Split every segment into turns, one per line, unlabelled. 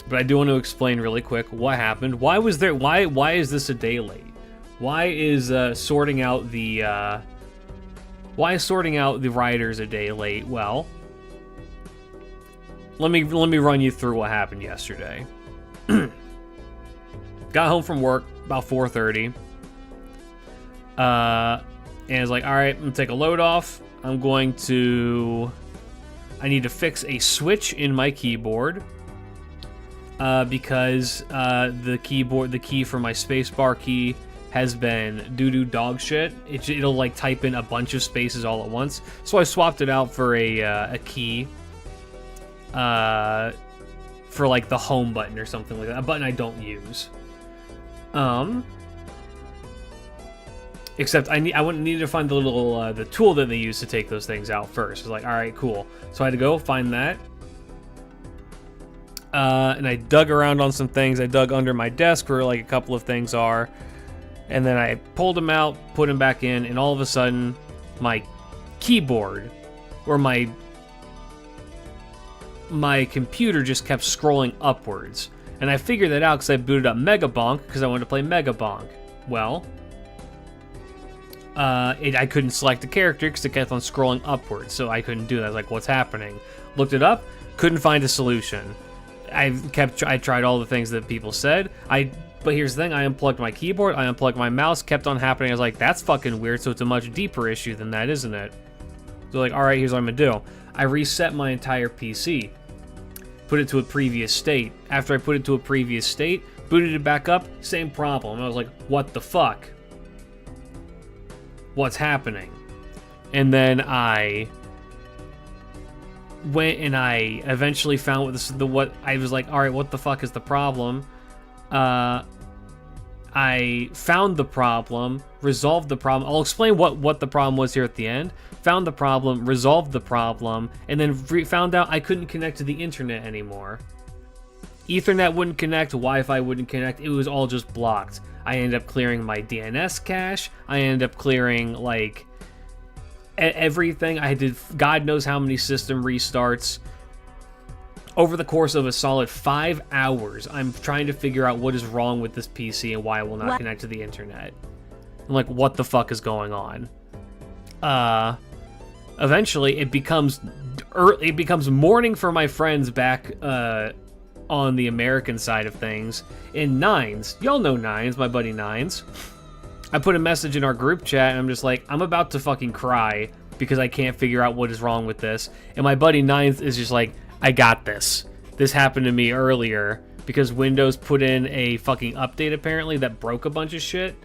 But I do want to explain really quick what happened. Why was there? Why is this a day late? Why is sorting out the riders a day late? Well, let me run you through what happened yesterday. Got home from work about 4:30. And it's like, all right, I'm gonna take a load off. I need to fix a switch in my keyboard. Because the key for my spacebar key has been doo-doo dog shit. It'll like type in a bunch of spaces all at once. So I swapped it out for a key for like the home button or something like that. A button I don't use. Except I needed to find the little the tool that they use to take those things out first. It's like, all right, cool. So I had to go find that. And I dug around on some things. I dug under my desk where like a couple of things are. And then I pulled them out, put them back in, and all of a sudden, my keyboard, or my computer just kept scrolling upwards. And I figured that out because I booted up Megabonk because I wanted to play Megabonk. Well, I couldn't select a character because it kept on scrolling upwards, so I couldn't do that. I was like, what's happening? Looked it up, couldn't find a solution. I tried all the things that people said. But here's the thing, I unplugged my keyboard, I unplugged my mouse, kept on happening. I was like, that's fucking weird, so it's a much deeper issue than that, isn't it? So like, alright, here's what I'm gonna do. I reset my entire PC. Put it to a previous state. After I put it to a previous state, booted it back up, same problem. I was like, what the fuck? What's happening? And then I went and I eventually found what I was like, all right, what the fuck is the problem? I found the problem, resolved the problem. I'll explain what the problem was here at the end. Found the problem, resolved the problem, and then found out I couldn't connect to the internet anymore. Ethernet wouldn't connect, Wi-Fi wouldn't connect, it was all just blocked. I ended up clearing my DNS cache, I ended up clearing, like, everything. I did God knows how many system restarts. Over the course of a solid 5 hours, I'm trying to figure out what is wrong with this PC and why it will not connect to the internet. I'm like, what the fuck is going on? Eventually, it becomes morning for my friends back on the American side of things. In Nines, y'all know Nines, my buddy Nines. I put a message in our group chat, and I'm just like, I'm about to fucking cry because I can't figure out what is wrong with this. And my buddy Nines is just like, I got this. This happened to me earlier because Windows put in a fucking update apparently that broke a bunch of shit.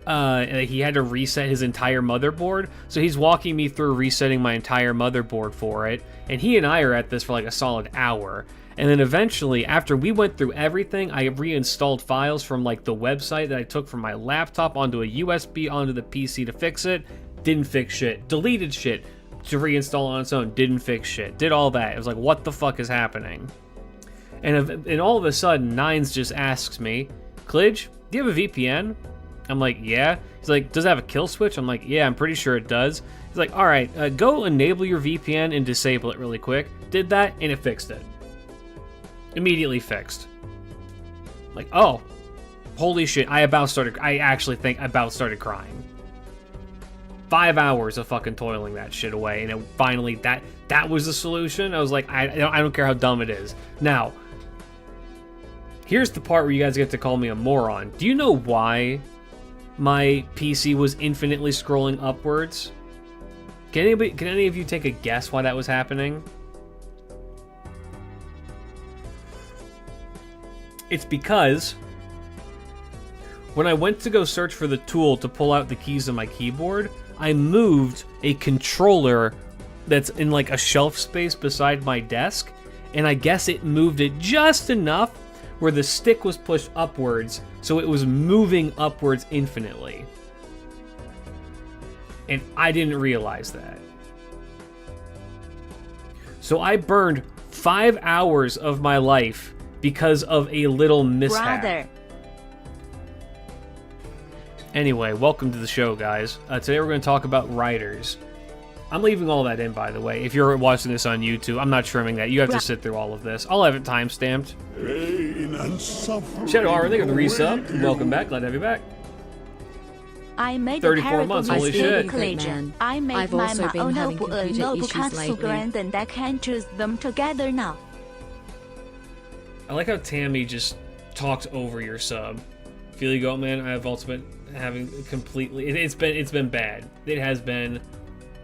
And he had to reset his entire motherboard. So he's walking me through resetting my entire motherboard for it. And he and I are at this for like a solid hour. And then eventually, after we went through everything, I reinstalled files from like the website that I took from my laptop onto a USB onto the PC to fix it. Didn't fix shit. Deleted shit to reinstall on its own. Didn't fix shit. Did all that. It was like, what the fuck is happening? And all of a sudden, Nines just asks me, Klidge, do you have a VPN? I'm like, yeah. He's like, does it have a kill switch? I'm like, yeah, I'm pretty sure it does. He's like, all right, go enable your VPN and disable it really quick. Did that, and it fixed it. Immediately fixed. Like, oh, holy shit, I actually think I about started crying. 5 hours of fucking toiling that shit away, and it finally, that was the solution. I was like, I don't care how dumb it is. Now, here's the part where you guys get to call me a moron. Do you know why my PC was infinitely scrolling upwards? Can any of you take a guess why that was happening? It's because when I went to go search for the tool to pull out the keys of my keyboard, I moved a controller that's in like a shelf space beside my desk, and I guess it moved it just enough where the stick was pushed upwards, so it was moving upwards infinitely. And I didn't realize that. So I burned 5 hours of my life because of a little mishap. Brother. Anyway, welcome to the show, guys. Today we're going to talk about riders. I'm leaving all that in, by the way. If you're watching this on YouTube, I'm not trimming that. You have to sit through all of this. I'll have it time-stamped. Shadow R, thank you for the resub. Welcome back. Glad to have you back.
I made
34 months, holy shit.
I made
I've
my
also been having computer issues lately.
and I can't choose them together now.
I like how Tammy just talks over your sub. Feel you go, man. I have also been having completely. It's been bad. It has been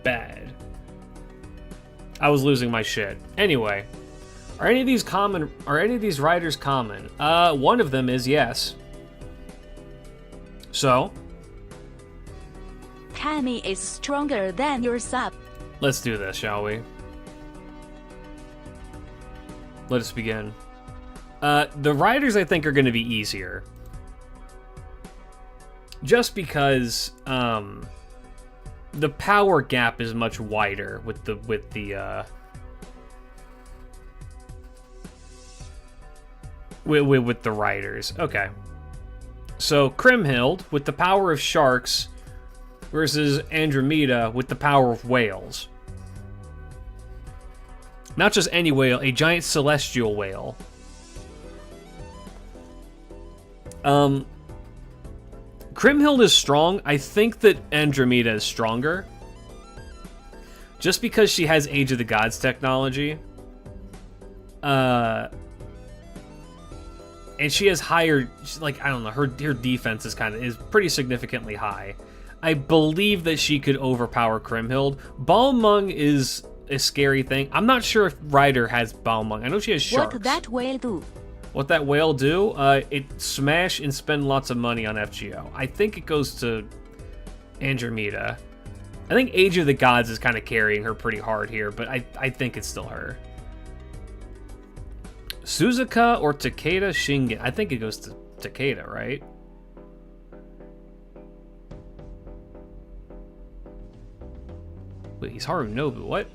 bad. I was losing my shit. Anyway, are any of these common? Are any of these riders common? One of them is yes. So,
Tammy is stronger than your sub.
let's do this, shall we? Let us begin. The riders, I think, are going to be easier. Just because the power gap is much wider with the riders. Okay. So Kriemhild with the power of sharks versus Andromeda with the power of whales. Not just any whale, a giant celestial whale. Kriemhild is strong. I think that Andromeda is stronger. Just because she has Age of the Gods technology. And she has higher, like, I don't know, her defense is pretty significantly high. I believe that she could overpower Kriemhild. Balmung is a scary thing. I'm not sure if Ryder has Balmung. I know she has sharks.
What that whale do?
What that whale do? It smash and spend lots of money on FGO. I think it goes to Andromeda. I think Age of the Gods is kind of carrying her pretty hard here, but I think it's still her. Suzuka or Takeda Shingen? I think it goes to Takeda, right? Wait, he's Harunobu. What?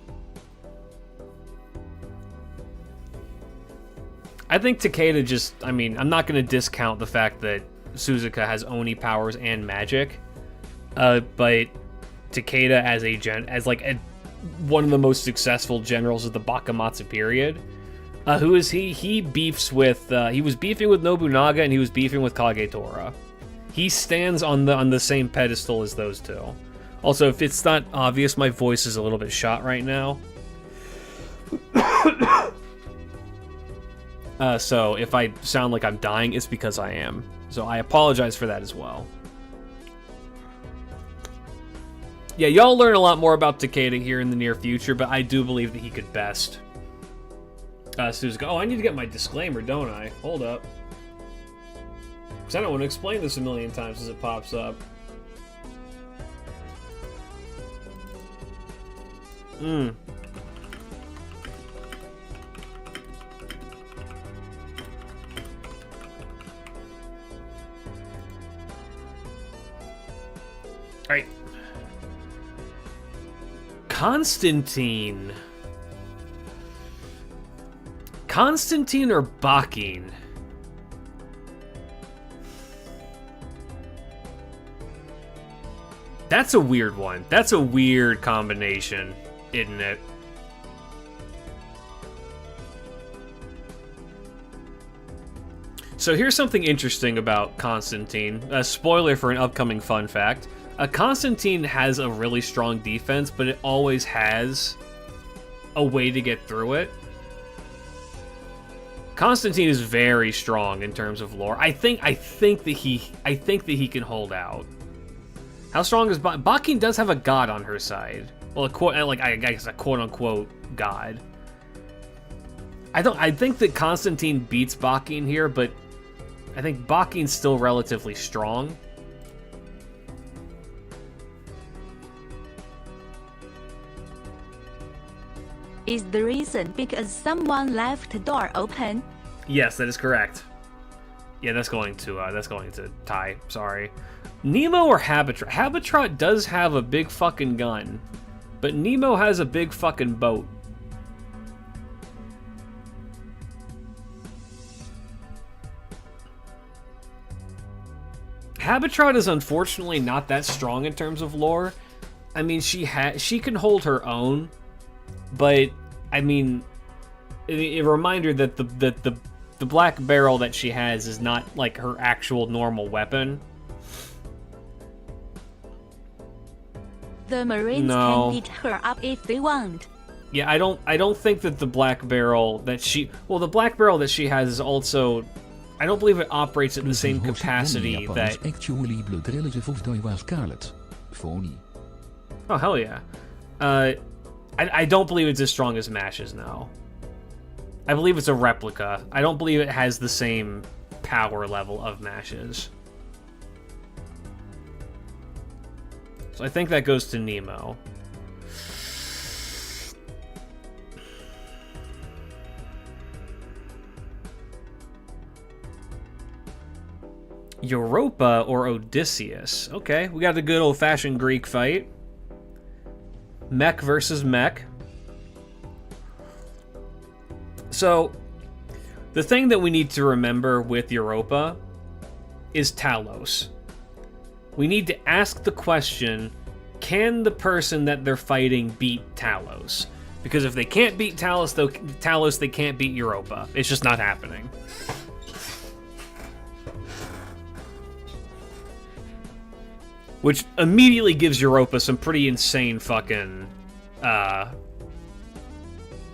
I think Takeda just... I mean, I'm not going to discount the fact that Suzuka has Oni powers and magic. But Takeda as one of the most successful generals of the Bakamatsu period. Who is he? He beefs with... he was beefing with Nobunaga and he was beefing with Kagetora. He stands on the same pedestal as those two. Also, if it's not obvious, my voice is a little bit shot right now. So if I sound like I'm dying, it's because I am. So I apologize for that as well. Yeah, y'all learn a lot more about Takeda here in the near future, but I do believe that he could best Suzuka. Oh, I need to get my disclaimer, don't I? Hold up. Because I don't want to explain this a million times as it pops up. Alright. Constantine. Constantine or Bakin? That's a weird one. That's a weird combination, isn't it? So here's something interesting about Constantine. A spoiler for an upcoming fun fact. Constantine has a really strong defense, but it always has a way to get through it. Constantine is very strong in terms of lore. I think that he can hold out. How strong is Bakin? Does have a god on her side. Well, I guess a quote-unquote god. I think that Constantine beats Bakin here, but I think Bakin's still relatively strong.
Is the reason because someone left the door open?
Yes, that is correct. Yeah, that's going to tie. Sorry. Nemo or Habitrot? Habitrot does have a big fucking gun, but Nemo has a big fucking boat. Habitrot is unfortunately not that strong in terms of lore. I mean, she can hold her own, but I mean, a reminder that the black barrel that she has is not like her actual normal weapon.
The Marines can beat her up if they want.
Yeah, I don't think that the black barrel that she... Well, the black barrel that she has is also... I don't believe it operates at the same capacity that...
Actually, blood relative of Daiwa Scarlet. Phony.
Oh, hell yeah. I don't believe it's as strong as Mash's, no. I believe it's a replica. I don't believe it has the same power level of Mash's. So I think that goes to Nemo. Europa or Odysseus? Okay, we got the good old-fashioned Greek fight. Mech versus mech. So, the thing that we need to remember with Europa is Talos. We need to ask the question, can the person that they're fighting beat Talos? Because if they can't beat Talos, they can't beat Europa. It's just not happening. Which immediately gives Europa some pretty insane fucking,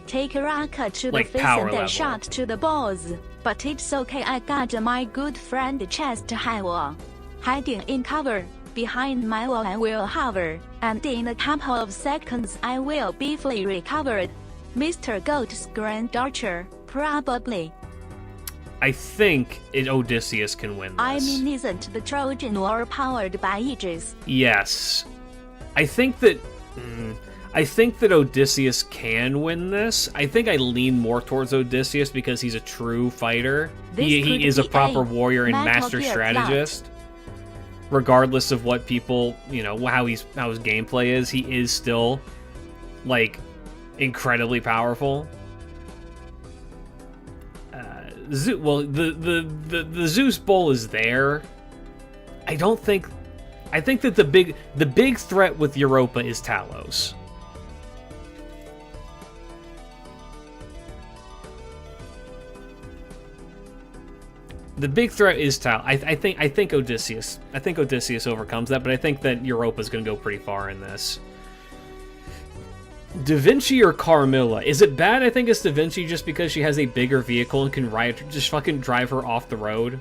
take a rocket to
like
the face
power
and then
level.
shot to the balls. But it's okay, I got my good friend chest highwall. Hiding in cover, behind my wall I will hover, and in a couple of seconds I will be fully recovered. Mr. Goat's granddaughter, probably.
I think Odysseus can win this.
I mean, isn't the Trojan War powered by Aegis?
Yes. I think that Odysseus can win this. I think I lean more towards Odysseus because he's a true fighter. He is a proper warrior and master strategist. Regardless of what people, you know, how his gameplay is, he is still like incredibly powerful. The Zeus Bowl is there. I think that the big threat with Europa is Talos. The big threat is Talos. I think Odysseus. I think Odysseus overcomes that, but I think that Europa's going to go pretty far in this. Da Vinci or Carmilla? Is it bad I think it's Da Vinci just because she has a bigger vehicle and can just fucking drive her off the road?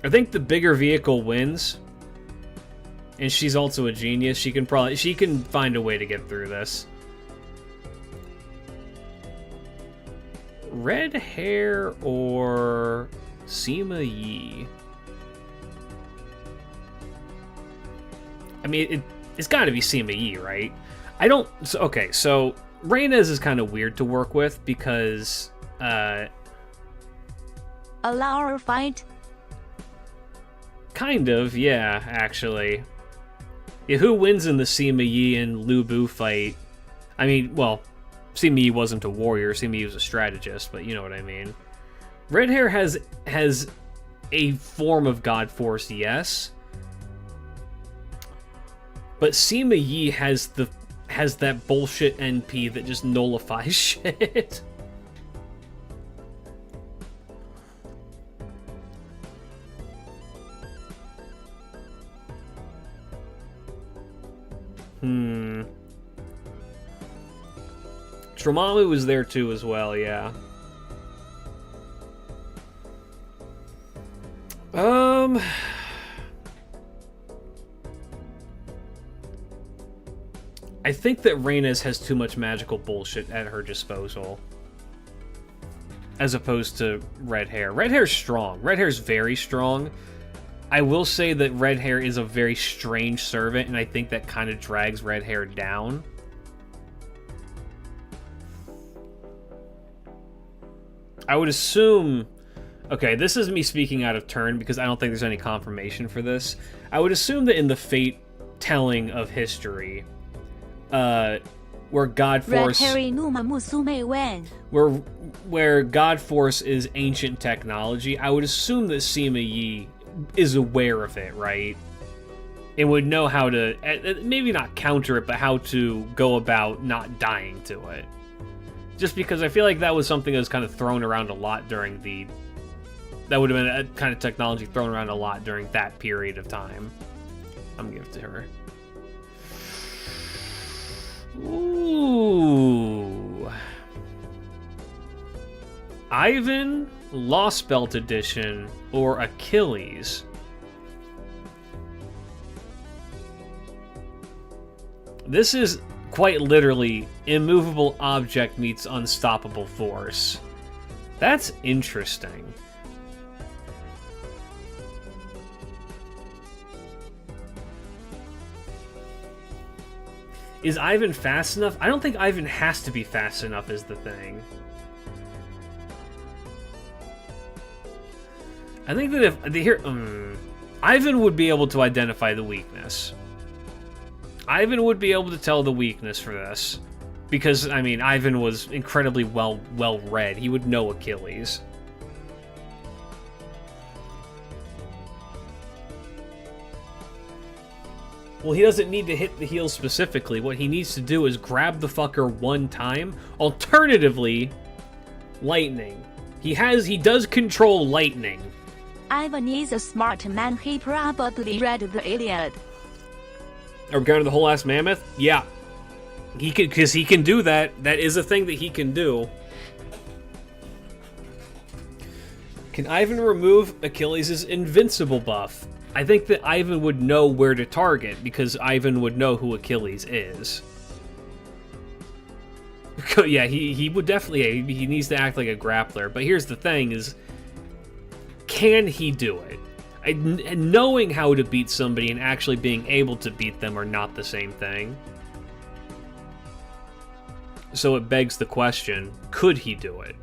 I think the bigger vehicle wins. And she's also a genius. She can find a way to get through this. Red hair or Sima Yi? I mean, it's got to be Sima Yi, right? So Reynes is kind of weird to work with because...
Allow her fight?
Kind of, yeah, actually. Yeah, who wins in the Sima Yi and Lu Bu fight? I mean, well, Sima Yi wasn't a warrior, Sima Yi was a strategist, but you know what I mean. Red hair has a form of God Force, yes. But Sima Yi has that bullshit NP that just nullifies shit. Tromamu was there too as well, yeah. I think that Reynes has too much magical bullshit at her disposal. As opposed to Red Hair. Red Hair's strong. Red Hair's very strong. I will say that Red Hair is a very strange servant, and I think that kind of drags Red Hair down. I would assume... Okay, this is me speaking out of turn because I don't think there's any confirmation for this. I would assume that in the fate telling of history, where God
Red
Force,
Harry Numa Musume Wen.
where God Force is ancient technology, I would assume that Sima Yi is aware of it, right? And would know how to, maybe not counter it, but how to go about not dying to it. Just because I feel like that was something that was kind of thrown around a lot during the... That would have been a kind of technology thrown around a lot during that period of time. I'm gonna give it to her. Ooh. Ivan, Lost Belt Edition, or Achilles? This is quite literally immovable object meets unstoppable force. That's interesting. Is Ivan fast enough? I don't think Ivan has to be fast enough is the thing. I think that if... Ivan would be able to identify the weakness. Ivan would be able to tell the weakness for this. Because, I mean, Ivan was incredibly well-read. He would know Achilles. Well, he doesn't need to hit the heel specifically. What he needs to do is grab the fucker one time. Alternatively, lightning. He does control lightning.
Ivan is a smart man. He probably read the Iliad.
Are we going to the whole ass mammoth? Yeah. He can, because he can do that. That is a thing that he can do. Can Ivan remove Achilles' invincible buff? I think that Ivan would know where to target, because Ivan would know who Achilles is. Yeah, he would definitely... He needs to act like a grappler. But here's the thing is... Can he do it? Knowing how to beat somebody and actually being able to beat them are not the same thing. So it begs the question, could he do it?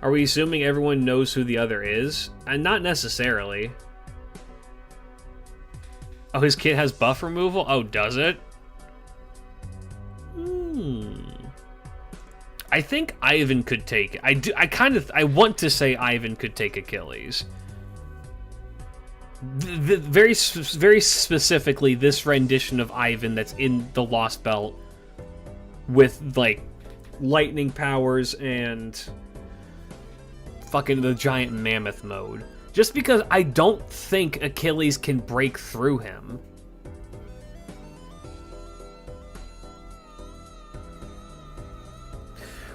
Are we assuming everyone knows who the other is? And not necessarily. Oh, his kit has buff removal? Oh, does it? I think Ivan could take it. I want to say Ivan could take Achilles. Very specifically, this rendition of Ivan that's in the Lost Belt with, like, lightning powers and fucking the giant mammoth mode. Just because I don't think Achilles can break through him.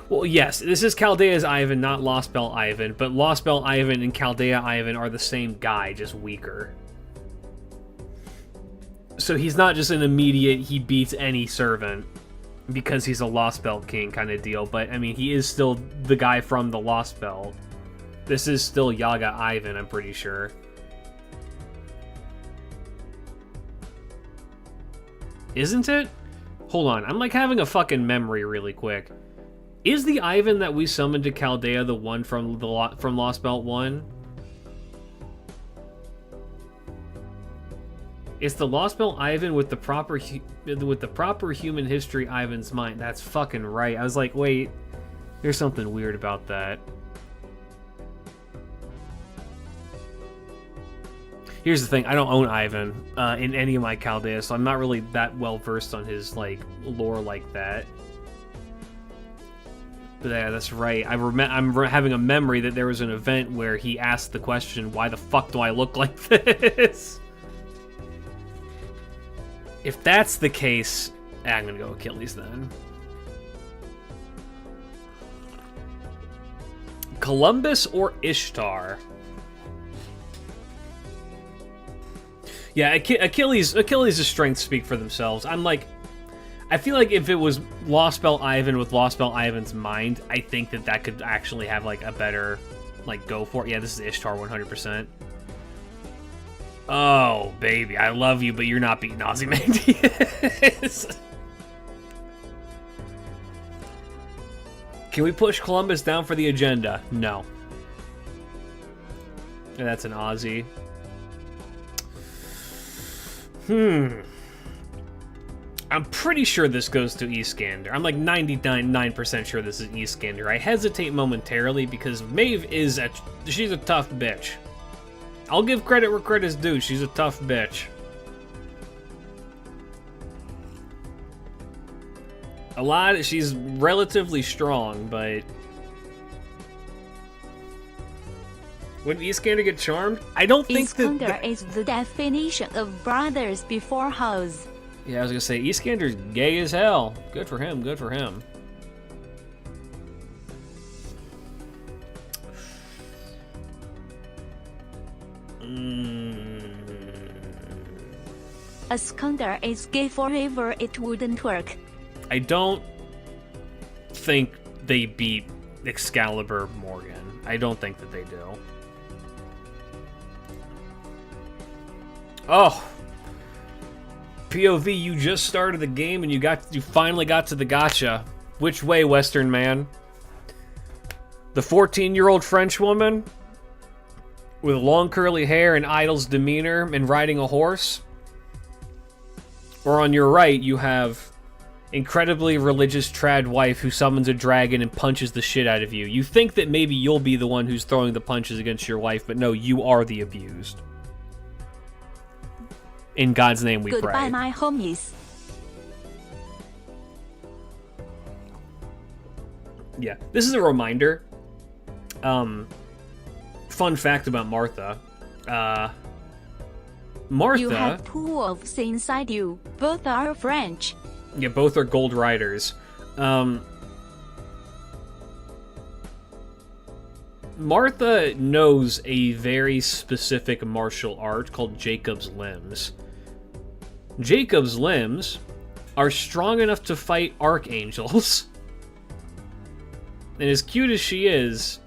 Well, yes, this is Chaldea's Ivan, not Lost Belt Ivan, but Lost Belt Ivan and Chaldea Ivan are the same guy, just weaker. So he's not just an immediate, he beats any servant because he's a Lost Belt king kind of deal, but, I mean, he is still the guy from the Lost Belt. This is still Yaga Ivan, I'm pretty sure. Isn't it? Hold on, I'm like having a fucking memory really quick. Is the Ivan that we summoned to Chaldea the one from Lost Belt 1? It's the Lost Belt Ivan with the proper human history Ivan's mind. That's fucking right. I was like, wait, there's something weird about that. Here's the thing, I don't own Ivan in any of my Chaldea, so I'm not really that well versed on his like lore like that. But yeah, that's right. I'm having a memory that there was an event where he asked the question, why the fuck do I look like this? If that's the case, I'm gonna go Achilles then. Columbus or Ishtar? Yeah, Achilles' strengths speak for themselves. I feel like if it was Lost Belt Ivan with Lost Belt Ivan's mind, I think that could actually have, like, a better, like, go for it. Yeah, this is Ishtar 100%. Oh, baby, I love you, but you're not beating Ozymandias. Can we push Columbus down for the agenda? No. And that's an Aussie. I'm pretty sure this goes to Eastgander. I'm like 99% sure this is Eastgander. I hesitate momentarily because Maeve is she's a tough bitch. I'll give credit where credit's due. She's a tough bitch. She's relatively strong, but would Eastgander get charmed? I don't think
Eastgander is the definition of brothers before hoes.
Yeah, I was gonna say, Eastgander's gay as hell. Good for him, good for him.
Iskander is gay forever, it wouldn't work.
I don't think they beat Excalibur Morgan. I don't think that they do. Oh! POV, you just started the game and you finally got to the gotcha. Which way, Western man? The 14-year-old French woman with long curly hair and Idol's demeanor and riding a horse? Or on your right, you have incredibly religious trad wife who summons a dragon and punches the shit out of you. You think that maybe you'll be the one who's throwing the punches against your wife, but no, you are the abused. In God's name we pray.
Goodbye, my homies.
Yeah, this is a reminder. Fun fact about Martha. Martha...
You have two wolves inside you. Both are French.
Yeah, both are gold riders. Martha knows a very specific martial art called Jacob's Limbs. Jacob's Limbs are strong enough to fight archangels. And as cute as she is...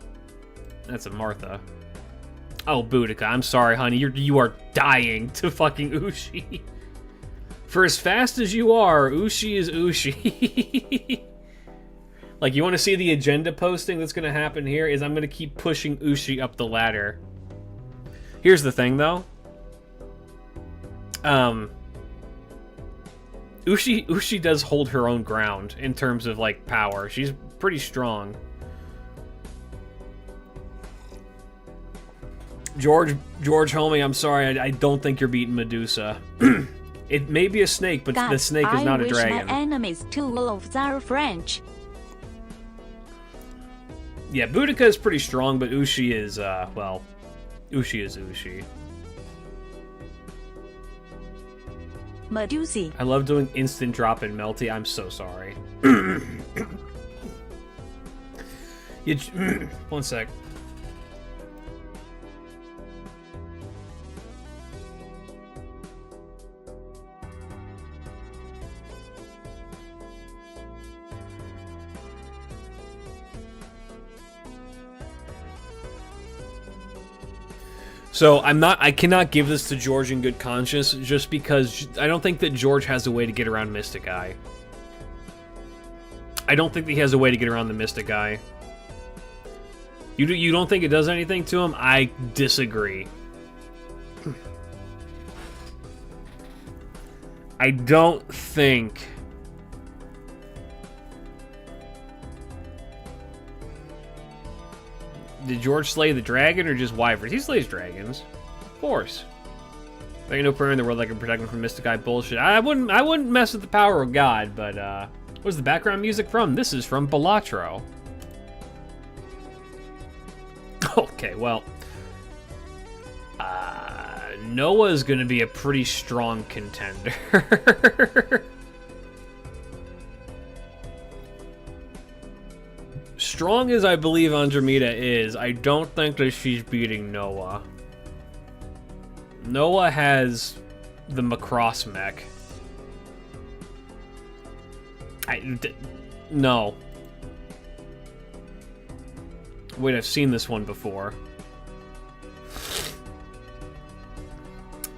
That's a Martha. Oh, Boudica, I'm sorry, honey. You are dying to fucking Ushi. For as fast as you are, Ushi is Ushi. Like, you want to see the agenda posting that's going to happen here? Is I'm going to keep pushing Ushi up the ladder. Here's the thing, though. Ushi does hold her own ground in terms of, like, power. She's pretty strong. George, homie, I'm sorry. I don't think you're beating Medusa. It may be a snake, but
God,
the snake is not a dragon.
I wish my enemies two wolves are French.
Yeah, Boudica is pretty strong, but Ushi is, well, Ushi is Ushi.
Medusa.
I love doing instant drop in Melty. I'm so sorry. One sec. So I cannot give this to George in good conscience, just because I don't think that George has a way to get around Mystic Eye. I don't think that he has a way to get around the Mystic Eye. You don't think it does anything to him? I disagree. I don't think... Did George slay the dragon or just wyverns? He slays dragons. Of course. There ain't no prayer in the world that can protect him from Mystic Eye bullshit. I wouldn't mess with the power of God, but what's the background music from? This is from Balatro. Okay, well. Noah's gonna be a pretty strong contender. Strong as I believe Andromeda is, I don't think that she's beating Noah. Noah has the Macross mech. No. Wait, I've seen this one before.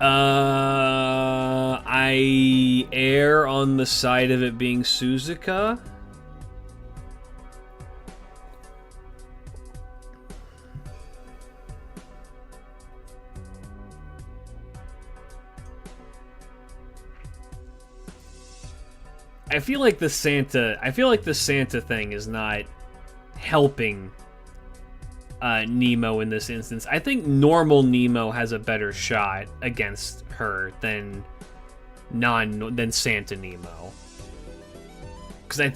I err on the side of it being Suzuka. I feel like the Santa thing is not helping Nemo in this instance. I think normal Nemo has a better shot against her than Santa Nemo. Because I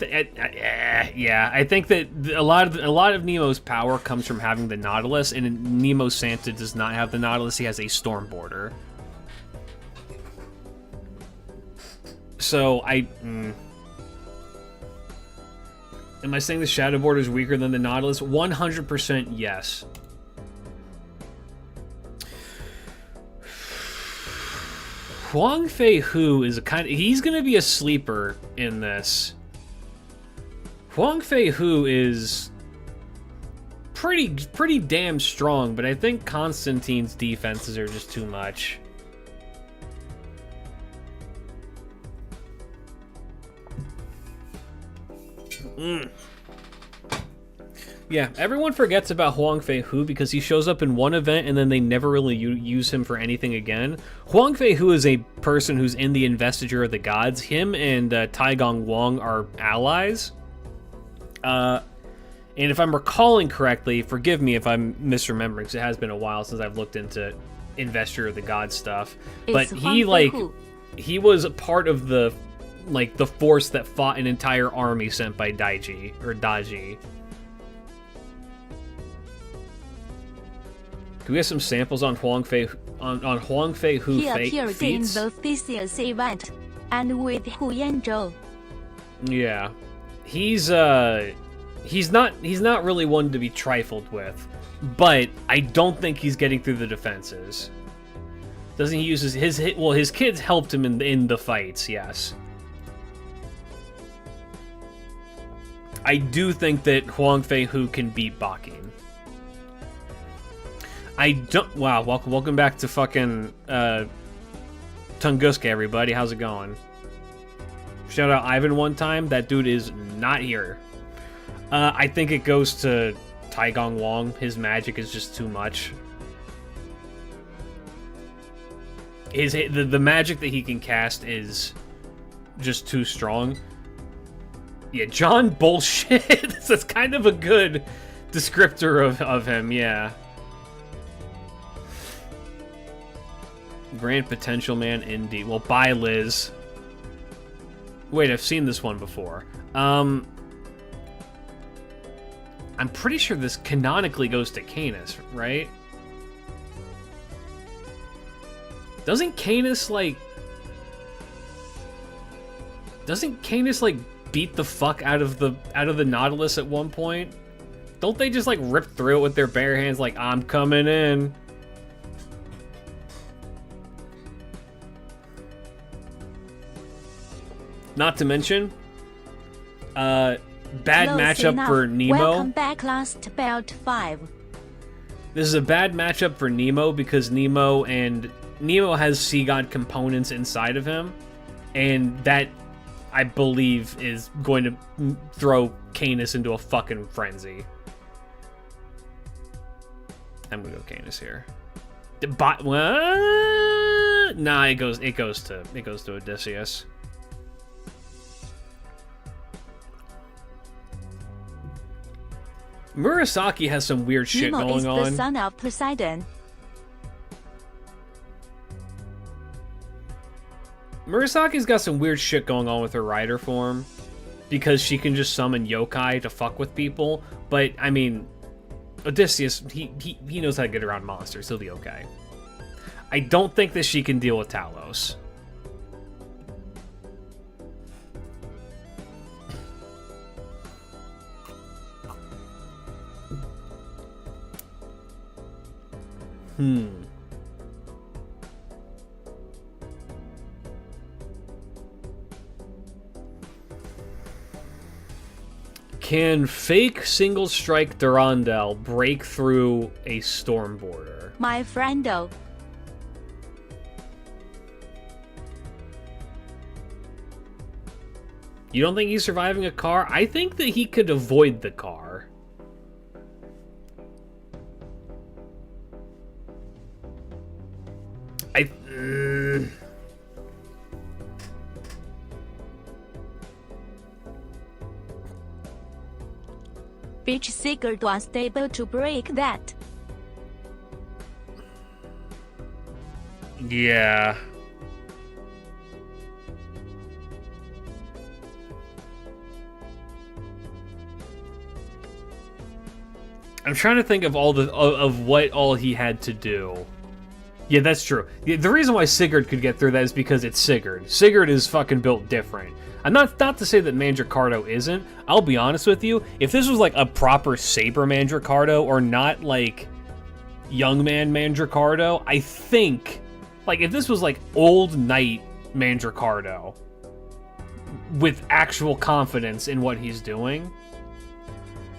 think that a lot of Nemo's power comes from having the Nautilus, and Nemo Santa does not have the Nautilus. He has a Stormboarder. So am I saying the Shadowboarder is weaker than the Nautilus? 100% yes. Huang Fei Hu is he's gonna be a sleeper in this. Huang Fei Hu is pretty damn strong, but I think Constantine's defenses are just too much. Yeah, everyone forgets about Huang Fei Hu because he shows up in one event and then they never really use him for anything again. Huang Fei Hu is a person who's in the Investiture of the Gods. Him and Taigong Wang are allies. And if I'm recalling correctly, forgive me if I'm misremembering, because it has been a while since I've looked into Investiture of the Gods stuff. But he was a part of the force that fought an entire army sent by Daiji. Can we get some samples on Huang Fei Hu
He appeared
feats?
in the Theseus event, and with Hu Yanzhou.
Yeah, he's not really one to be trifled with, but I don't think he's getting through the defenses. Doesn't he use his kids helped him in the fights? Yes. I do think that Huang Fei Hu can beat Bakin. Wow, welcome back to fucking Tunguska, everybody. How's it going? Shout out Ivan one time. That dude is not here. I think it goes to Taigong Wang. His magic is just too much. The magic that he can cast is just too strong. Yeah, John Bullshit. That's kind of a good descriptor of him, yeah. Grand Potential Man, Indy. Well, bye, Liz. Wait, I've seen this one before. I'm pretty sure this canonically goes to Canis, right? Doesn't Canis, beat the fuck out of the Nautilus at one point? Don't they just, rip through it with their bare hands like, I'm coming in? Not to mention, bad matchup for Nemo.
Welcome back, Last Belt 5.
This is a bad matchup for Nemo because Nemo has Sea God components inside of him, and that, I believe, is going to throw Canis into a fucking frenzy. I'm gonna go Canis here. Nah, it goes to Odysseus. Murasaki has some weird shit
Nemo
going on.
is the son of Poseidon.
Murasaki's got some weird shit going on with her rider form because she can just summon yokai to fuck with people. But I mean, Odysseus, he knows how to get around monsters. He'll be okay. I don't think that she can deal with Talos. Can fake single strike Durandal break through a Stormboarder?
My friendo.
You don't think he's surviving a car? I think that he could avoid the car.
which Sigurd was able to break that.
Yeah. I'm trying to think of what all he had to do. Yeah, that's true. The reason why Sigurd could get through that is because it's Sigurd. Sigurd is fucking built different. I'm not to say that Mandricardo isn't. I'll be honest with you. If this was like a proper Saber Mandricardo or not like young man Mandricardo, I think like if this was like old knight Mandricardo with actual confidence in what he's doing,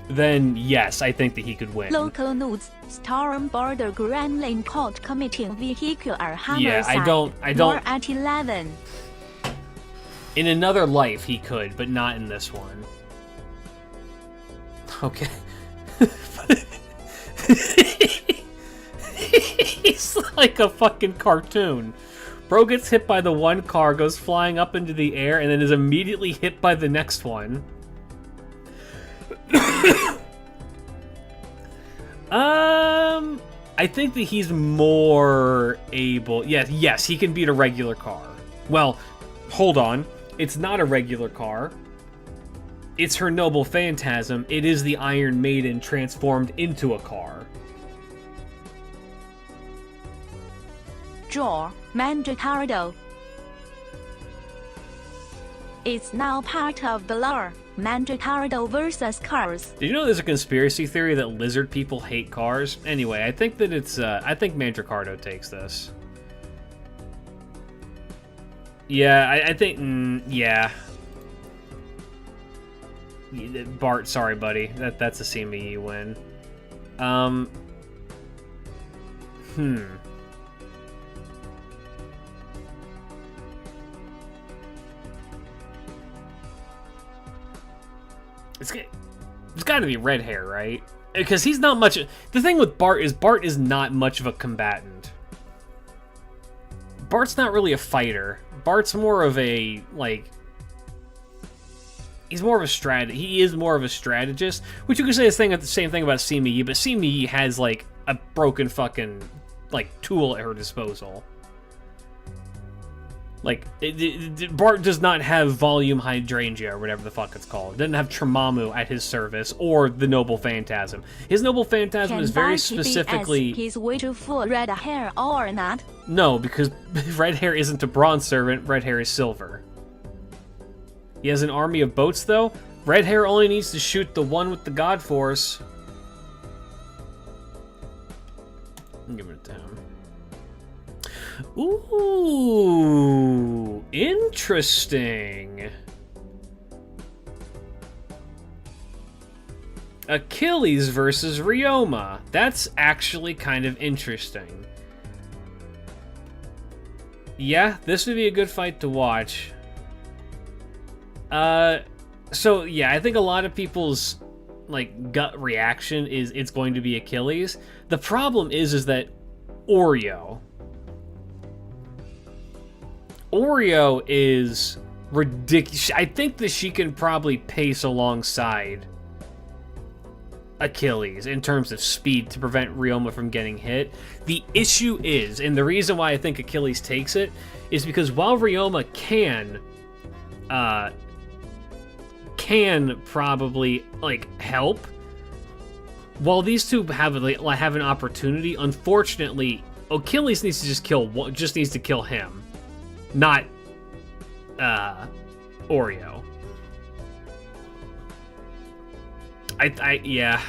then yes, I think that he could win.
Local notes: Storm Border Gremlin Court committing vehicular homicide.
Yeah, I don't.
More at 11.
In another life, he could, but not in this one. Okay. He's like a fucking cartoon. Bro gets hit by the one car, goes flying up into the air, and then is immediately hit by the next one. I think that he's more able... Yes, he can beat a regular car. Well, hold on. It's not a regular car. It's her noble phantasm. It is the Iron Maiden transformed into a car.
Draw, Mandricardo. It's now part of the lore. Mandricardo versus cars.
Did you know there's a conspiracy theory that lizard people hate cars? Anyway, I think that it's, I think Mandricardo takes this. Yeah, I think, yeah. Bart, sorry buddy, that's a CME win. It's got to be red hair, right? Because he's not much... The thing with Bart is not much of a combatant. Bart's not really a fighter. Bart's more of a, like... He's more of a He is more of a strategist, which you could say the same thing about CME, but CME has, like, a broken fucking, like, tool at her disposal. Like, Bart does not have volume hydrangea, or whatever the fuck it's called. Doesn't have Tremamu at his service, or the Noble Phantasm. His Noble Phantasm is very specifically...
His way to full red hair or not?
No, because red hair isn't a bronze servant, red hair is silver. He has an army of boats, though. Red hair only needs to shoot the one with the God Force. I'm giving it to him. Ooh, interesting. Achilles versus Ryoma. That's actually kind of interesting. Yeah, this would be a good fight to watch. So yeah, I think a lot of people's like gut reaction is it's going to be Achilles. The problem is that Oreo is ridiculous. I think that she can probably pace alongside Achilles in terms of speed to prevent Ryoma from getting hit. The issue is, and the reason why I think Achilles takes it, is because while Ryoma can probably like help, while these two have an opportunity, unfortunately, Achilles needs to just needs to kill him, not Oreo. Yeah.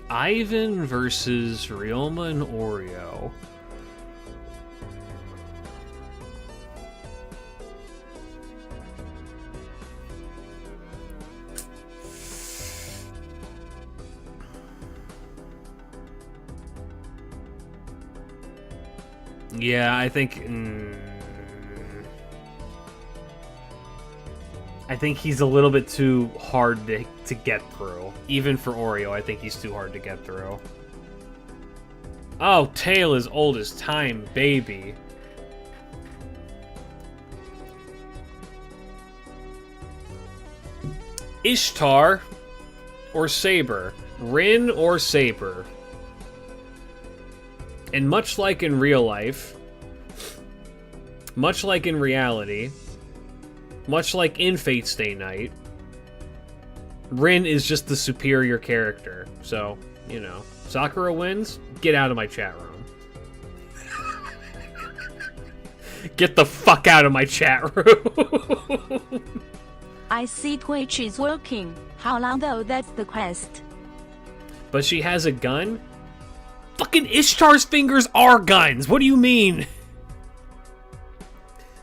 Ivan versus Ryoma and Oreo. Yeah, I think he's a little bit too hard to get through. Even for Oreo, I think he's too hard to get through. Oh, Tail is old as time, baby. Ishtar or Saber? Rin or Saber? And much like in real life, much like in reality, much like in Fate Stay Night, Rin is just the superior character. So, you know, Sakura wins, get out of my chat room. Get the fuck out of my chat room.
I see Twitch is working. How long though? That's the quest.
But she has a gun? Fucking Ishtar's fingers are guns. What do you mean?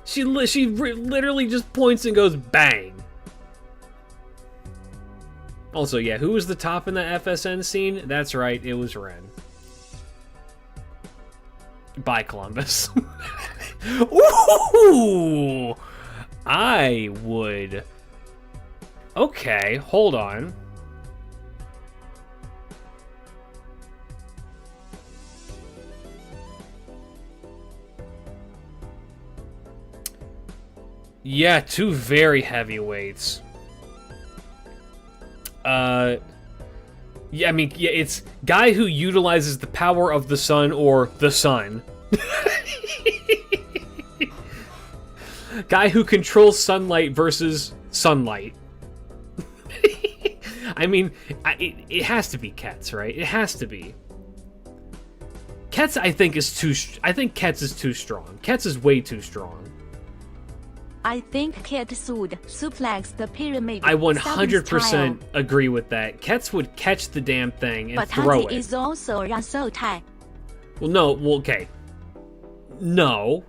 She literally just points and goes bang. Also, yeah, who was the top in the FSN scene? That's right, it was Ren. Bye, Columbus. Ooh! I would... Okay, hold on. Yeah, two very heavyweights. Yeah, I mean, yeah, it's guy who utilizes the power of the sun or the sun. Guy who controls sunlight versus sunlight. I mean, it has to be Ketz, right? It has to be. Ketz, I think, is too... I think Ketz is too strong. Ketz is way too strong.
I think Ketz would suplex the pyramid.
I 100% agree with that. Ketz would catch the damn thing and throw it.
But is also Rasotai.
Well, no. Well, okay. No.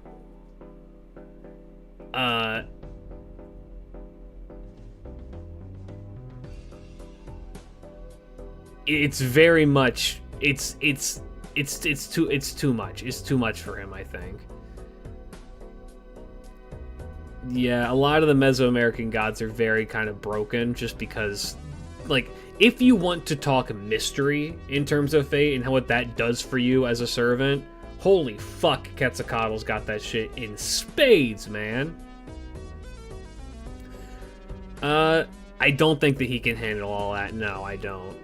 It's very much. It's too much. It's too much for him, I think. Yeah, a lot of the Mesoamerican gods are very kind of broken just because, like, if you want to talk mystery in terms of Fate and what that does for you as a servant, holy fuck, Quetzalcoatl's got that shit in spades, man. I don't think that he can handle all that. No, I don't.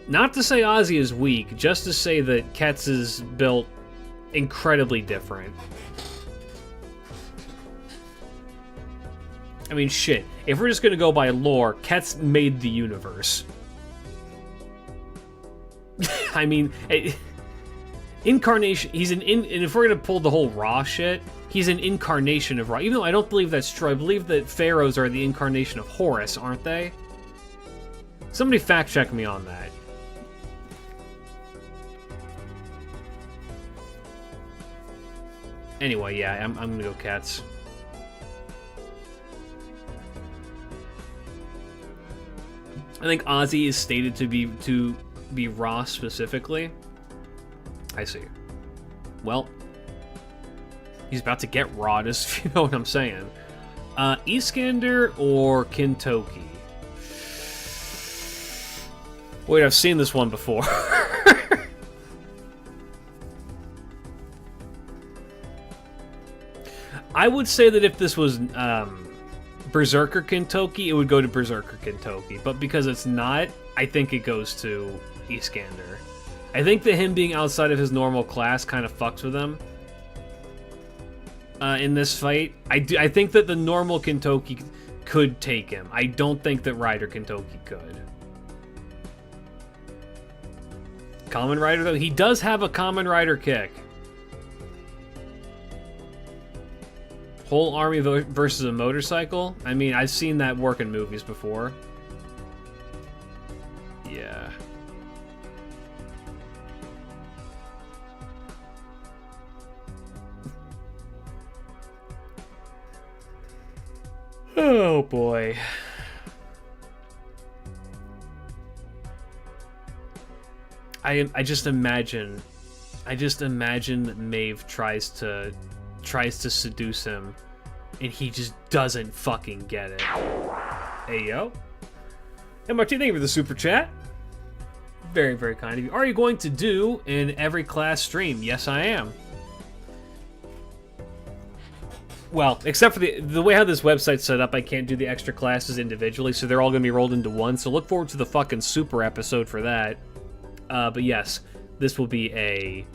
Not to say Ozzy is weak, just to say that Ketz is built incredibly different. I mean, shit. If we're just gonna go by lore, Ketz made the universe. I mean, incarnation. He's and if we're gonna pull the whole Ra shit, he's an incarnation of Ra. Even though I don't believe that's true, I believe that pharaohs are the incarnation of Horus, aren't they? Somebody fact check me on that. Anyway, yeah, I'm gonna go Ketz. I think Ozzy is stated to be Ra specifically. I see. Well, he's about to get Ra, if you know what I'm saying. Iskander or Kintoki? Wait, I've seen this one before. I would say that if this was Berserker Kintoki, it would go to Berserker Kintoki. But because it's not, I think it goes to Iskander. I think that him being outside of his normal class kind of fucks with him in this fight. I think that the normal Kintoki could take him. I don't think that Rider Kintoki could. Kamen Rider, though, he does have a Kamen Rider kick. Whole army versus a motorcycle? I mean, I've seen that work in movies before. Yeah. Oh boy. I just imagine I just imagine that Maeve tries to seduce him, and he just doesn't fucking get it. Hey, yo. MRT, thank you for the super chat. Very, very kind of you. Are you going to do an every class stream? Yes, I am. Well, except for the way how this website's set up, I can't do the extra classes individually, so they're all going to be rolled into one, so look forward to the fucking super episode for that. But yes, this will be a...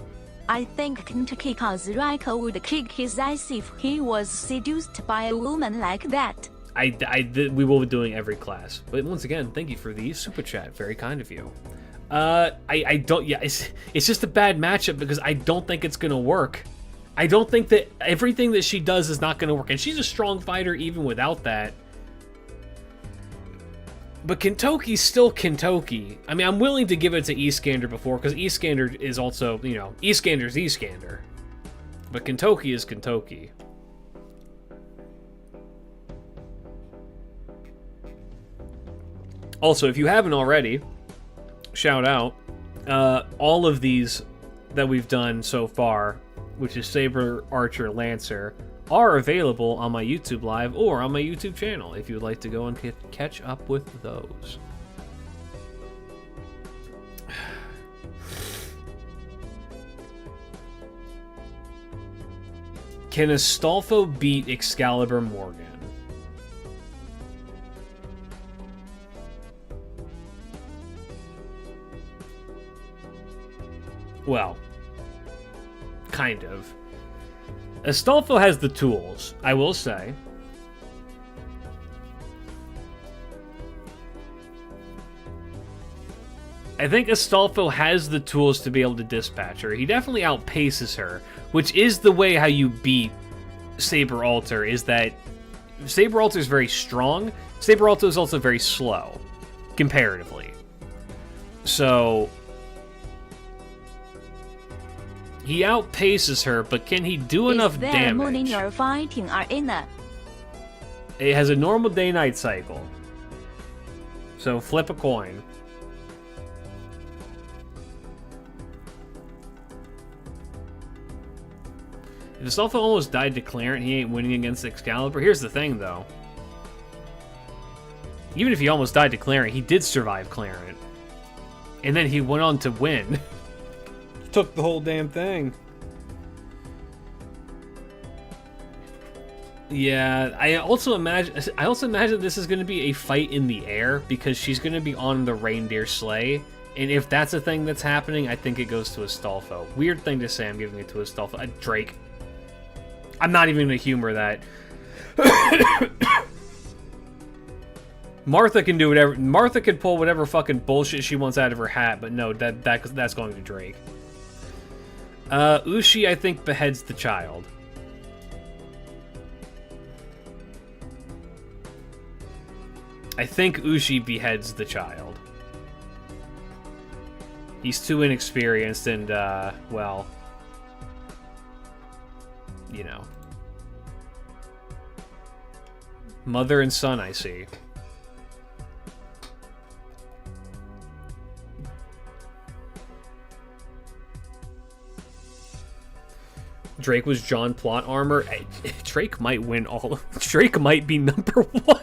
I think Kentucky Rico would kick his ass if he was seduced by a woman like that.
We will be doing every class. But once again, thank you for the super chat. Very kind of you. I don't... Yeah, it's just a bad matchup because I don't think it's going to work. I don't think that everything that she does is not going to work. And she's a strong fighter even without that. But Kentucky's still Kentucky. I mean, I'm willing to give it to Eastgander before, because Eastgander is also, you know, Eastgander's Eastgander. But Kentucky is Kentucky. Also, if you haven't already, shout out, all of these that we've done so far, which is Saber, Archer, Lancer, are available on my YouTube Live or on my YouTube channel if you would like to go and catch up with those. Can Astolfo beat Excalibur Morgan? Well, kind of. Astolfo has the tools, I will say. I think Astolfo has the tools to be able to dispatch her. He definitely outpaces her, which is the way how you beat Saber Alter, is that Saber Alter is very strong. Saber Alter is also very slow, comparatively. So... he outpaces her, but can he do enough damage?
Morning or fighting arena?
It has a normal day-night cycle. So flip a coin. If Astolfo almost died to Clarent, he ain't winning against Excalibur. Here's the thing, though. Even if he almost died to Clarent, he did survive Clarent. And then he went on to win. Took the whole damn thing. Yeah, I also imagine this is going to be a fight in the air because she's going to be on the reindeer sleigh, and if that's a thing that's happening, I think it goes to Astolfo. Weird thing to say, I'm giving it to Astolfo. Drake. I'm not even going to humor that. Martha can do whatever. Martha can pull whatever fucking bullshit she wants out of her hat, but no, that's going to Drake. Ushi, I think, beheads the child. I think Ushi beheads the child. He's too inexperienced and, well, you know. Mother and son, I see. Drake was John Plot armor. Drake might win all of... Drake might be number one.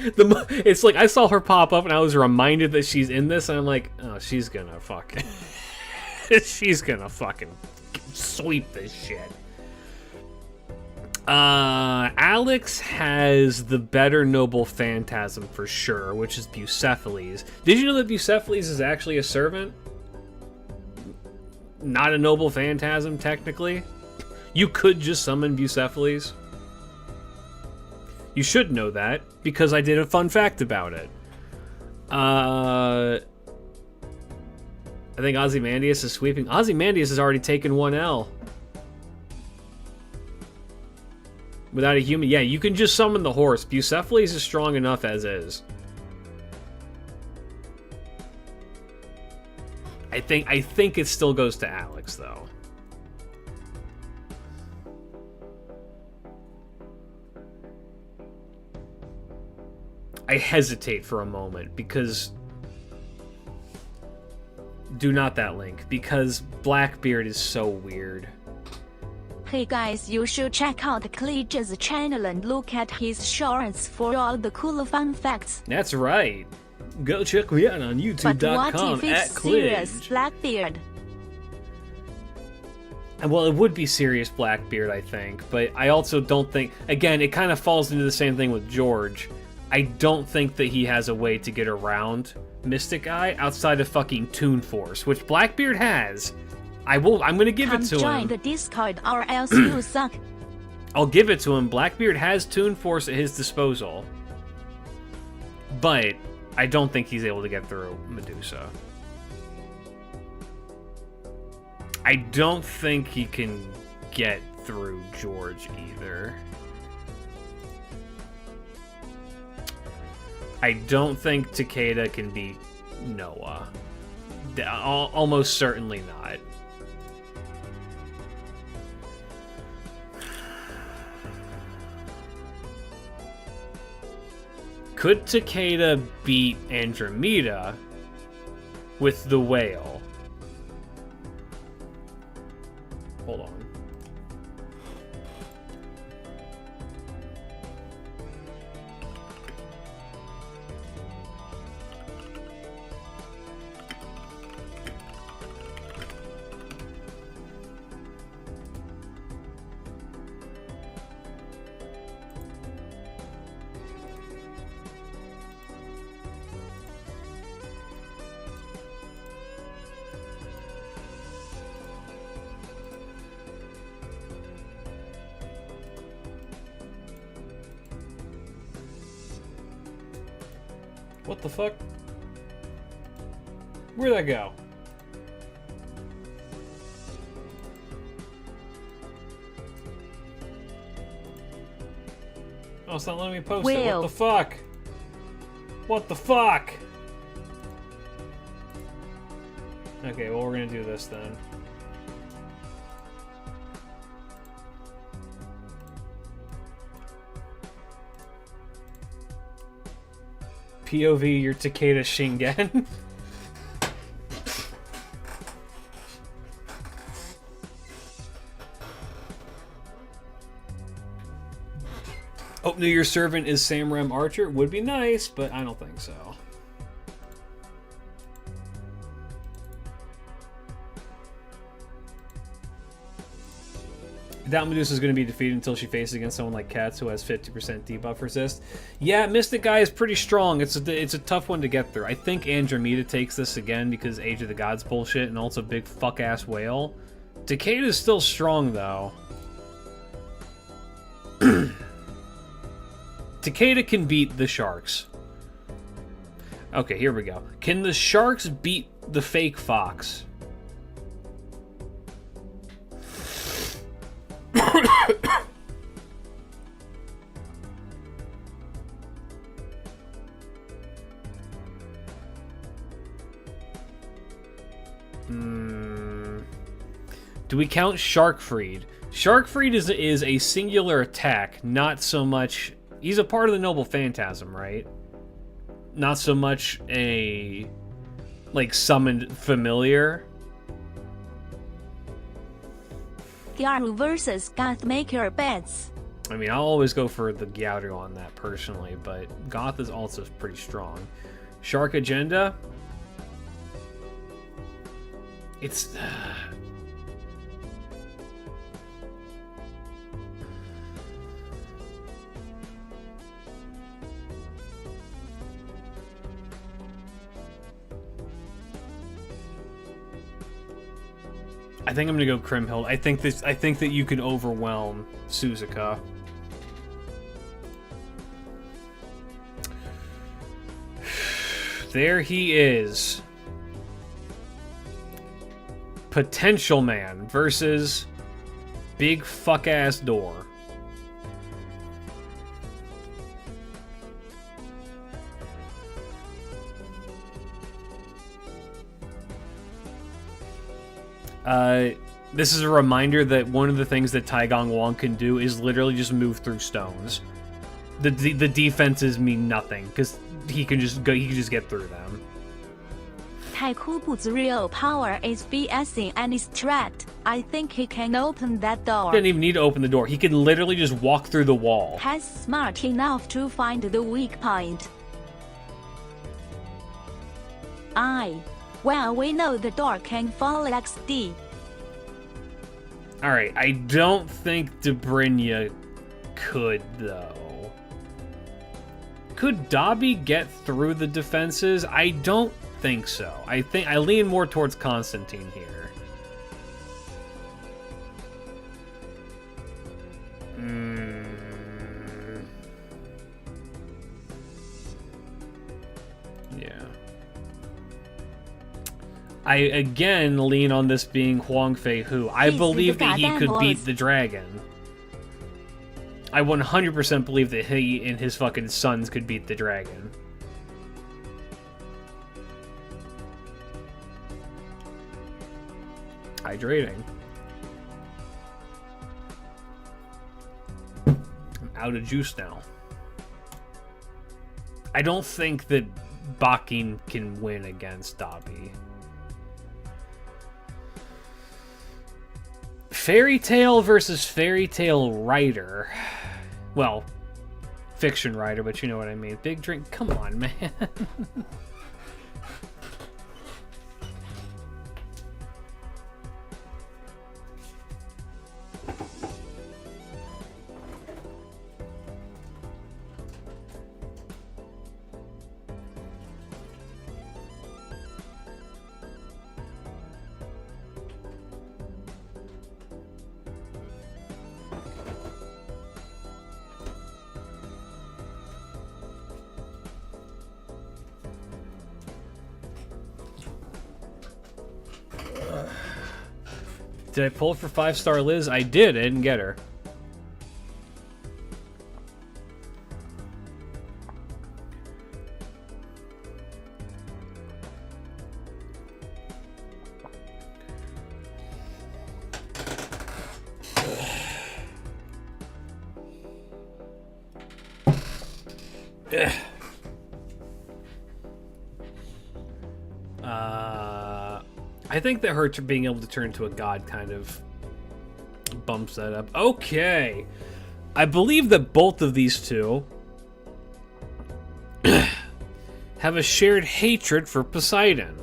It's like I saw her pop up and I was reminded that she's in this and I'm like, oh, she's gonna fucking... she's gonna fucking sweep this shit. Alex has the better noble phantasm for sure, which is Bucephalus. Did you know that Bucephalus is actually a servant? Not a noble phantasm, technically. You could just summon Bucephalus. You should know that, because I did a fun fact about it. I think Ozymandias is sweeping. Ozymandias has already taken 1L. Without a human. Yeah, you can just summon the horse. Bucephalus is strong enough as is. I think it still goes to Alex, though. I hesitate for a moment, because Do not that link, because Blackbeard is so weird.
Hey guys, you should check out Klej's channel and look at his shorts for all the cool fun facts.
That's right. Go check me out on
But what
youtube.com
if it's serious Blackbeard?
Well, it would be serious Blackbeard, I think, but I also don't think... Again, it kind of falls into the same thing with George. I don't think that he has a way to get around Mystic Eye outside of fucking Toon Force, which Blackbeard has. I'm gonna give it to him.
Join the Discord or else you suck.
I'll give it to him. Blackbeard has Toon Force at his disposal. But I don't think he's able to get through Medusa. I don't think he can get through George either. I don't think Takeda can beat Noah. Almost certainly not. Could Takeda beat Andromeda with the whale? Hold on. What the fuck? Where'd that go? Oh, it's not letting me post it. What the fuck? What the fuck? Okay, well, we're gonna do this then. POV, your Takeda Shingen. Oh, no, your servant is Samram Archer. Would be nice, but I don't think so. Doubt Medusa is going to be defeated until she faces against someone like Katz, who has 50% debuff resist. Yeah, Mystic Eye is pretty strong. It's a tough one to get through. I think Andromeda takes this again because Age of the Gods bullshit and also big fuck-ass whale. Takeda is still strong, though. Takeda can beat the Sharks. Okay, here we go. Can the Sharks beat the fake Fox? Do we count Sharkfried? Sharkfried is a singular attack, not so much... He's a part of the Noble Phantasm, right? Not so much a... like, summoned familiar.
Gyaru versus Goth, make your bets.
I mean, I'll always go for the Gyaru on that personally, but Goth is also pretty strong. Shark Agenda? It's... I think I'm gonna go Kriemhild. I think that you can overwhelm Suzuka. There he is. Potential Man versus Big Fuck Ass Door. This is a reminder that one of the things that Taigong Wang can do is literally just move through stones. The defenses mean nothing because he can just go. He can just get through them.
Taikubu's real power is BSing any threat. I think he can open that door.
Didn't even need to open the door. He could literally just walk through the wall.
He's smart enough to find the weak point. Well, we know the door can fall XD.
Alright, I don't think Dobrynia could, though. Could Dobby get through the defenses? I don't think so. I think I lean more towards Constantine here. Yeah. I again lean on this being Huang Fei Hu. I believe that he could beat the dragon. I 100% believe that he and his fucking sons could beat the dragon. Hydrating. I'm out of juice now. I don't think that Bakin can win against Dobby. Fairy Tale versus Fairy Tale writer. Well, fiction writer, but you know what I mean. Big drink. Come on, man. Did I pull for 5-star Liz? I did. I didn't get her. I think that her being able to turn into a god kind of bumps that up. Okay. I believe that both of these two have a shared hatred for Poseidon.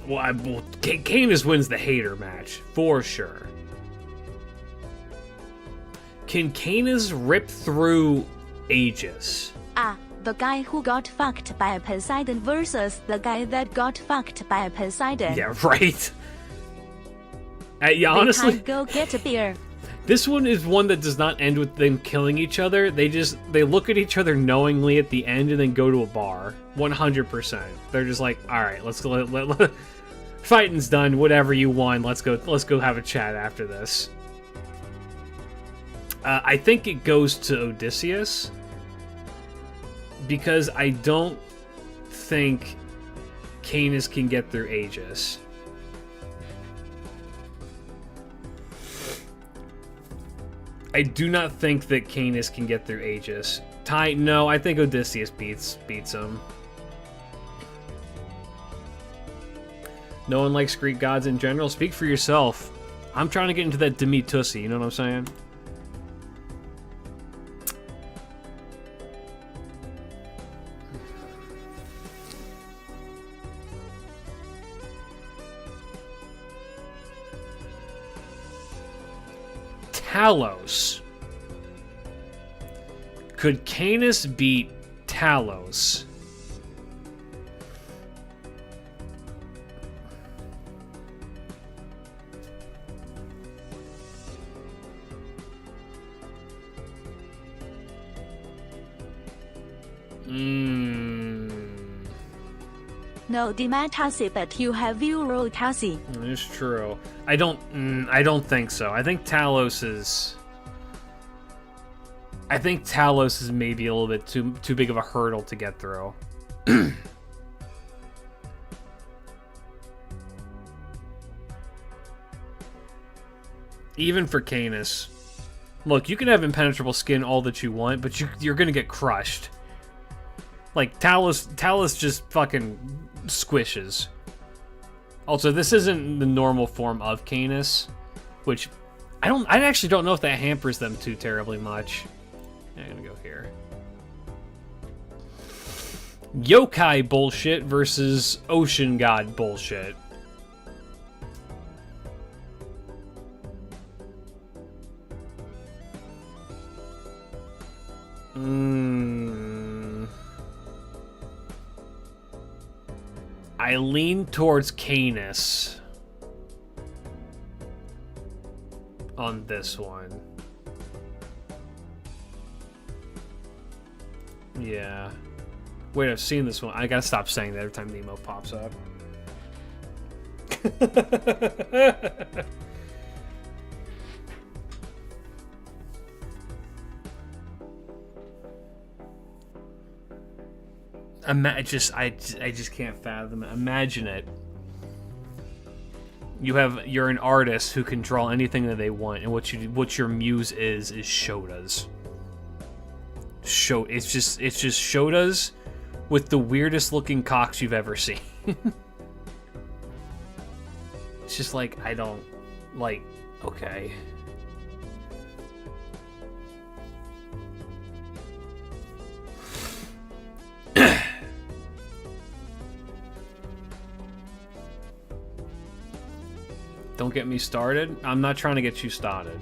Well, Canis wins the hater match, for sure. Can Canis rip through Aegis?
The guy who got fucked by Poseidon versus the guy that got fucked by Poseidon.
Yeah, right. Yeah, honestly,
go get a beer.
This one is one that does not end with them killing each other. They look at each other knowingly at the end and then go to a bar. 100%. They're just like, all right, let's go. Fighting's done. Whatever you won, let's go have a chat after this. I think it goes to Odysseus because I don't think Canis can get through Aegis. I do not think that Canis can get through Aegis. No, I think Odysseus beats him. No one likes Greek gods in general. Speak for yourself. I'm trying to get into that Demi Tussie, you know what I'm saying? Talos. Could Canis beat Talos?
No Demetasi, but you have Eurotasi.
It's true. I don't think so. I think Talos is maybe a little bit too big of a hurdle to get through. Even for Canis. Look, you can have impenetrable skin all that you want, but you're gonna get crushed. Like, Talus just fucking squishes. Also, this isn't the normal form of Canis, which I actually don't know if that hampers them too terribly much. I'm gonna go here. Yokai bullshit versus Ocean God bullshit. I lean towards Canis on this one. Yeah. Wait, I've seen this one. I gotta stop saying that every time Nemo pops up. I just can't fathom it. Imagine it. You're an artist who can draw anything that they want, and what your muse is Shotas. It's just Shotas with the weirdest looking cocks you've ever seen. It's just like, I don't like, okay. Don't get me started. I'm not trying to get you started.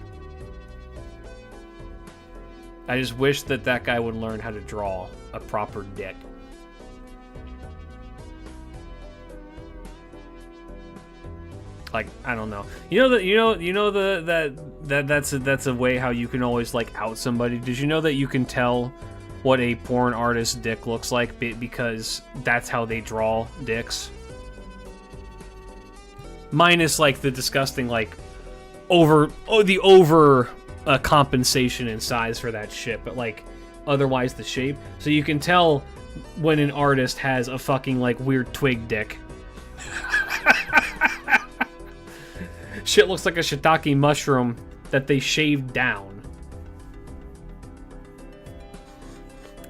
I just wish that guy would learn how to draw a proper dick. Like, I don't know. That's a way how you can always like out somebody. Did you know that you can tell what a porn artist's dick looks like because that's how they draw dicks? Minus like the disgusting like over compensation in size for that shit, but like otherwise the shape. So you can tell when an artist has a fucking like weird twig dick. Shit looks like a shiitake mushroom that they shaved down.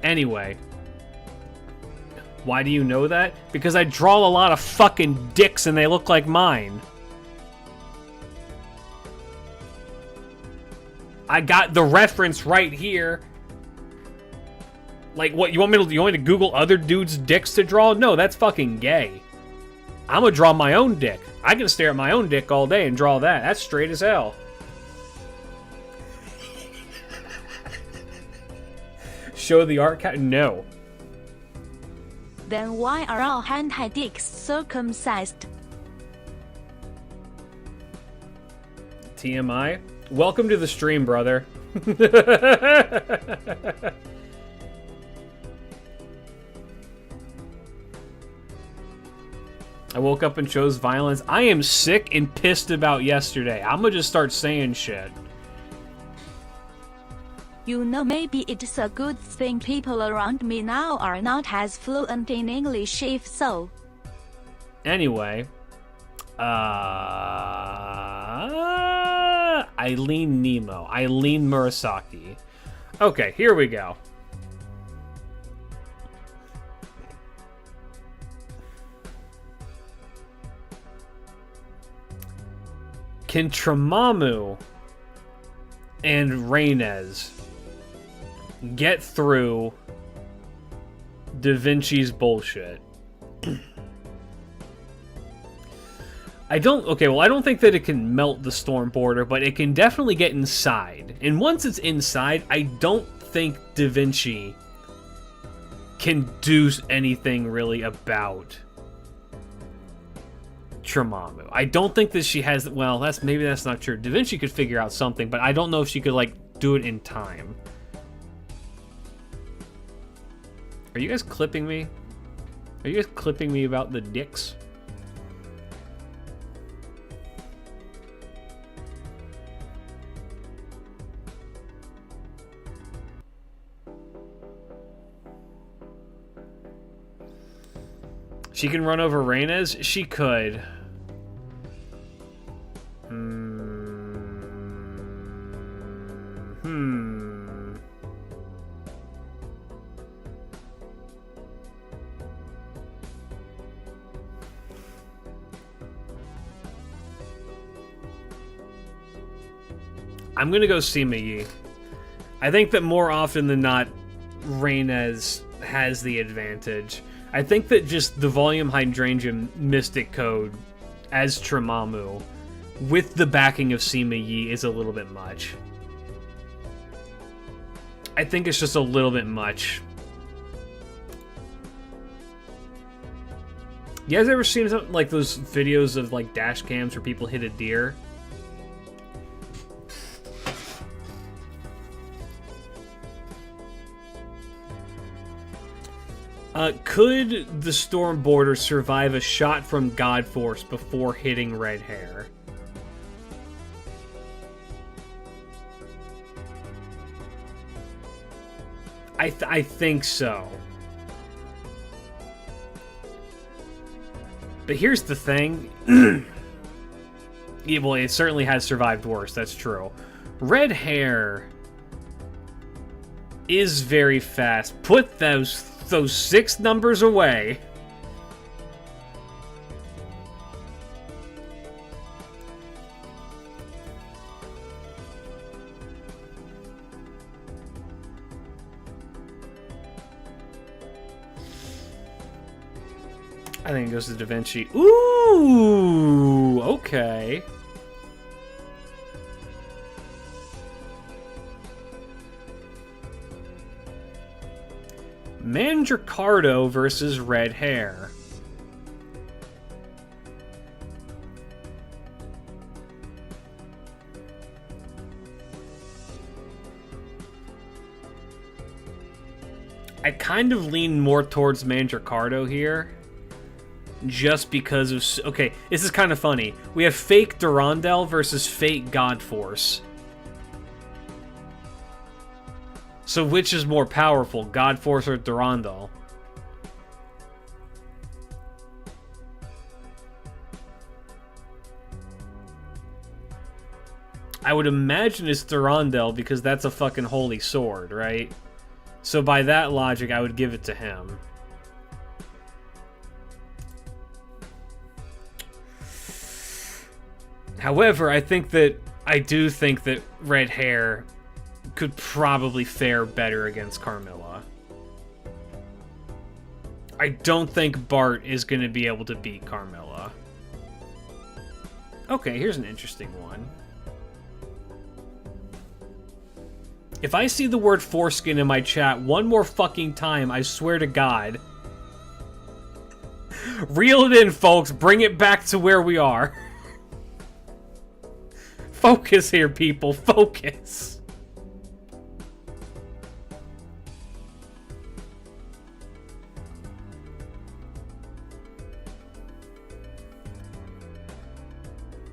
Anyway. Why do you know that? Because I draw a lot of fucking dicks and they look like mine. I got the reference right here. Like, what, you want me to Google other dudes' dicks to draw? No, that's fucking gay. I'm gonna draw my own dick. I can stare at my own dick all day and draw that. That's straight as hell. Show the art cat? No.
Then why are all hentai dicks circumcised?
TMI? Welcome to the stream, brother. I woke up and chose violence. I am sick and pissed about yesterday. I'm gonna just start saying shit.
You know, maybe it's a good thing people around me now are not as fluent in English, if so.
Anyway, Eileen Nemo, Eileen Murasaki. Okay, here we go. Can Tramamu and Reynez get through Da Vinci's bullshit? I don't think that it can melt the storm border, but it can definitely get inside. And once it's inside, I don't think Da Vinci can do anything really about Tramamu. I don't think that she has, well, maybe that's not true. Da Vinci could figure out something, but I don't know if she could, like, do it in time. Are you guys clipping me? Are you guys clipping me about the dicks? She can run over Reynez? She could. I'm gonna go Sima Yi. I think that more often than not, Reynes has the advantage. I think that just the Volume Hydrangea Mystic Code as Tremamu with the backing of Sima Yi is a little bit much. I think it's just a little bit much. You guys ever seen something like those videos of like dash cams where people hit a deer? Could the Stormboarder survive a shot from God Force before hitting Red Hair? I think so. But here's the thing. Yeah, well, it certainly has survived worse, that's true. Red Hair is very fast. Put those 6 numbers away. I think it goes to Da Vinci. Ooh, okay. Mandricardo versus Red Hair. I kind of lean more towards Mandricardo here. Just because of... Okay, this is kind of funny. We have fake Durandal versus fake God Force. So which is more powerful, God Force or Durandal? I would imagine it's Durandal because that's a fucking holy sword, right? So by that logic, I would give it to him. However, I do think that Red Hair could probably fare better against Carmilla. I don't think Bart is going to be able to beat Carmilla. Okay, here's an interesting one. If I see the word foreskin in my chat one more fucking time, I swear to God. Reel it in, folks. Bring it back to where we are. Focus here, people. Focus.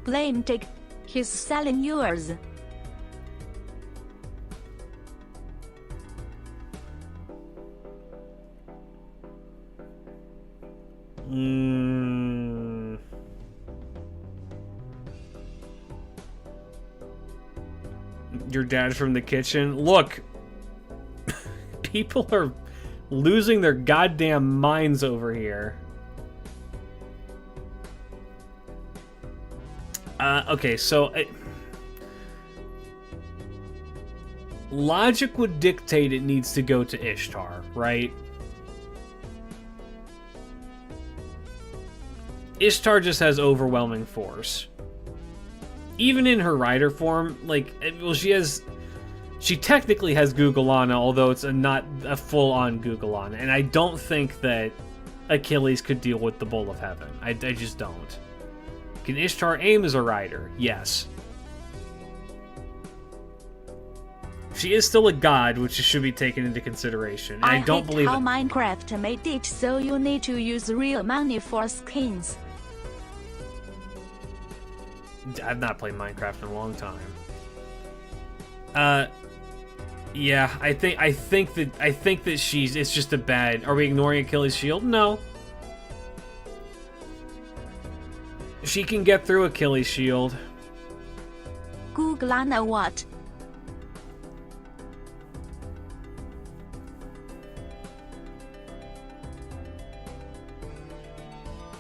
Blame Dick. He's selling yours.
Your dad from the kitchen. Look, people are losing their goddamn minds over here. Okay, so logic would dictate it needs to go to Ishtar, right? Ishtar just has overwhelming force. Even in her rider form, like, well, she technically has Gugalana, although it's not a full-on Gugalana, and I don't think that Achilles could deal with the Bull of Heaven. I just don't. Can Ishtar aim as a rider? Yes. She is still a god, which should be taken into consideration. And I don't believe
how Minecraft made it so you need to use real money for skins.
I've not played Minecraft in a long time. Yeah, I think that it's just a bad. Are we ignoring Achilles' shield? No. She can get through Achilles' shield.
Gugalana what?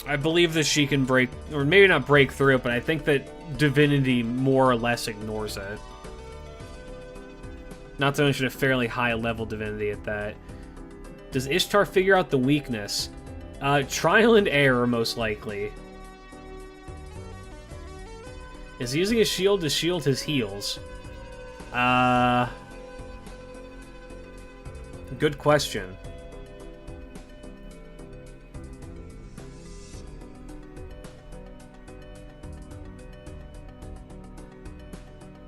I believe that she can break, or maybe not break through it, but I think that Divinity more or less ignores it. Not to mention a fairly high level divinity at that. Does Ishtar figure out the weakness? Trial and error, most likely. Is he using his shield to shield his heals? Good question.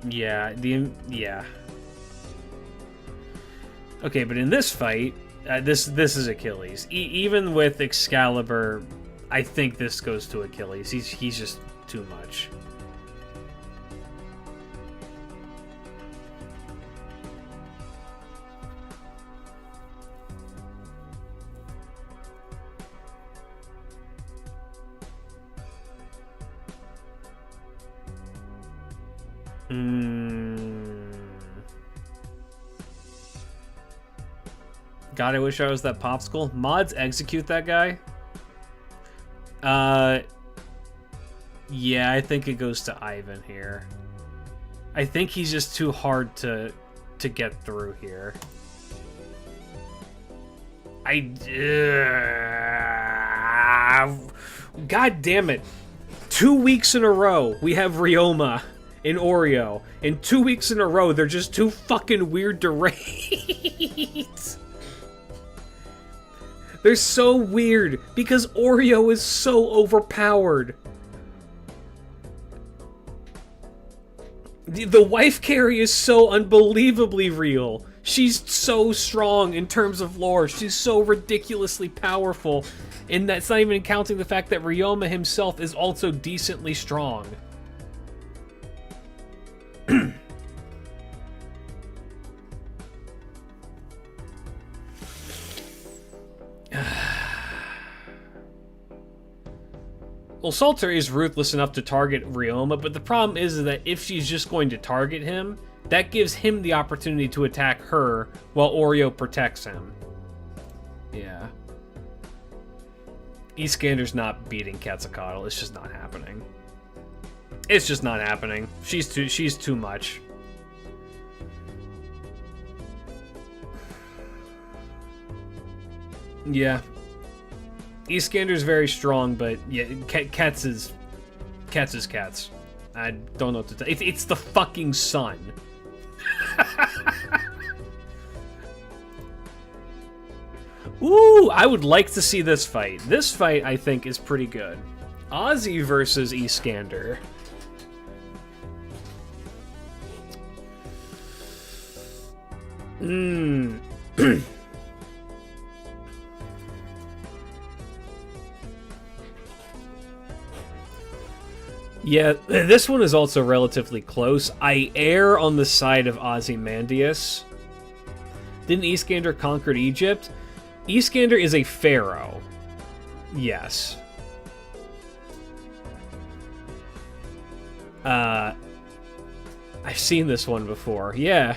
Yeah, yeah. Okay, but in this fight, this is Achilles. Even with Excalibur, I think this goes to Achilles. He's just too much. God, I wish I was that popsicle. Mods execute that guy? Yeah, I think it goes to Ivan here. I think he's just too hard to get through here. God damn it. 2 weeks in a row, we have Ryoma and Oreo. And 2 weeks in a row, they're just too fucking weird to rate. They're so weird because Oreo is so overpowered. The wife carry is so unbelievably real. She's so strong in terms of lore. She's so ridiculously powerful. And that's not even counting the fact that Ryoma himself is also decently strong. Well, Salter is ruthless enough to target Ryoma, but the problem is that if she's just going to target him, that gives him the opportunity to attack her while Oreo protects him. Yeah. Iskander's not beating Quetzalcoatl. It's just not happening. It's just not happening. She's too much. Yeah. Iskander's very strong, but yeah, Cats is Cats. I don't know what to tell. It's the fucking sun. Ooh, I would like to see this fight. This fight, I think, is pretty good. Ozzy versus Iskander. Yeah, this one is also relatively close. I err on the side of Ozymandias. Didn't Iskander conquer Egypt? Iskander is a pharaoh. Yes. I've seen this one before. Yeah.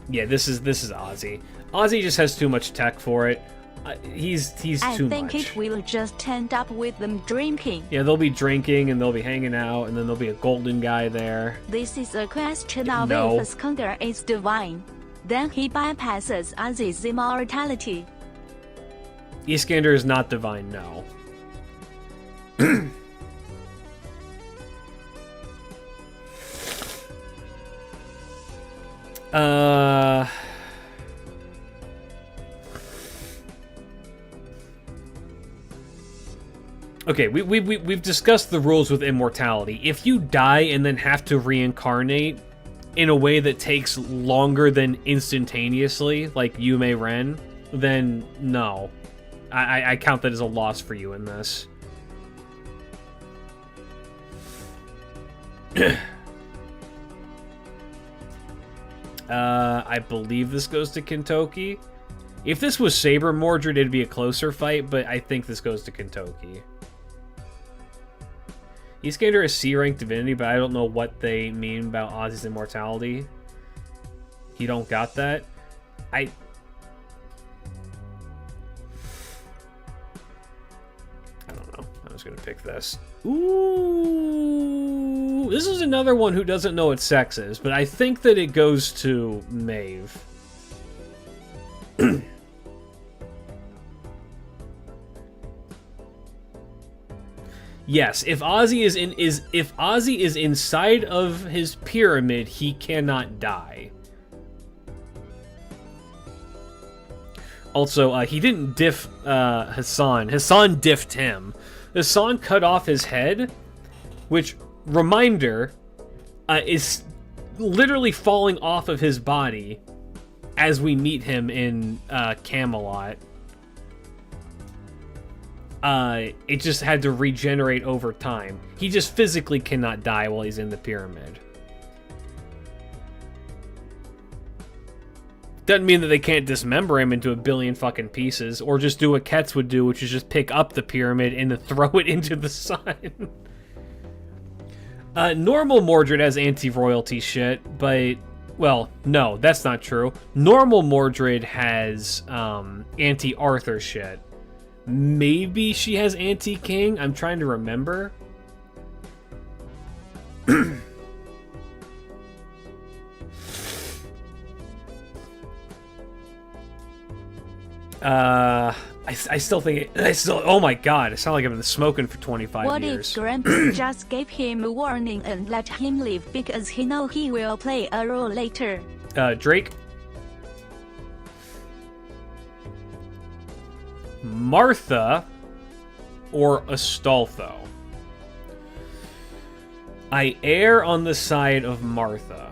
Yeah, this is Ozzy. Ozzy just has too much tech for it. He's too much.
I think it will just end up with them drinking.
Yeah, they'll be drinking and they'll be hanging out, and then there'll be a golden guy there.
This is a question of
No.
if Iskander is divine. Then he bypasses Ozzy's immortality.
Iskander is not divine, no. Okay, we've discussed the rules with immortality. If you die and then have to reincarnate in a way that takes longer than instantaneously, like Yume Ren, then no. I count that as a loss for you in this. I believe this goes to Kentoki. If this was Saber Mordred, it'd be a closer fight, but I think this goes to Kentoki. Iskander is C-rank divinity, but I don't know what they mean about Ozzy's immortality. You don't got that? I don't know. I'm just gonna pick this. Ooh, this is another one who doesn't know what sex is, but I think that it goes to Maeve. Yes, if Ozzy is inside of his pyramid, he cannot die. Also, he didn't diff Hassan. Hassan diffed him. Hassan cut off his head, which, reminder, is literally falling off of his body as we meet him in Camelot. It just had to regenerate over time. He just physically cannot die while he's in the pyramid. Doesn't mean that they can't dismember him into a billion fucking pieces, or just do what Ketz would do, which is just pick up the pyramid and then throw it into the sun. Normal Mordred has anti-royalty shit, but... Well, no, that's not true. Normal Mordred has anti-Arthur shit. Maybe she has anti-King? I'm trying to remember. I still think oh my god, I sound like I've been smoking for 25
what
years.
If Grandpa just gave him a warning and let him leave because he know he will play a role later?
Drake? Martha or Astolfo? I err on the side of Martha.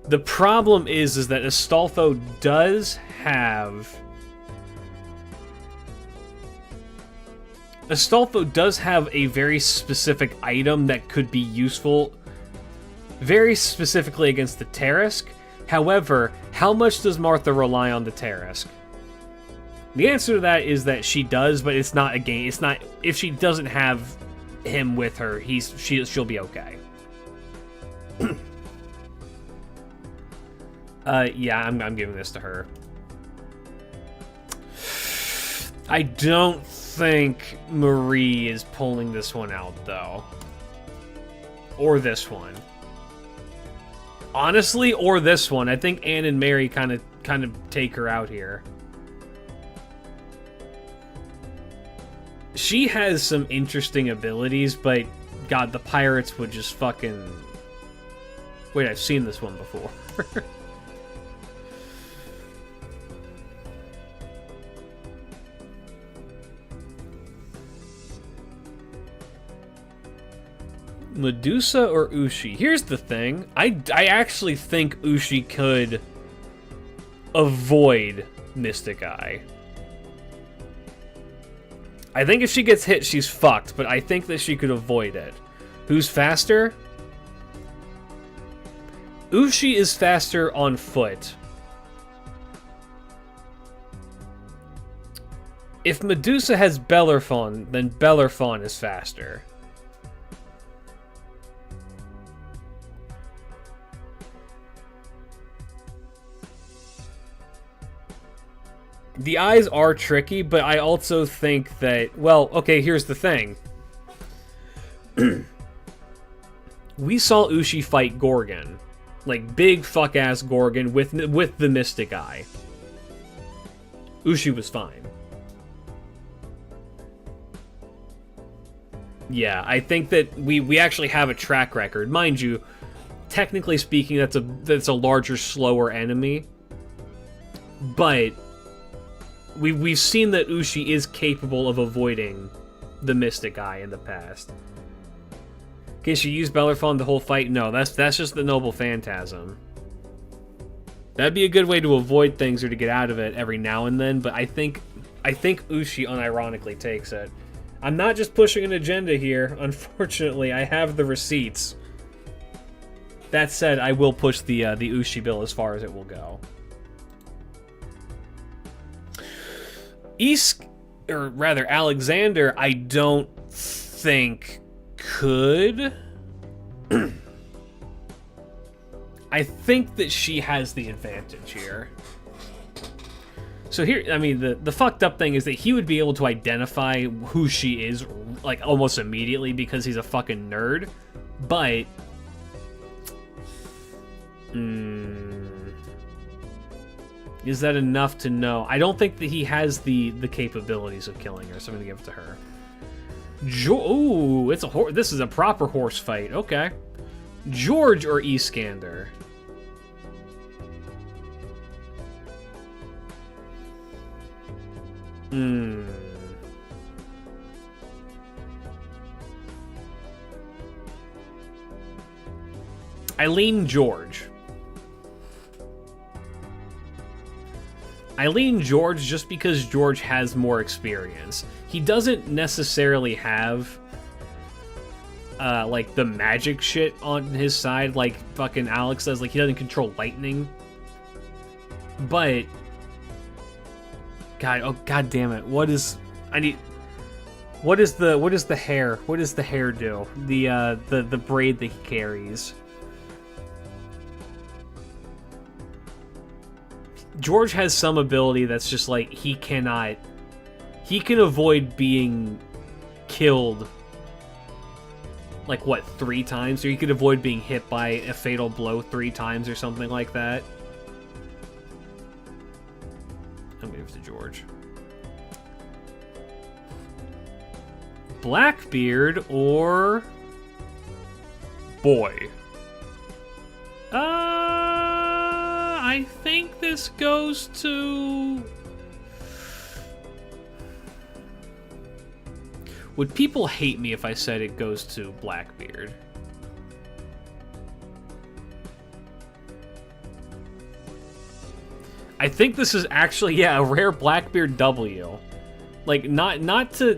The problem is that Astolfo does have... Astolfo does have a very specific item that could be useful very specifically against the Tarisk. However, how much does Martha rely on the Tarisk? The answer to that is that she does, but it's not a game. It's not... If she doesn't have him with her, she'll be okay. Yeah, I'm giving this to her. I don't think Marie is pulling this one out, though. Or this one. Honestly, or this one. I think Anne and Mary kind of take her out here. She has some interesting abilities, but god, the pirates would just fucking... Wait, I've seen this one before. Medusa or Ushi? Here's the thing. I actually think Ushi could avoid Mystic Eye. I think if she gets hit, she's fucked, but I think that she could avoid it. Who's faster? Ushi is faster on foot. If Medusa has Bellerophon, then Bellerophon is faster. The eyes are tricky, but I also think that... Well, okay, here's the thing. We saw Ushi fight Gorgon. Like, big fuck-ass Gorgon with the Mystic Eye. Ushi was fine. Yeah, I think that we actually have a track record. Mind you, technically speaking, that's a larger, slower enemy. But... We've seen that Ushi is capable of avoiding the Mystic Eye in the past. Can she use Bellerophon the whole fight? No, that's just the Noble Phantasm. That'd be a good way to avoid things or to get out of it every now and then, but I think Ushi unironically takes it. I'm not just pushing an agenda here. Unfortunately, I have the receipts. That said, I will push the Ushi bill as far as it will go. Or rather, Alexander, I don't think could. I think that she has the advantage here. So here, I mean, the fucked up thing is that he would be able to identify who she is, like, almost immediately because he's a fucking nerd. But is that enough to know? I don't think that he has the capabilities of killing her, so I'm gonna give it to her. Ooh, it's a this is a proper horse fight. Okay. George or Iskander? I lean George. I lean George just because George has more experience. He doesn't necessarily have like the magic shit on his side like fucking Alex does. Like he doesn't control lightning. But god damn it. What is the hair? What does the hair do? The braid that he carries. George has some ability that's just like he can avoid being killed like what 3 times, or he could avoid being hit by a fatal blow 3 times or something like that. I'm gonna give it to George. Blackbeard or boy? I think this goes to... Would people hate me if I said it goes to Blackbeard? I think this is actually, yeah, a rare Blackbeard W. Like, not to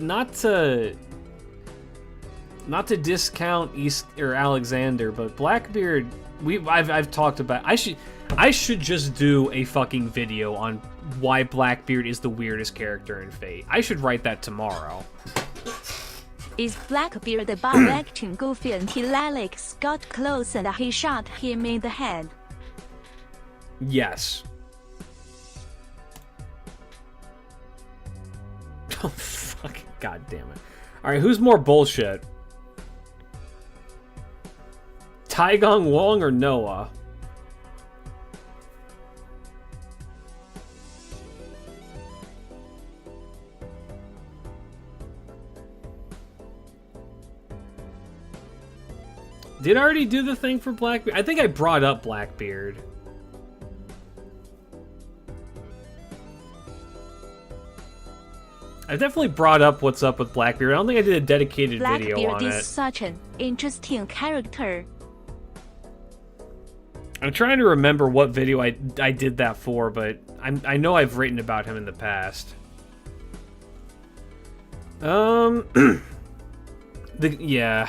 discount East or Alexander, but Blackbeard, I've talked about. I should just do a fucking video on why Blackbeard is the weirdest character in Fate. I should write that tomorrow.
Is Blackbeard about acting goofy until Alex got close and he shot him in the head?
Yes. Oh, fuck. God damn it. Alright, who's more bullshit? Taigong Wong or Noah? Did I already do the thing for Blackbeard? I think I brought up Blackbeard. I definitely brought up what's up with Blackbeard. I don't think I did a dedicated video on it.
Blackbeard is such an interesting character.
I'm trying to remember what video I did that for, but I know I've written about him in the past. Yeah.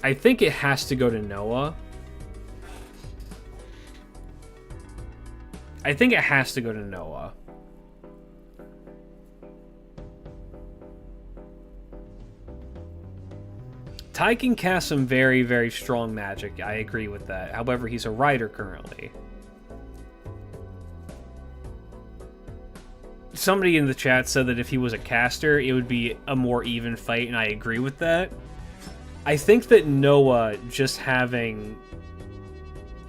I think it has to go to Noah. I think it has to go to Noah. Ty can cast some very, very strong magic. I agree with that. However, he's a rider currently. Somebody in the chat said that if he was a caster, it would be a more even fight, and I agree with that. I think that Noah just having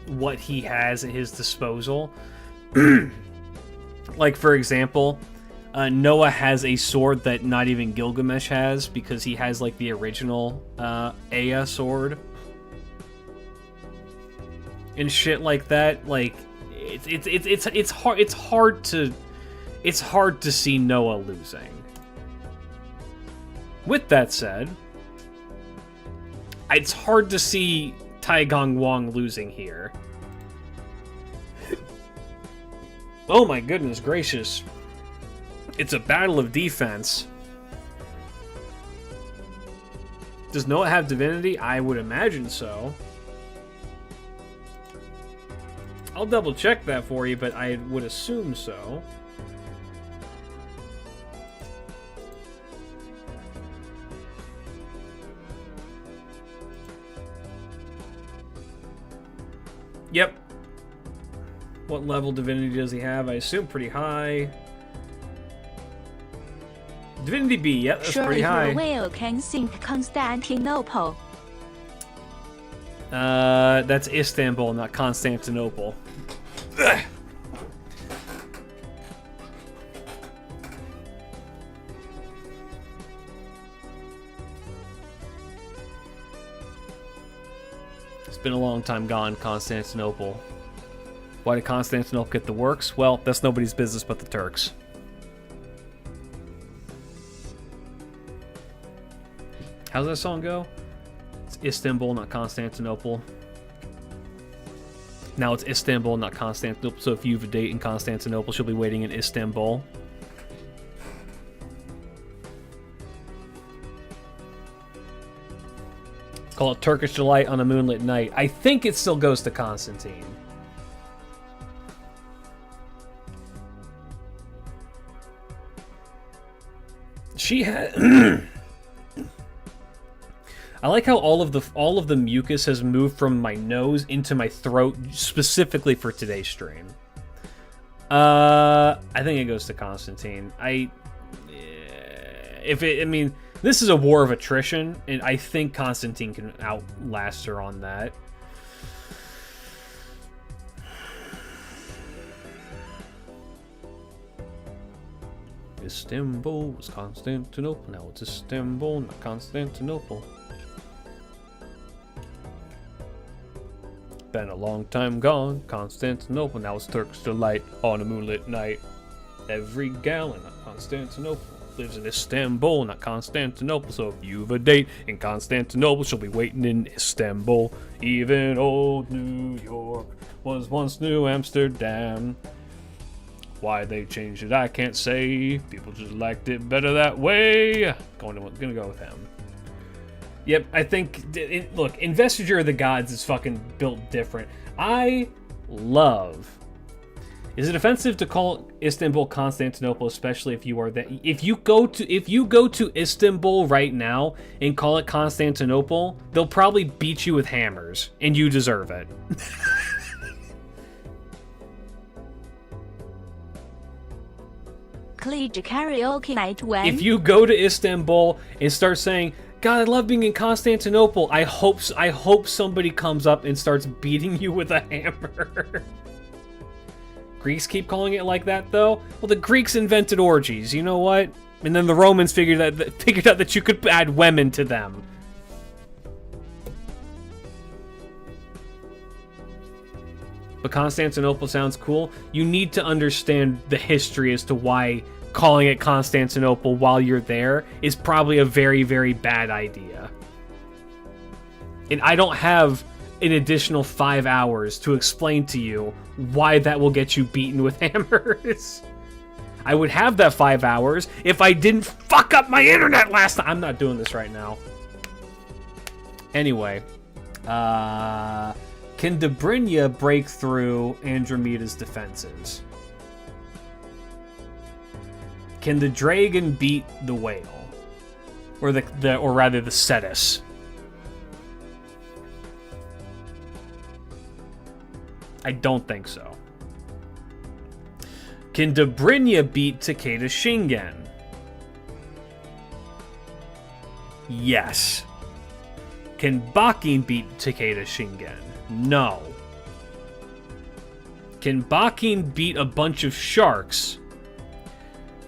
what he has at his disposal, like for example, Noah has a sword that not even Gilgamesh has because he has like the original Aya sword and shit like that. Like it's hard to see Noah losing. With that said, it's hard to see Taigong Wong losing here. Oh my goodness gracious. It's a battle of defense. Does Noah have divinity? I would imagine so. I'll double check that for you, but I would assume so. Yep. What level divinity does he have? I assume pretty high. Divinity B, yep, that's
Sure,
pretty
if the
high.
whale can sink Constantinople.
That's Istanbul, not Constantinople. Ugh. It's been a long time gone, Constantinople. Why did Constantinople get the works? Well, that's nobody's business but the Turks. How's that song go? It's Istanbul, not Constantinople. Now it's Istanbul, not Constantinople. So if you have a date in Constantinople, she'll be waiting in Istanbul. Call it Turkish Delight on a Moonlit Night. I think it still goes to Constantine. She had... I like how all of the mucus has moved from my nose into my throat specifically for today's stream. I think it goes to Constantine. I mean, this is a war of attrition, and I think Constantine can outlast her on that. Istanbul was Constantinople. Now it's Istanbul, not Constantinople. Been a long time gone, Constantinople. Now it's Turkish Delight on a moonlit night. Every gal in Constantinople lives in Istanbul, not Constantinople. So if you've a date in Constantinople, she'll be waiting in Istanbul. Even old New York was once New Amsterdam. Why they changed it, I can't say. People just liked it better that way. Gonna go with him. Yep, I think... Look, Investiture of the Gods is fucking built different. I love... Is it offensive to call Istanbul Constantinople, especially if you are that? If you go to Istanbul right now and call it Constantinople, they'll probably beat you with hammers, and you deserve it.
Karaoke night when...
If you go to Istanbul and start saying, God, I love being in Constantinople, I hope somebody comes up and starts beating you with a hammer. Greeks keep calling it like that, though. Well, the Greeks invented orgies. You know what? And then the Romans figured out that you could add women to them. But Constantinople sounds cool. You need to understand the history as to why calling it Constantinople while you're there is probably a very, very bad idea. And I don't have an additional 5 hours to explain to you why that will get you beaten with hammers. I would have that 5 hours if I didn't fuck up my internet last time. I'm not doing this right now. Anyway, can Dobrynya break through Andromeda's defenses? Can the dragon beat the whale, or or rather the Cetus? I don't think so. Can Dobrynya beat Takeda Shingen? Yes. Can Bakin beat Takeda Shingen? No. Can Bakin beat a bunch of sharks?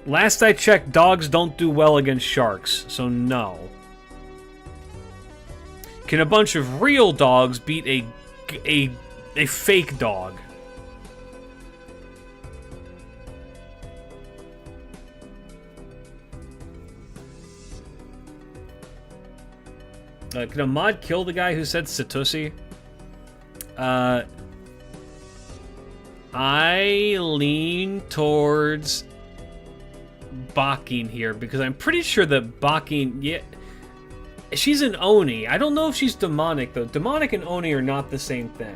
Last I checked, dogs don't do well against sharks, so no. Can a bunch of real dogs beat a fake dog? Can a mod kill the guy who said Satoshi? I lean towards Bakin here because I'm pretty sure that Bakin, yeah, she's an Oni. I don't know if she's demonic though. Demonic and Oni are not the same thing.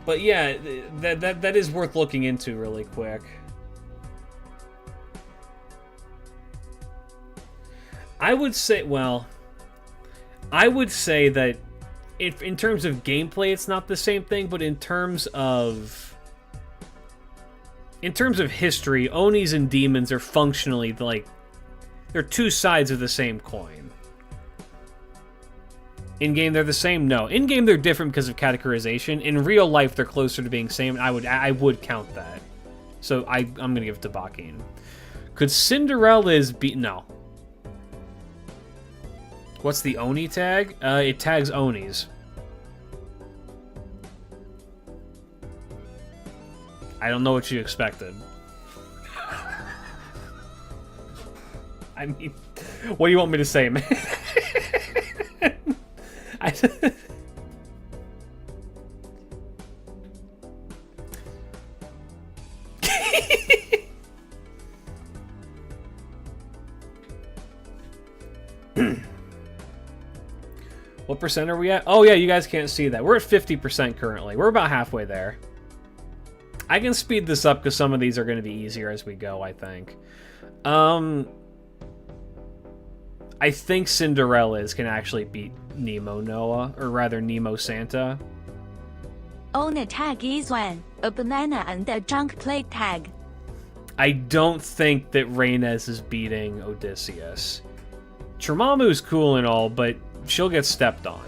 But yeah, that is worth looking into really quick. I would say, well, I would say that if in terms of gameplay it's not the same thing, but in terms of in terms of history, Onis and demons are functionally like they're two sides of the same coin. In game, they're the same. No, in game they're different because of categorization. In real life, they're closer to being same. I would count that. So I'm gonna give it to Bakin. Could Cinderella's be no? What's the Oni tag? It tags Onis. I don't know what you expected. I mean, what do you want me to say, man? What percent are we at? Oh yeah, you guys can't see that. We're at 50% currently. We're about halfway there. I can speed this up because some of these are going to be easier as we go, I think. I think Cinderella's can actually beat Nemo Noah, or rather Nemo Santa.
Owner tag is one, a banana and a junk plate tag.
I don't think that Rhaenys is beating Odysseus. Tremamu's cool and all, but she'll get stepped on.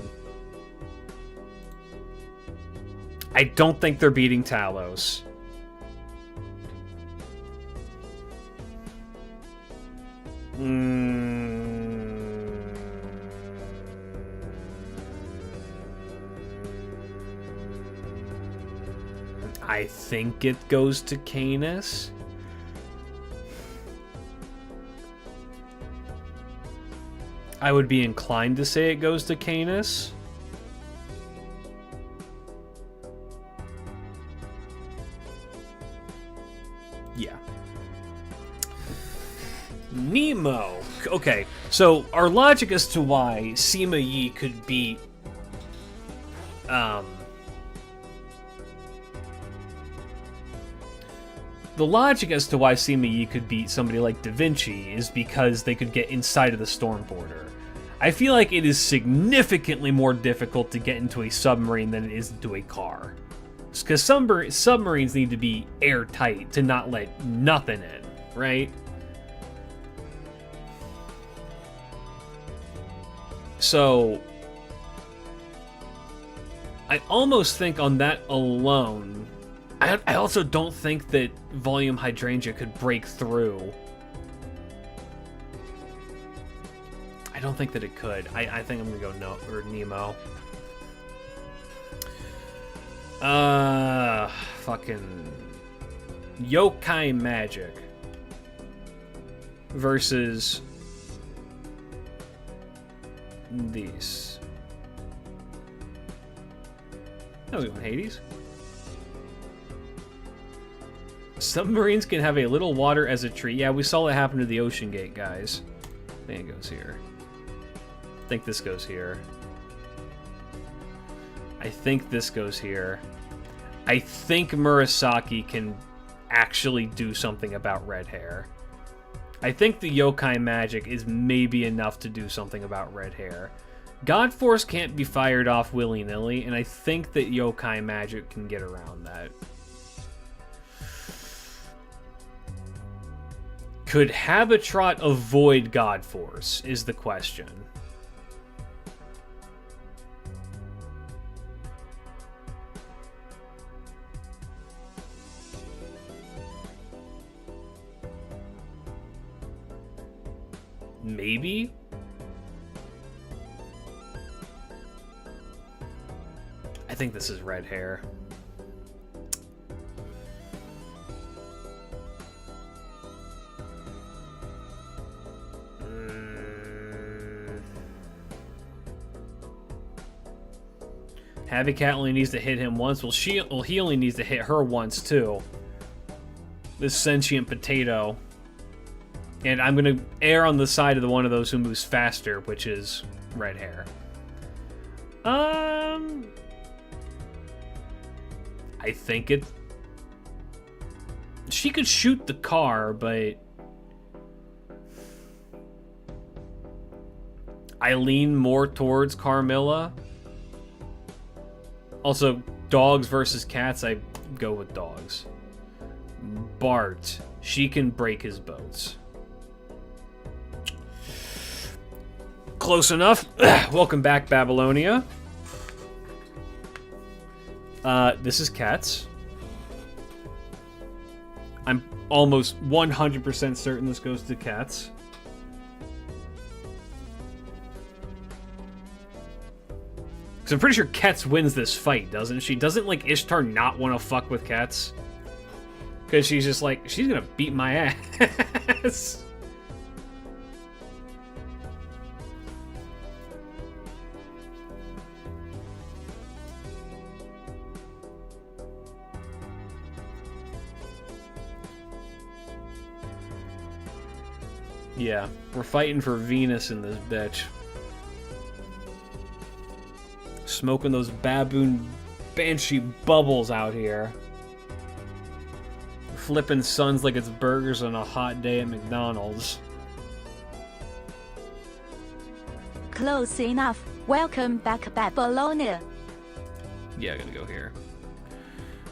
I don't think they're beating Talos. I think it goes to Canis. I would be inclined to say it goes to Canis. Yeah. Nemo. Okay, so our logic as to why Sima Yi could beat the logic as to why Sima Yi could beat somebody like Da Vinci is because they could get inside of the storm border. I feel like it is significantly more difficult to get into a submarine than it is into a car. Because submarines need to be airtight to not let nothing in, right? So, I almost think on that alone, I also don't think that Volume Hydrangea could break through. I don't think that it could. I think I'm gonna go no or Nemo. Fucking Yokai Magic versus these. I was going Hades. Submarines can have a little water as a tree. Yeah, we saw it happen to the Ocean Gate guys. I think it goes here. I think this goes here. I think this goes here. I think Murasaki can actually do something about red hair. I think the yokai magic is maybe enough to do something about red hair. God Force can't be fired off willy-nilly, and I think that yokai magic can get around that. Could Habitrot avoid God Force, is the question. Maybe? I think this is red hair. Habicat only needs to hit him once. Well, he only needs to hit her once, too. This sentient potato. And I'm going to err on the side of the one of those who moves faster, which is red hair. I think it... She could shoot the car, but... I lean more towards Carmilla. Also, dogs versus cats, I go with dogs. Bart, she can break his boats. Close enough. Welcome back, Babylonia. This is Cats. I'm almost 100% certain this goes to Cats. Because I'm pretty sure Cats wins this fight, doesn't she? Doesn't, like, Ishtar not want to fuck with Cats? Because she's just like, she's gonna beat my ass. Yeah, we're fighting for Venus in this bitch. Smoking those baboon banshee bubbles out here. Flipping suns like it's burgers on a hot day at McDonald's.
Close enough. Welcome back, Babylonia.
Yeah, I'm gonna go here.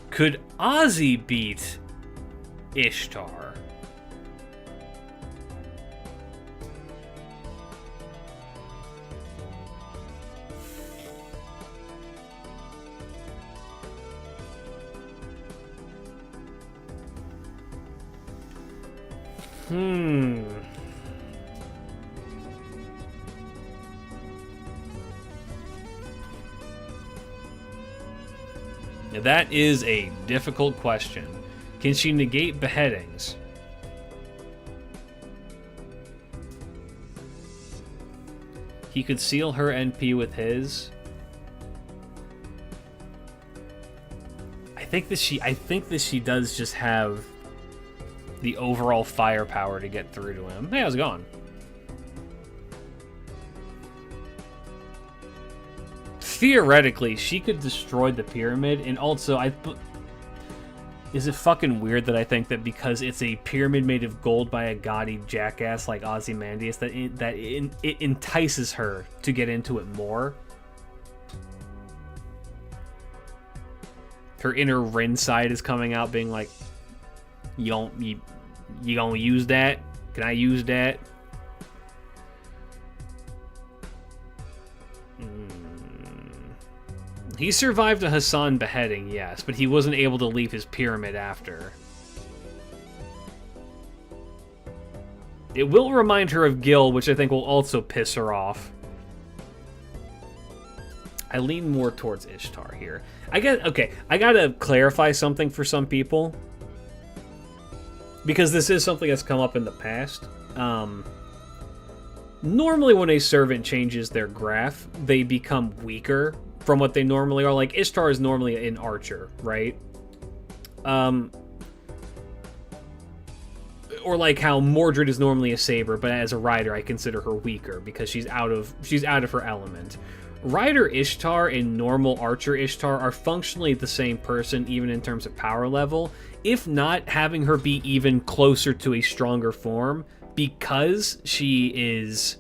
Could Ozzy beat Ishtar? Now that is a difficult question. Can she negate beheadings? He could seal her NP with his. I think that she does just have the overall firepower to get through to him. Hey, how's it going? Theoretically, she could destroy the pyramid, and also, is it fucking weird that I think that because it's a pyramid made of gold by a gaudy jackass like Ozymandias, that it entices her to get into it more? Her inner Rin side is coming out, being like, You gonna use that? Can I use that? He survived a Hassan beheading, yes, but he wasn't able to leave his pyramid after. It will remind her of Gil, which I think will also piss her off. I lean more towards Ishtar here. I gotta clarify something for some people. Because this is something that's come up in the past. Normally when a servant changes their graph, they become weaker from what they normally are. Like, Ishtar is normally an archer, right? Or like how Mordred is normally a saber, but as a rider I consider her weaker because she's out of her element. Rider Ishtar and normal archer Ishtar are functionally the same person, even in terms of power level, if not having her be even closer to a stronger form, because she is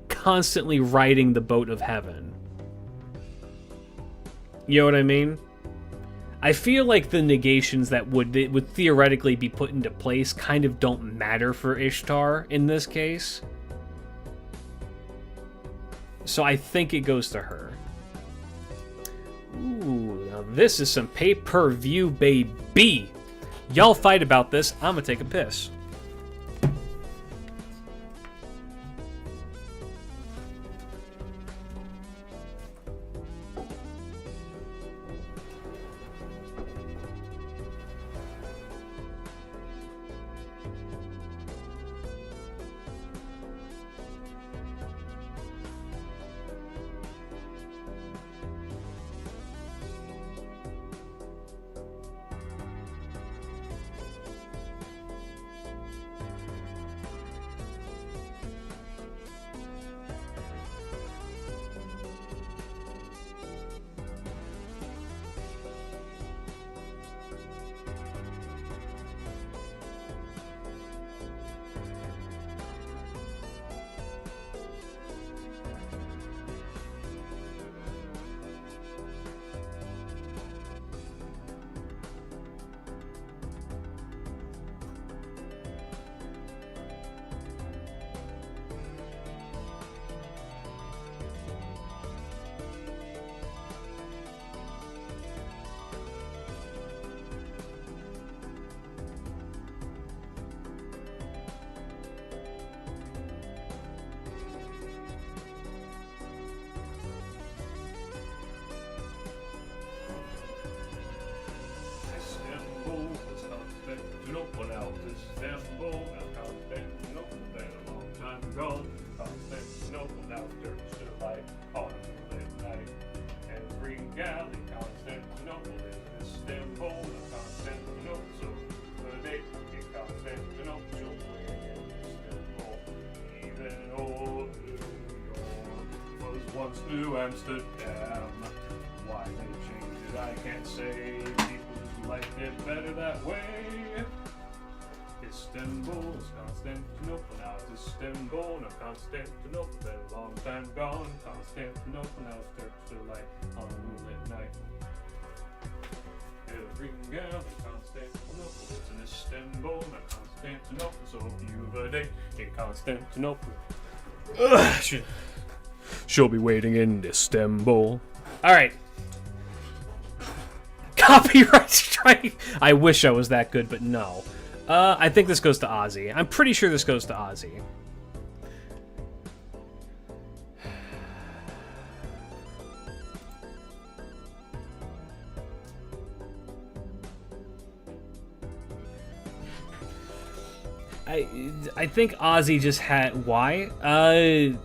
constantly riding the boat of heaven. You know what I mean? I feel like the negations that would theoretically be put into place kind of don't matter for Ishtar in this case. So I think it goes to her. Ooh, now this is some pay-per-view, baby. Y'all fight about this. I'm gonna take a piss. once New Amsterdam. Why they changed it, I can't say. People just liked it better that way. Istanbul is Constantinople, now it's Istanbul, now Constantinople, been a long time gone. Constantinople, now it's Turkish delight on a moonlit night. Every girl in Constantinople lives in Istanbul, now Constantinople, so if you've a date in Constantinople, she'll be waiting in Istanbul. Alright. Copyright strike! I wish I was that good, but no. I think this goes to Ozzy. I'm pretty sure this goes to Ozzy. I think Ozzy just had... Why? Ozzy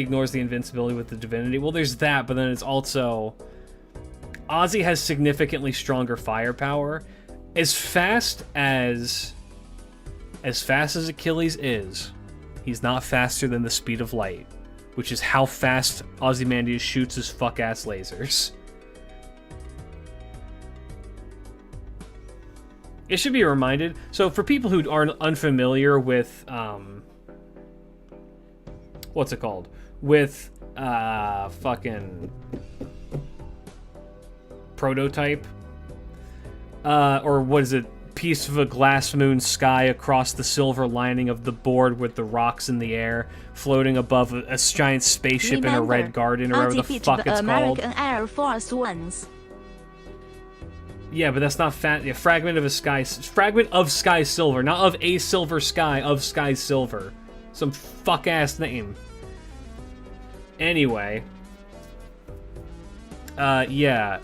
ignores the invincibility with the divinity. Well, there's that, but then it's also... Ozzy has significantly stronger firepower. As fast as Achilles is, he's not faster than the speed of light, which is how fast Ozymandias shoots his fuck-ass lasers. It should be reminded. So for people who aren't unfamiliar with, what's it called? With, fucking Prototype. Or what is it? Piece of a glass moon sky across the silver lining of the board with the rocks in the air, floating above a giant spaceship in a red garden, or whatever the fuck it's called.
American Air Force Ones.
Yeah, but that's not yeah, fragment of sky silver, not of a silver sky, of sky silver. Some fuck ass name. Anyway, yeah.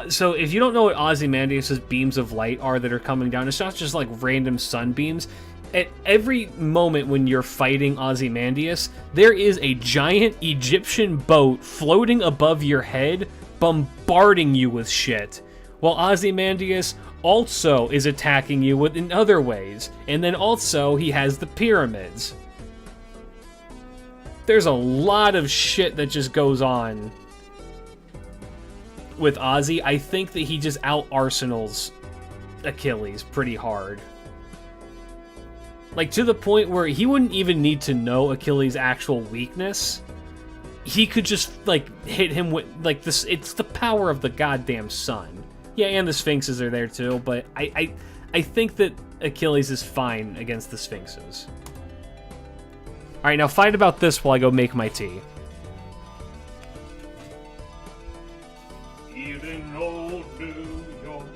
So if you don't know what Ozymandias' beams of light are that are coming down, it's not just like random sunbeams. At every moment when you're fighting Ozymandias, there is a giant Egyptian boat floating above your head, bombarding you with shit. While Ozymandias also is attacking you in other ways. And then also, he has the pyramids. There's a lot of shit that just goes on with Ozzy. I think that he just out-arsenals Achilles pretty hard. Like, to the point where he wouldn't even need to know Achilles' actual weakness. He could just, like, hit him with, like, this. It's the power of the goddamn sun. Yeah, and the Sphinxes are there too, but I think that Achilles is fine against the Sphinxes. Alright, now fight about this while I go make my tea. Even old New York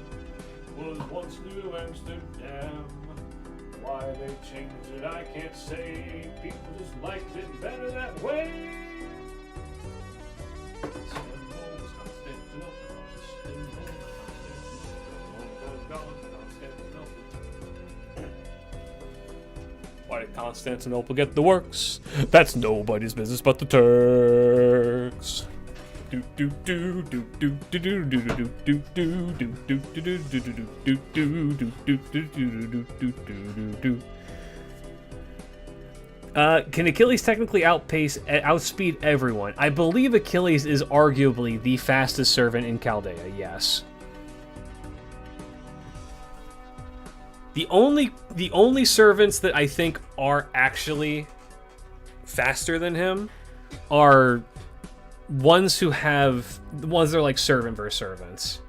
was once New Amsterdam. Why they changed it, I can't say. People just liked it better that way. Why did Constantinople get the works? That's nobody's business but the Turks. Can Achilles technically outspeed everyone? I believe Achilles is arguably the fastest servant in Chaldea, yes. The only servants that I think are actually faster than him are ones that are like servant versus servants.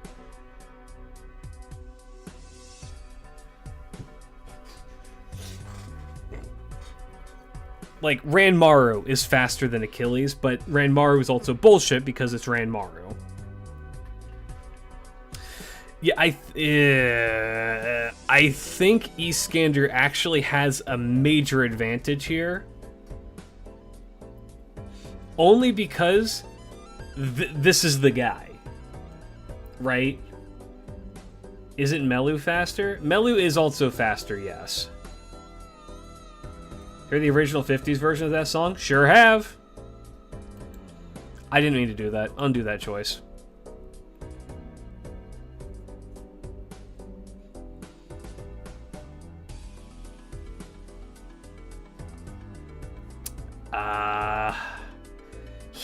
Like, Ranmaru is faster than Achilles, but Ranmaru is also bullshit because it's Ranmaru. Yeah, I think Iskander actually has a major advantage here. Only because this is the guy. Right? Isn't Melu faster? Melu is also faster, yes. Hear the original 50s version of that song? Sure have. I didn't mean to do that. Undo that choice.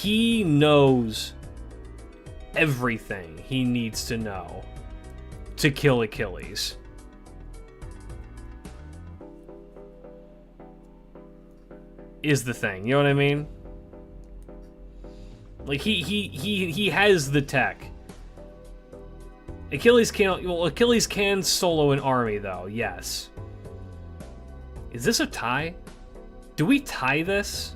he knows everything he needs to know to kill Achilles. Is the thing, you know what I mean? Like he has the tech. Achilles can solo an army though, yes. Is this a tie? Do we tie this?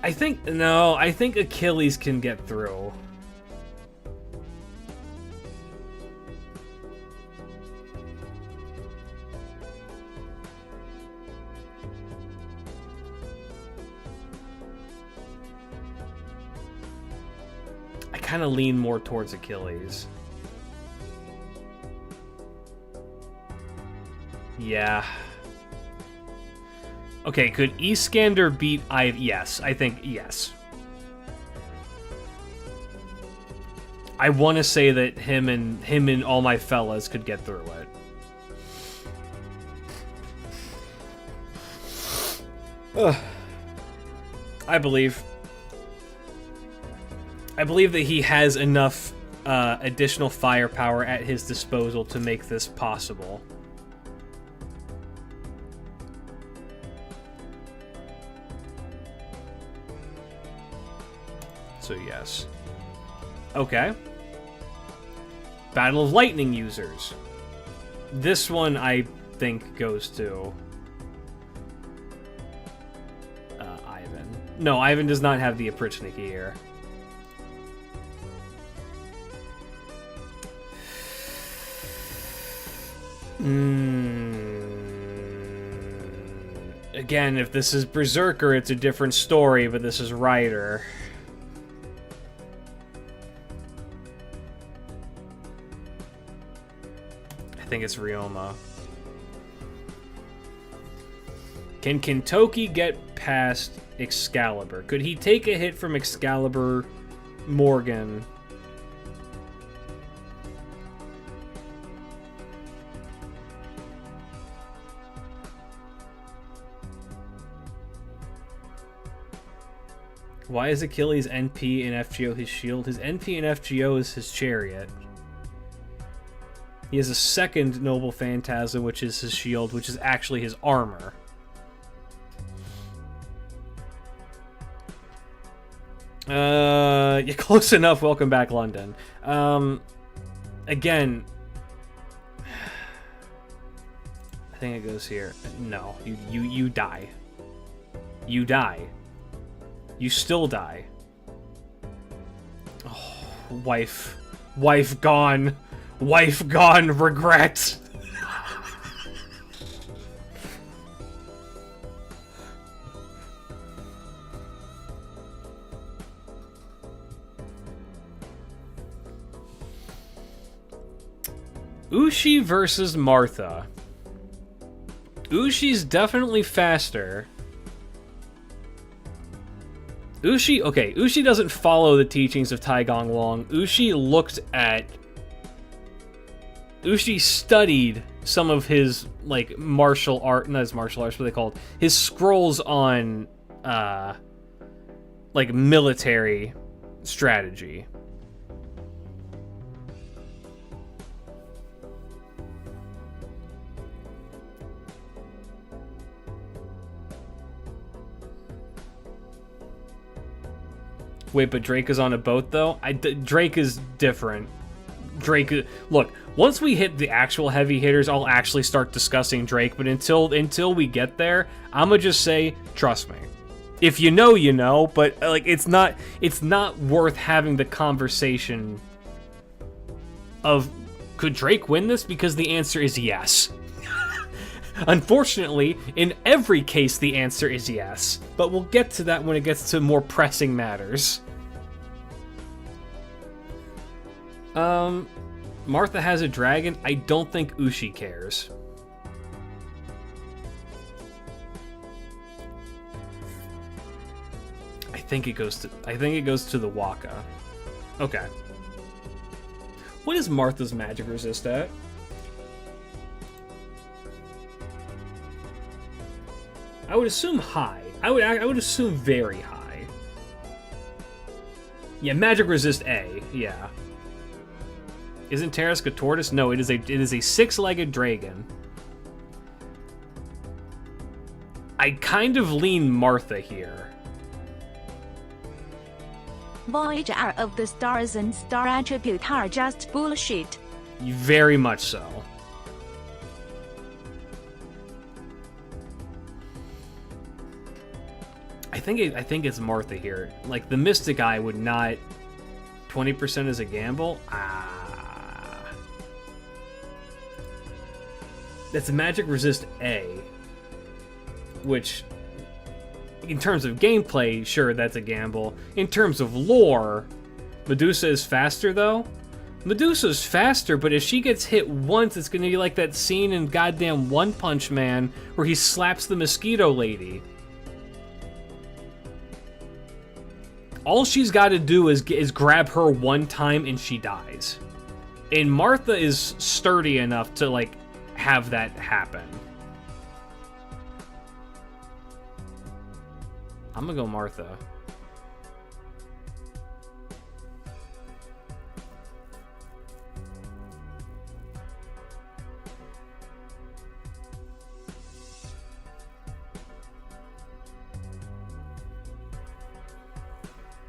I think Achilles can get through. I kind of lean more towards Achilles. Yeah. Okay, could Iskander beat Yes, I think yes. I want to say that him and all my fellas could get through it. Ugh. I believe that he has enough additional firepower at his disposal to make this possible. So yes. Okay. Battle of Lightning users. This one I think goes to Ivan. No, Ivan does not have the Oprichniki here. Again, if this is Berserker, it's a different story, but this is Rider. I think it's Ryoma. Can Kintoki get past Excalibur? Could he take a hit from Excalibur Morgan? Why is Achilles NP and FGO his shield? His NP and FGO is his chariot. He has a second Noble Phantasm, which is his shield, which is actually his armor. Yeah, close enough. Welcome back, London. Again, I think it goes here. No, you die. You die. You still die. Oh, wife gone. Wife gone. Regret. Ushi versus Martha. Ushi's definitely faster. Ushi doesn't follow the teachings of Tai Gong Long. Ushi studied some of his, like, martial art, not his martial arts, what are they called? His scrolls on, like, military strategy. Wait, but Drake is on a boat, though? Drake is different. Look, once we hit the actual heavy hitters, I'll actually start discussing Drake, but until we get there, I'ma just say, trust me. If you know, you know, but, like, it's not worth having the conversation of, could Drake win this? Because the answer is yes. Unfortunately, in every case, the answer is yes. But we'll get to that when it gets to more pressing matters. Martha has a dragon. I don't think Ushi cares. think it goes to the Waka. Okay. What is Martha's magic resist at? I would assume high. I would assume very high. Yeah, magic resist A. Yeah. Isn't Tarask a tortoise? No, it is a six-legged dragon. I kind of lean Martha here.
Voyager of the stars and star attribute are just bullshit.
Very much so. I think it's Martha here. Like, the Mystic Eye would not... 20% is a gamble? That's a magic resist A. Which, in terms of gameplay, sure, that's a gamble. In terms of lore, Medusa is faster, though. Medusa's faster, but if she gets hit once, it's gonna be like that scene in goddamn One Punch Man where he slaps the mosquito lady. All she's got to do is grab her one time and she dies. And Martha is sturdy enough to, like, have that happen. I'm gonna go Martha.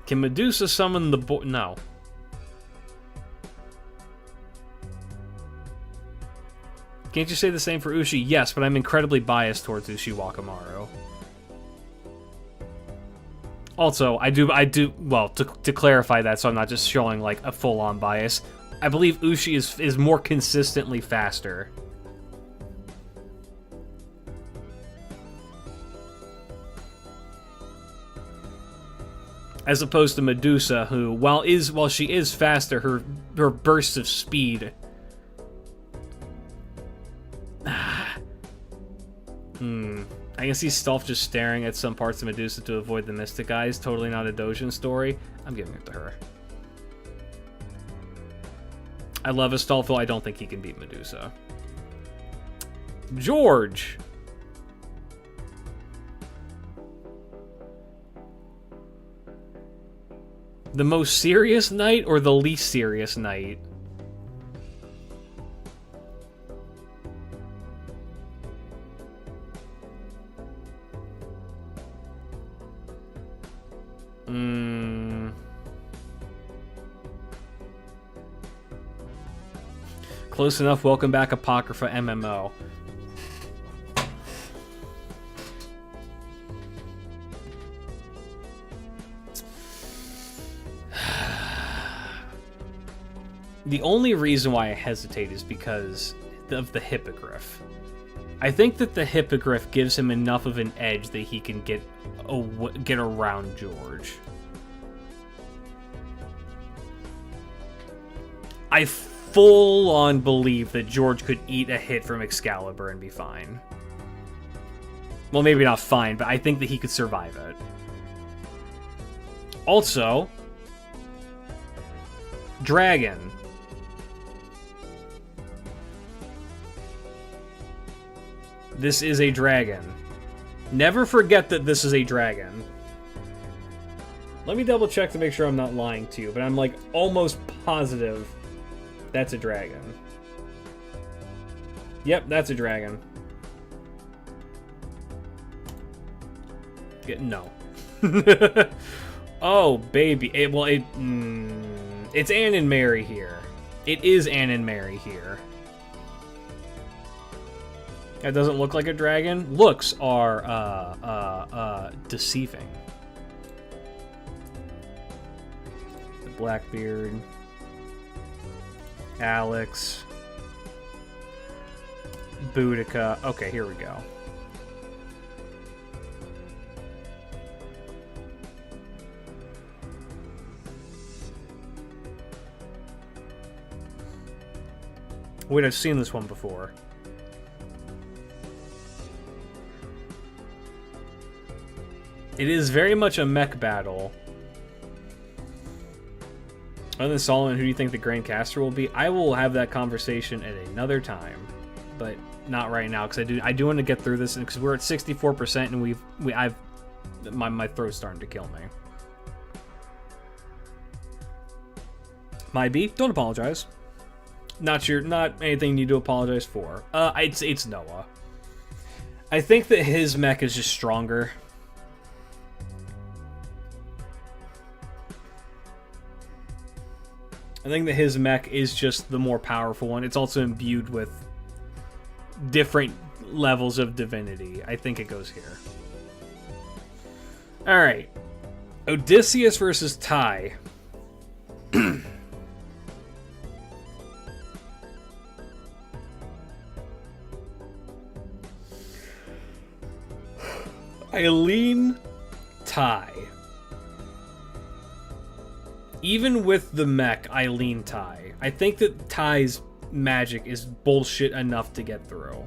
Can Medusa summon the boy? No. Can't you say the same for Ushi? Yes, but I'm incredibly biased towards Ushi Wakamaru. Also, I do, well, to clarify that so I'm not just showing, like, a full-on bias, I believe Ushi is more consistently faster. As opposed to Medusa, who, while she is faster, her bursts of speed... I can see Stolf just staring at some parts of Medusa to avoid the Mystic Eyes. Totally not a Dojin story. I'm giving it to her. I love Astolfo. I don't think he can beat Medusa. George! The most serious knight or the least serious knight? Close enough. Welcome back, Apocrypha MMO. The only reason why I hesitate is because of the Hippogriff. I think that the Hippogriff gives him enough of an edge that he can get around George. I full-on believe that George could eat a hit from Excalibur and be fine. Well, maybe not fine, but I think that he could survive it. Also, Dragon. This is a dragon. Never forget that this is a dragon. Let me double check to make sure I'm not lying to you, but I'm like almost positive that's a dragon. Yep, that's a dragon. No. Oh, baby. It's Anne and Mary here. It is Anne and Mary here. That doesn't look like a dragon. Looks are deceiving. The Blackbeard. Alex. Boudica. Okay, here we go. Wait, I've seen this one before. It is very much a mech battle. Other than Solomon, who do you think the Grand Caster will be? I will have that conversation at another time, but not right now because I do want to get through this because we're at 64% and my throat's starting to kill me. My B, don't apologize. Not anything you need to apologize for. It's Noah. I think that his mech is just stronger. I think that his mech is just the more powerful one. It's also imbued with different levels of divinity. I think it goes here. Alright. Odysseus versus Ty. I lean Ty. Even with the mech, I lean Ty. I think that Ty's magic is bullshit enough to get through.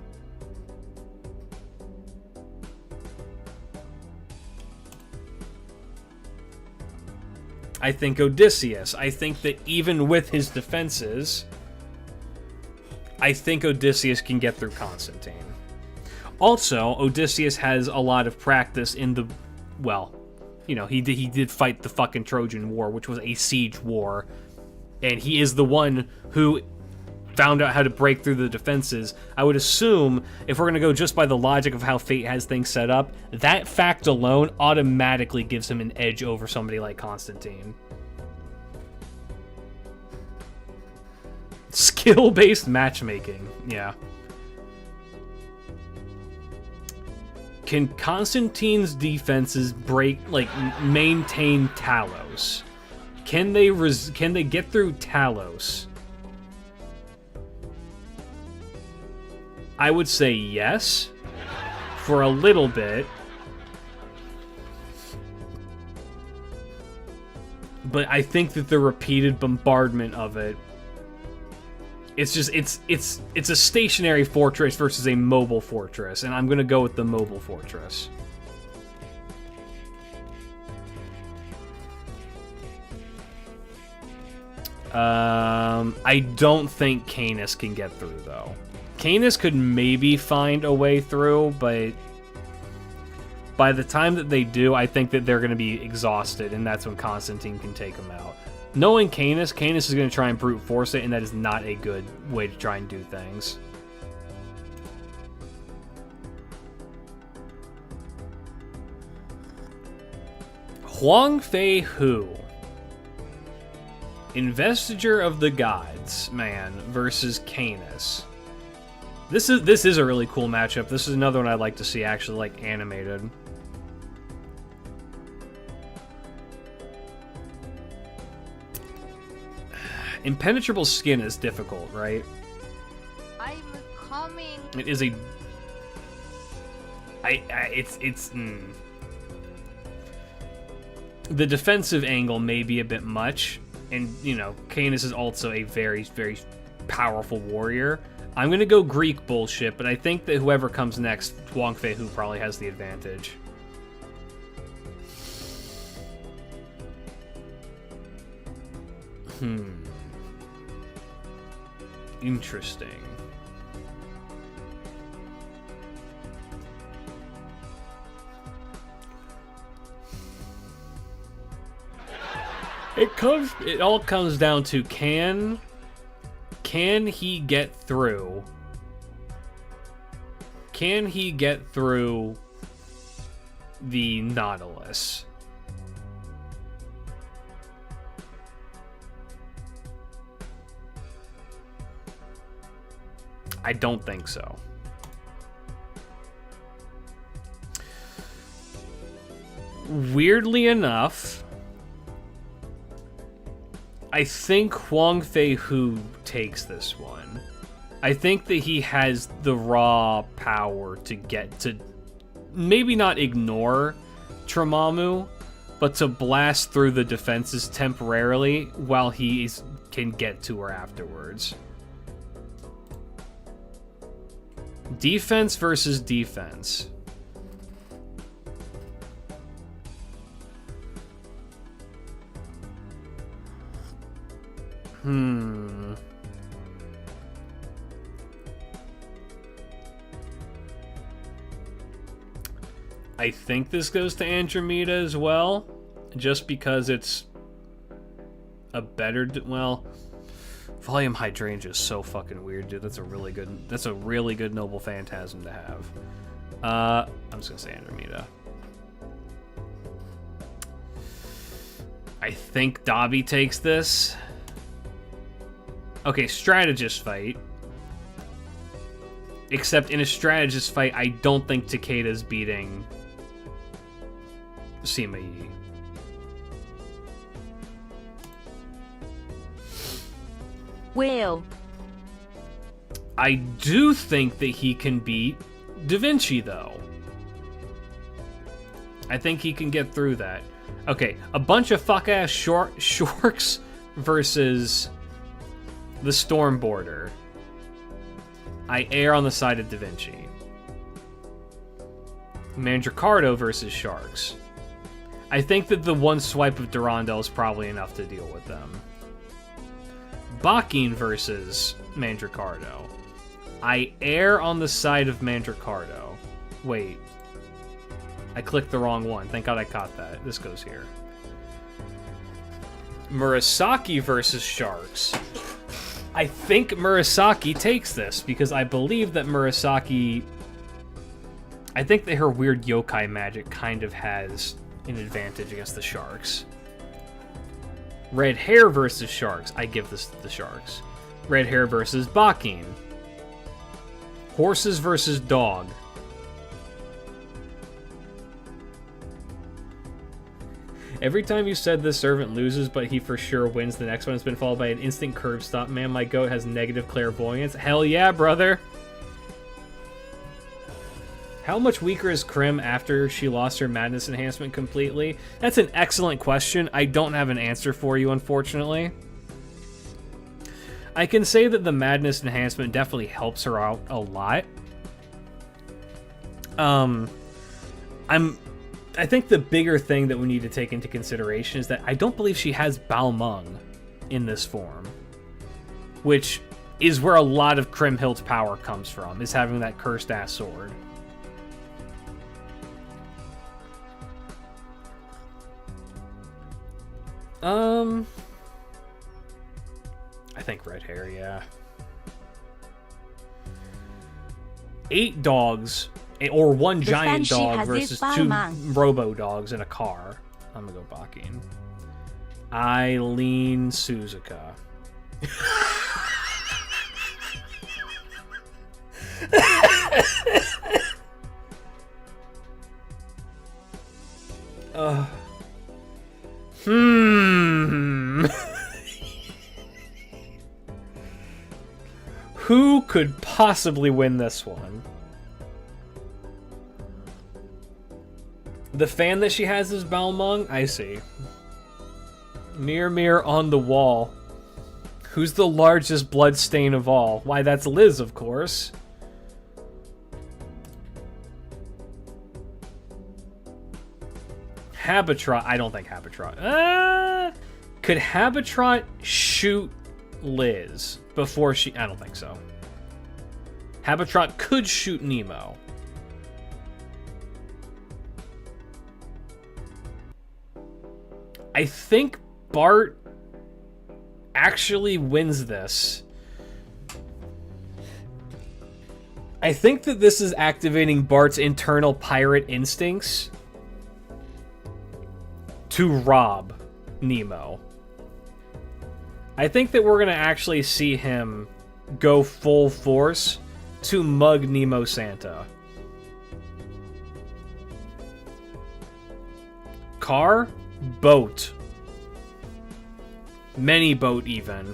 I think Odysseus. I think that even with his defenses, I think Odysseus can get through Constantine. Also, Odysseus has a lot of practice in the, well, you know, he did fight the fucking Trojan War, which was a siege war, and he is the one who found out how to break through the defenses. I would assume, if we're going to go just by the logic of how Fate has things set up, that fact alone automatically gives him an edge over somebody like Constantine. Skill-based matchmaking, yeah. Can Constantine's defenses maintain Talos? Can they get through Talos? I would say yes, for a little bit. But I think that the repeated bombardment of it, it's a stationary fortress versus a mobile fortress, and I'm gonna go with the mobile fortress. I don't think Canis can get through, though. Canis could maybe find a way through, but by the time that they do, I think that they're going to be exhausted, and that's when Constantine can take them out. Knowing Canis is going to try and brute force it, and that is not a good way to try and do things. Huang Fei Hu. Investiture of the Gods, man, versus Canis. This is a really cool matchup. This is another one I'd like to see actually, like, animated. Impenetrable skin is difficult, right?
I'm coming.
It is a... The defensive angle may be a bit much, and, you know, Canis is also a very, very powerful warrior. I'm gonna go Greek bullshit, but I think that whoever comes next, Huang Fei Hu probably has the advantage. Interesting. It all comes down to can he get through? Can he get through the Nautilus? I don't think so. Weirdly enough, I think Huang Fei Hu takes this one. I think that he has the raw power to get to, maybe not ignore Tramamu, but to blast through the defenses temporarily while he can get to her afterwards. Defense versus defense. I think this goes to Andromeda as well, just because it's a better, well, volume hydrangea is so fucking weird, dude. That's a really good noble phantasm to have. I'm just gonna say Andromeda. I think Dobby takes this. Okay, strategist fight. Except in a strategist fight, I don't think Takeda's beating Sima Yi.
Will.
I do think that he can beat Da Vinci, though. I think he can get through that. Okay, a bunch of fuck-ass shorks versus the Storm Border. I err on the side of Da Vinci. Mandricardo versus Sharks. I think that the one swipe of Durandal is probably enough to deal with them. Bakin versus Mandricardo. I err on the side of Mandricardo. Wait. I clicked the wrong one. Thank God I caught that. This goes here. Murasaki versus Sharks. I think Murasaki takes this, because I believe that Murasaki... I think that her weird yokai magic kind of has an advantage against the Sharks. Red Hair versus Sharks. I give this to the Sharks. Red Hair versus Bakin. Horses versus Dog. Every time you said this servant loses, but he for sure wins, the next one has been followed by an instant curb stop. Man, my goat has negative clairvoyance. Hell yeah, brother! How much weaker is Krim after she lost her madness enhancement completely? That's an excellent question. I don't have an answer for you, unfortunately. I can say that the madness enhancement definitely helps her out a lot. I think the bigger thing that we need to take into consideration is that I don't believe she has Balmung in this form, which is where a lot of Kriemhild's power comes from, is having that cursed ass sword. I think Red Hair, yeah. 8 dogs, or one giant dog versus 2 robo dogs in a car. I'm gonna go Bakin. Eileen Suzuka. Who could possibly win this one? The fan that she has is Balmung? I see. Mirror, mirror on the wall. Who's the largest blood stain of all? Why, that's Liz, of course. Habitrot. I don't think Habitrot. Could Habitrot shoot Liz before she... I don't think so. Habitrot could shoot Nemo. I think Bart actually wins this. I think that this is activating Bart's internal pirate instincts to rob Nemo. I think that we're going to actually see him go full force to mug Nemo Santa. Car? Boat. Many boat, even.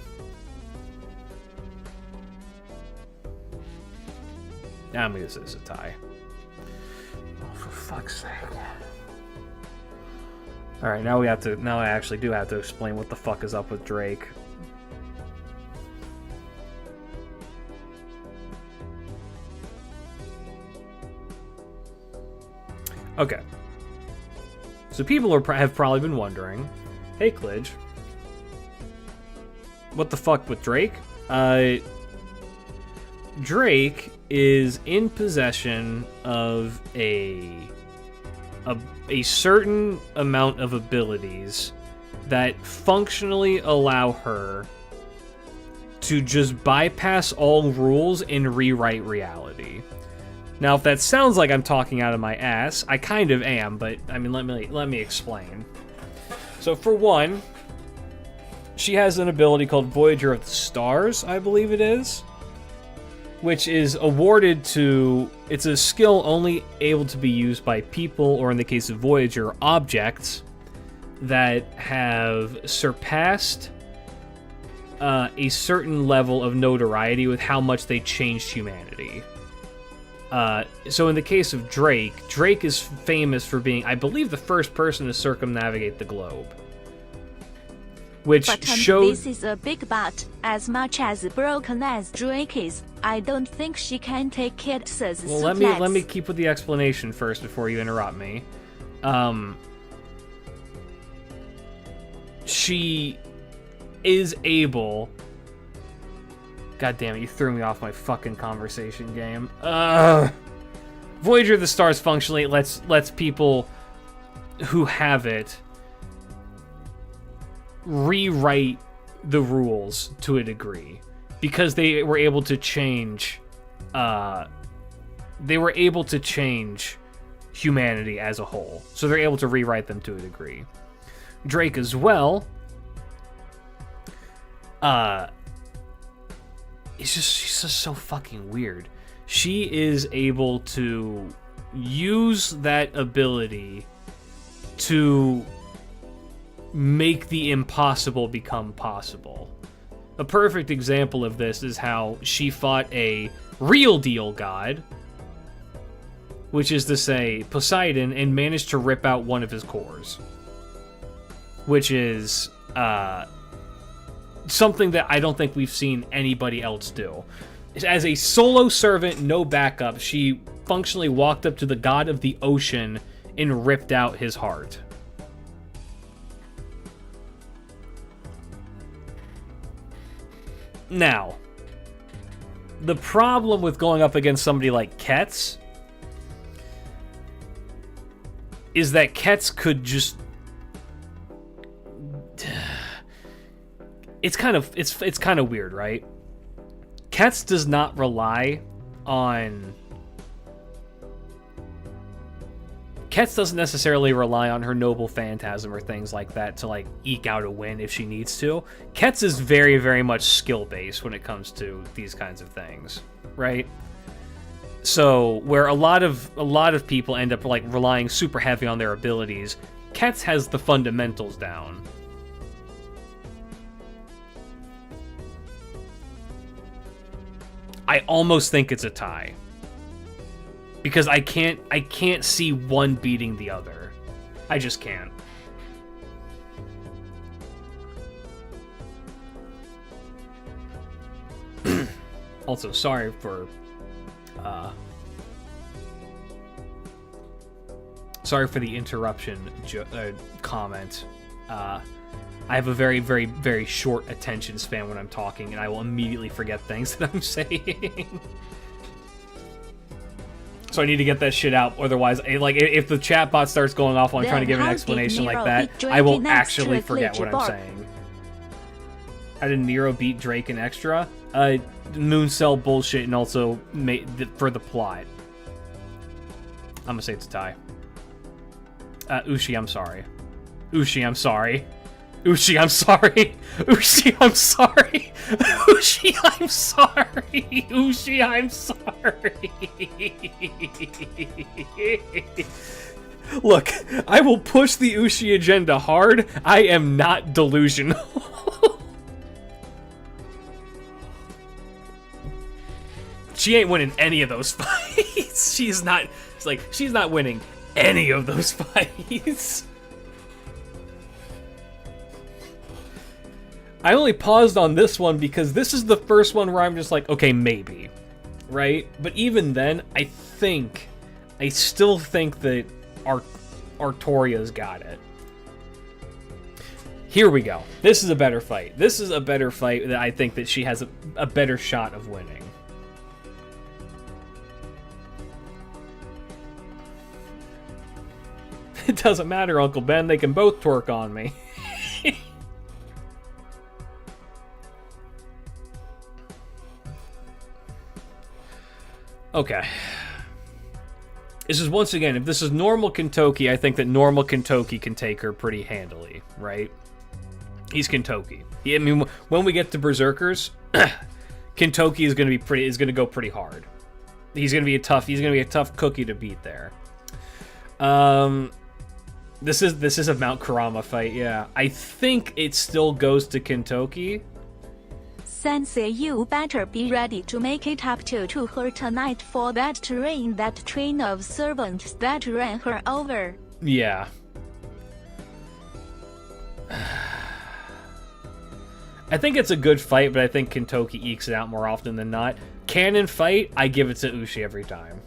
I'm gonna say it's a tie. Oh, for fuck's sake. Alright, now we have to... Now I actually do have to explain what the fuck is up with Drake. Okay. So people have probably been wondering, hey, Klidge, what the fuck with Drake? Drake is in possession of a certain amount of abilities that functionally allow her to just bypass all rules and rewrite reality. Now, if that sounds like I'm talking out of my ass, I kind of am, but I mean, let me explain. So for one, she has an ability called Voyager of the Stars, I believe it is, which is awarded to, it's a skill only able to be used by people, or in the case of Voyager, objects that have surpassed a certain level of notoriety with how much they changed humanity. So in the case of Drake, Drake is famous for being, I believe, the first person to circumnavigate the globe. Which
But
showed...
this is a big but. As much as broken as Drake is, I don't think she can take kids as
Well, let me keep with the explanation first before you interrupt me. She is able... God damn it, you threw me off my fucking conversation game. Voyager of the Stars functionally lets people who have it rewrite the rules to a degree, because they were able to change humanity as a whole. So they're able to rewrite them to a degree. Drake as well, she's just so fucking weird. She is able to use that ability to make the impossible become possible. A perfect example of this is how she fought a real deal god, which is to say Poseidon, and managed to rip out one of his cores, which is something that I don't think we've seen anybody else do. As a solo servant, no backup, she functionally walked up to the god of the ocean and ripped out his heart. Now, the problem with going up against somebody like Ketz is that Ketz could just... It's kind of weird, right? Ketz does not rely on... Ketz doesn't necessarily rely on her noble phantasm or things like that to, like, eke out a win if she needs to. Ketz is very, very much skill-based when it comes to these kinds of things, right? So, where a lot of people end up, like, relying super heavy on their abilities, Ketz has the fundamentals down. I almost think it's a tie. Because I can't see one beating the other. I just can't. Also, sorry for the interruption comment. I have a very, very, very short attention span when I'm talking, and I will immediately forget things that I'm saying. So I need to get that shit out, otherwise, like, if the chatbot starts going off while I'm trying to give an explanation like that, I will actually forget what I'm saying. How did Nero beat Drake in Extra? Moon cell bullshit, and also for the plot. I'm gonna say it's a tie. Ushi, I'm sorry. Ushi, I'm sorry. Ushi, I'm sorry. Ushi, I'm sorry. Ushi, I'm sorry. Ushi, I'm sorry. Look, I will push the Ushi agenda hard. I am not delusional. She ain't winning any of those fights. She's not winning any of those fights. I only paused on this one because this is the first one where I'm just like, okay, maybe, right? But even then, I still think that Artoria's got it. Here we go. This is a better fight. This is a better fight that I think that she has a better shot of winning. It doesn't matter, Uncle Ben. They can both twerk on me. Okay. This is, once again, if this is normal Kentoki, I think that normal Kentoki can take her pretty handily, right? He's Kentoki. I mean, when we get to Berserkers, Kentoki is going to go pretty hard. He's going to be a tough cookie to beat there. This is a Mount Kurama fight, yeah. I think it still goes to Kentoki.
Sensei, you better be ready to make it up to her tonight for that train of servants that ran her over.
Yeah. I think it's a good fight, but I think Kentoki ekes it out more often than not. Canon fight, I give it to Ushi every time.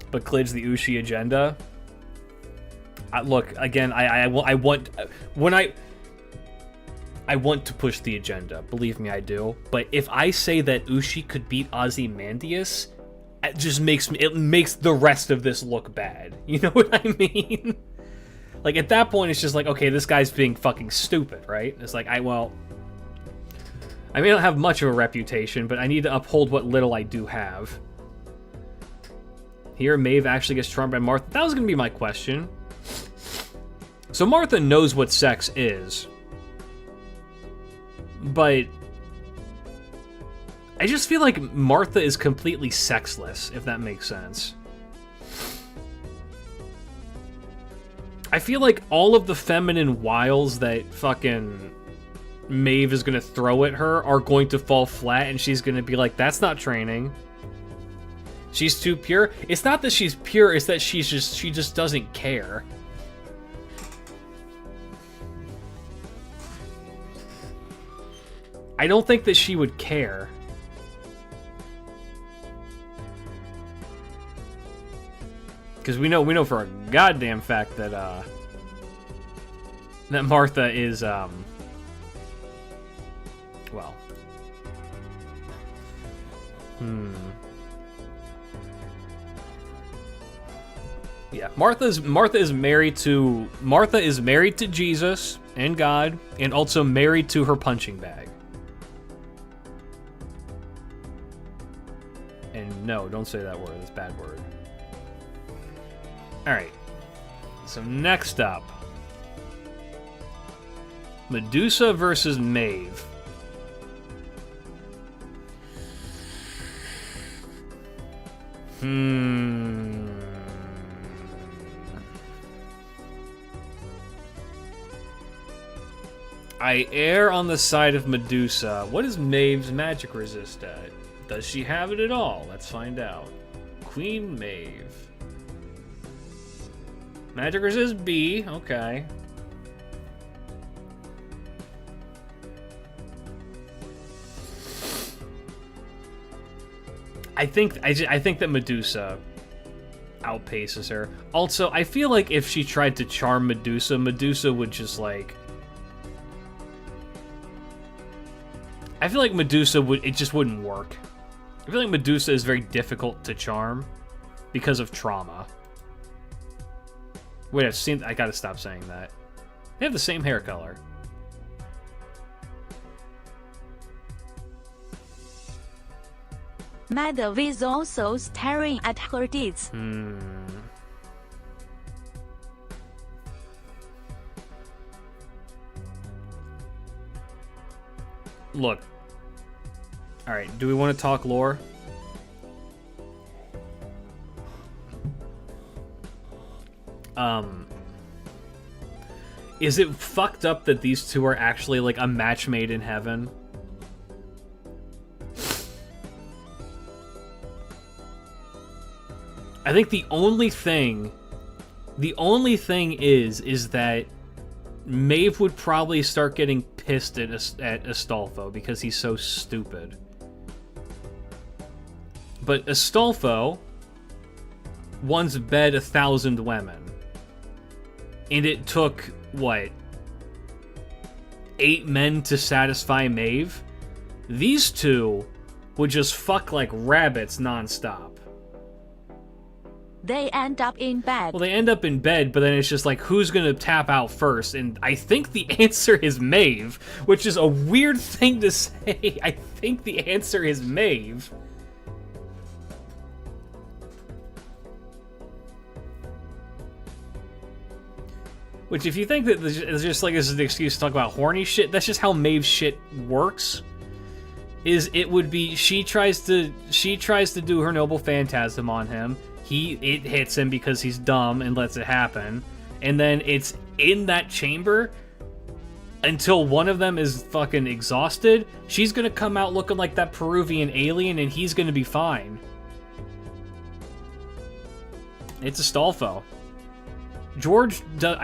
But Klid's the Ushi agenda. Look, again, I want to push the agenda. Believe me, I do. But if I say that Ushi could beat Ozymandias, it just makes the rest of this look bad. You know what I mean? Like, at that point, it's just like, okay, this guy's being fucking stupid, right? It's like, I may not have much of a reputation, but I need to uphold what little I do have. Here, Maeve actually gets charmed by Martha. That was going to be my question. So Martha knows what sex is. But I just feel like Martha is completely sexless, if that makes sense. I feel like all of the feminine wiles that fucking Maeve is going to throw at her are going to fall flat, and she's going to be like, that's not training. She's too pure. It's not that she's pure, it's that she just doesn't care. I don't think that she would care. Because we know for a goddamn fact that that Martha is well. Yeah, Martha is married to Jesus and God, and also married to her punching bag. And no, don't say that word. It's a bad word. All right. So next up, Medusa versus Maeve. I err on the side of Medusa. What is Maeve's magic resist at? Does she have it at all? Let's find out. Queen Maeve. Magic resist B. Okay. I think that Medusa outpaces her. Also, I feel like if she tried to charm Medusa, Medusa would just like. I feel like Medusa it just wouldn't work. I feel like Medusa is very difficult to charm because of trauma. Wait, I gotta stop saying that. They have the same hair color.
Maeve is also staring at her deeds.
Look. Alright, do we want to talk lore? Is it fucked up that these two are actually like a match made in heaven? I think the only thing is that Maeve would probably start getting pissed at Astolfo because he's so stupid. But Astolfo once bed 1,000 women. And it took, what, 8 men to satisfy Maeve? These two would just fuck like rabbits nonstop.
They end up in bed.
Well, they end up in bed, but then it's just like, who's gonna tap out first? And I think the answer is Maeve, which is a weird thing to say. I think the answer is Maeve. Which, if you think that it's just like this is the excuse to talk about horny shit, that's just how Maeve's shit works. Is it would be she tries to do her noble phantasm on him. It hits him because he's dumb and lets it happen, and then it's in that chamber until one of them is fucking exhausted. She's gonna come out looking like that Peruvian alien, and he's gonna be fine. It's Astolfo. George does.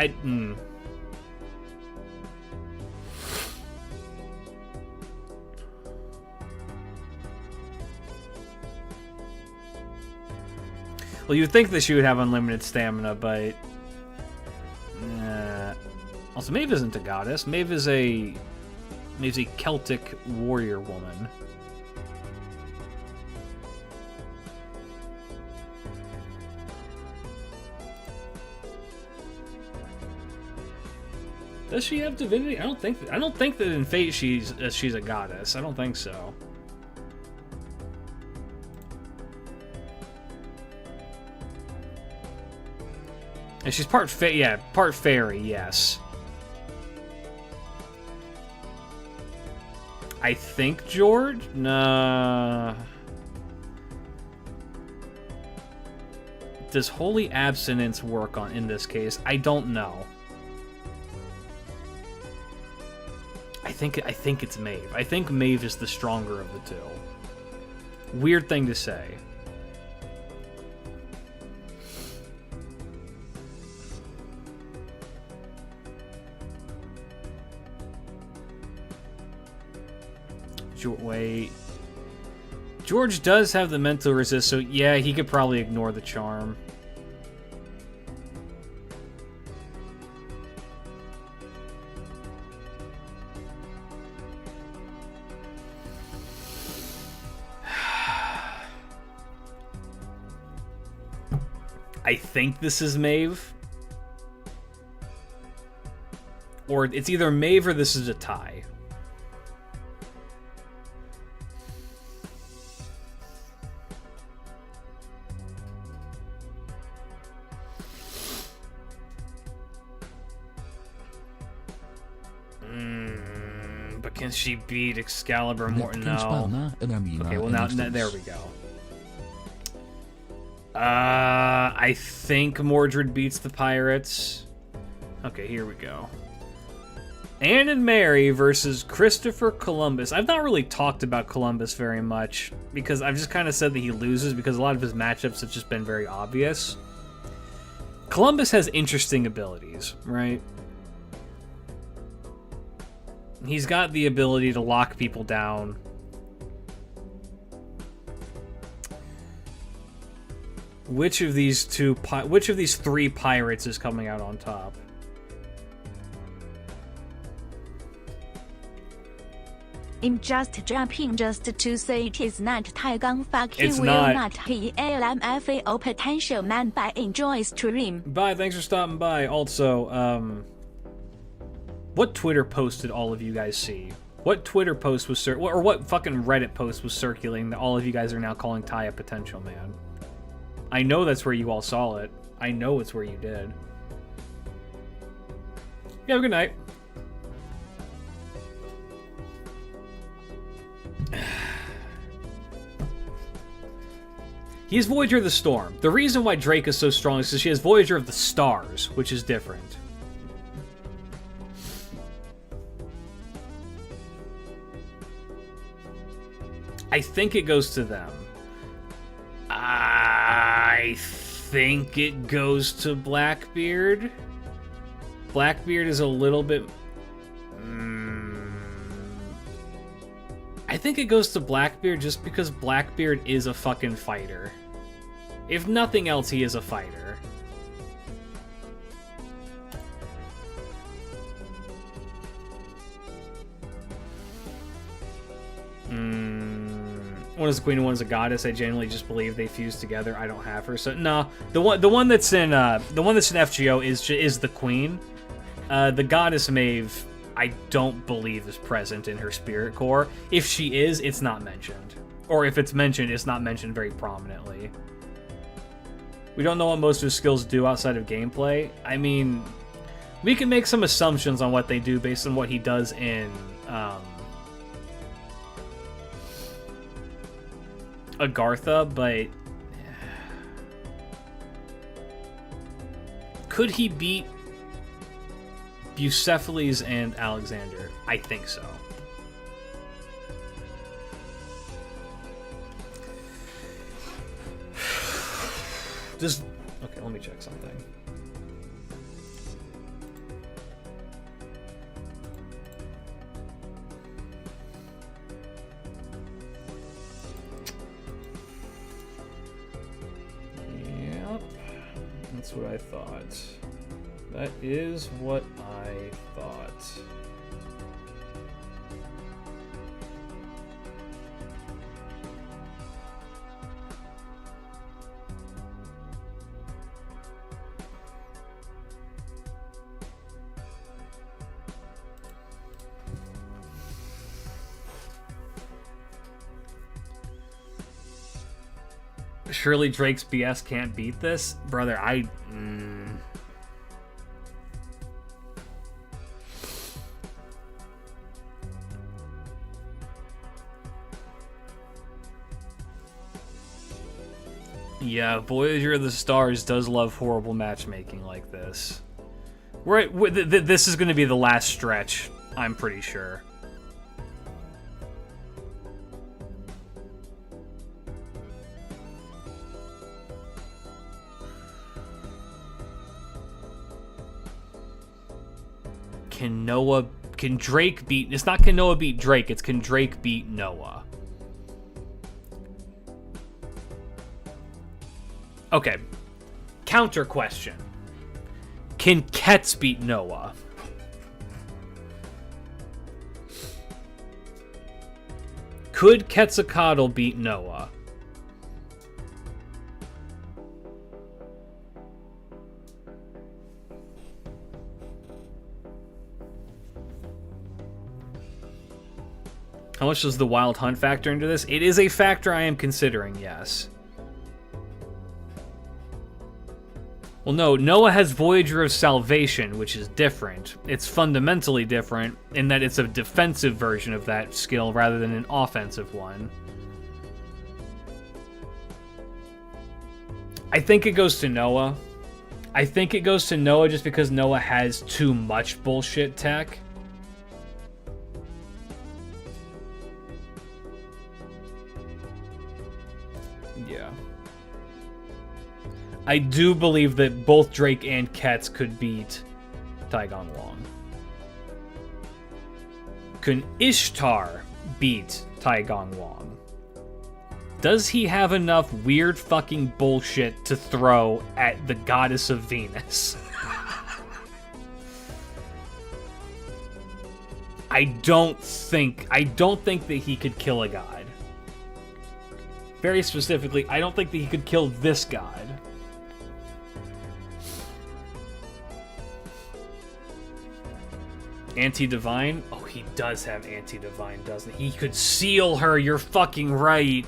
Well, you'd think that she would have unlimited stamina, but also Maeve isn't a goddess. Maeve's a Celtic warrior woman. Does she have divinity? I don't think that in Fate she's a goddess. I don't think so. And she's part fairy, yes. I think George? Nah. Does holy abstinence work in this case? I don't know. I think it's Maeve. I think Maeve is the stronger of the two. Weird thing to say. Wait. George does have the mental resist, so yeah, he could probably ignore the charm. I think this is Maeve. Or it's either Maeve or this is a tie. But can she beat Excalibur more? No. Okay, well now there we go. I think Mordred beats the pirates. Okay, here we go. Anne and Mary versus Christopher Columbus. I've not really talked about Columbus very much because I've just kind of said that he loses because a lot of his matchups have just been very obvious. Columbus has interesting abilities, right? He's got the ability to lock people down. Which of these three pirates is coming out on top?
I'm just jumping just to say it is not Taigang fucking
It's
will
not.
not he LMFAO potential man by enjoy stream.
Bye, thanks for stopping by. Also, what Twitter post did all of you guys see? What Twitter post was or what fucking Reddit post was circulating that all of you guys are now calling Ty a potential man? I know that's where you all saw it. I know it's where you did. Yeah, have a good night. He has Voyager of the Storm. The reason why Drake is so strong is because she has Voyager of the Stars, which is different. I think it goes to them. I think it goes to Blackbeard. Blackbeard is a little bit... I I think it goes to Blackbeard just because Blackbeard is a fucking fighter. If nothing else, he is a fighter. One is a queen and one is a goddess. I genuinely just believe they fuse together. I don't have her, so no. The one that's in FGO is the queen. The goddess Maeve, I don't believe is present in her spirit core. If she is, it's not mentioned, or if it's mentioned, it's not mentioned very prominently. We don't know what most of his skills do outside of gameplay. I mean, we can make some assumptions on what they do based on what he does in Agartha, but could he beat Bucephalus and Alexander? I think so. Just okay, let me check something. That's what I thought. That is what I thought. Surely Drake's BS can't beat this? Brother, Yeah, Voyager of the Stars does love horrible matchmaking like this. This is going to be the last stretch, I'm pretty sure. Can Drake beat... It's not can Noah beat Drake, it's can Drake beat Noah. Okay. Counter question. Can Ketz beat Noah? Could Quetzalcoatl beat Noah? How much does the Wild Hunt factor into this? It is a factor I am considering, yes. Well, no, Noah has Voyager of Salvation, which is different. It's fundamentally different in that it's a defensive version of that skill rather than an offensive one. I think it goes to Noah. I think it goes to Noah just because Noah has too much bullshit tech. Yeah. I do believe that both Drake and Ketz could beat Taigong Wong. Can Ishtar beat Taigong Wong? Does he have enough weird fucking bullshit to throw at the goddess of Venus? I don't think that he could kill a god. Very specifically, I don't think that he could kill this god. Anti-Divine? Oh, he does have Anti-Divine, doesn't he? He could seal her, you're fucking right.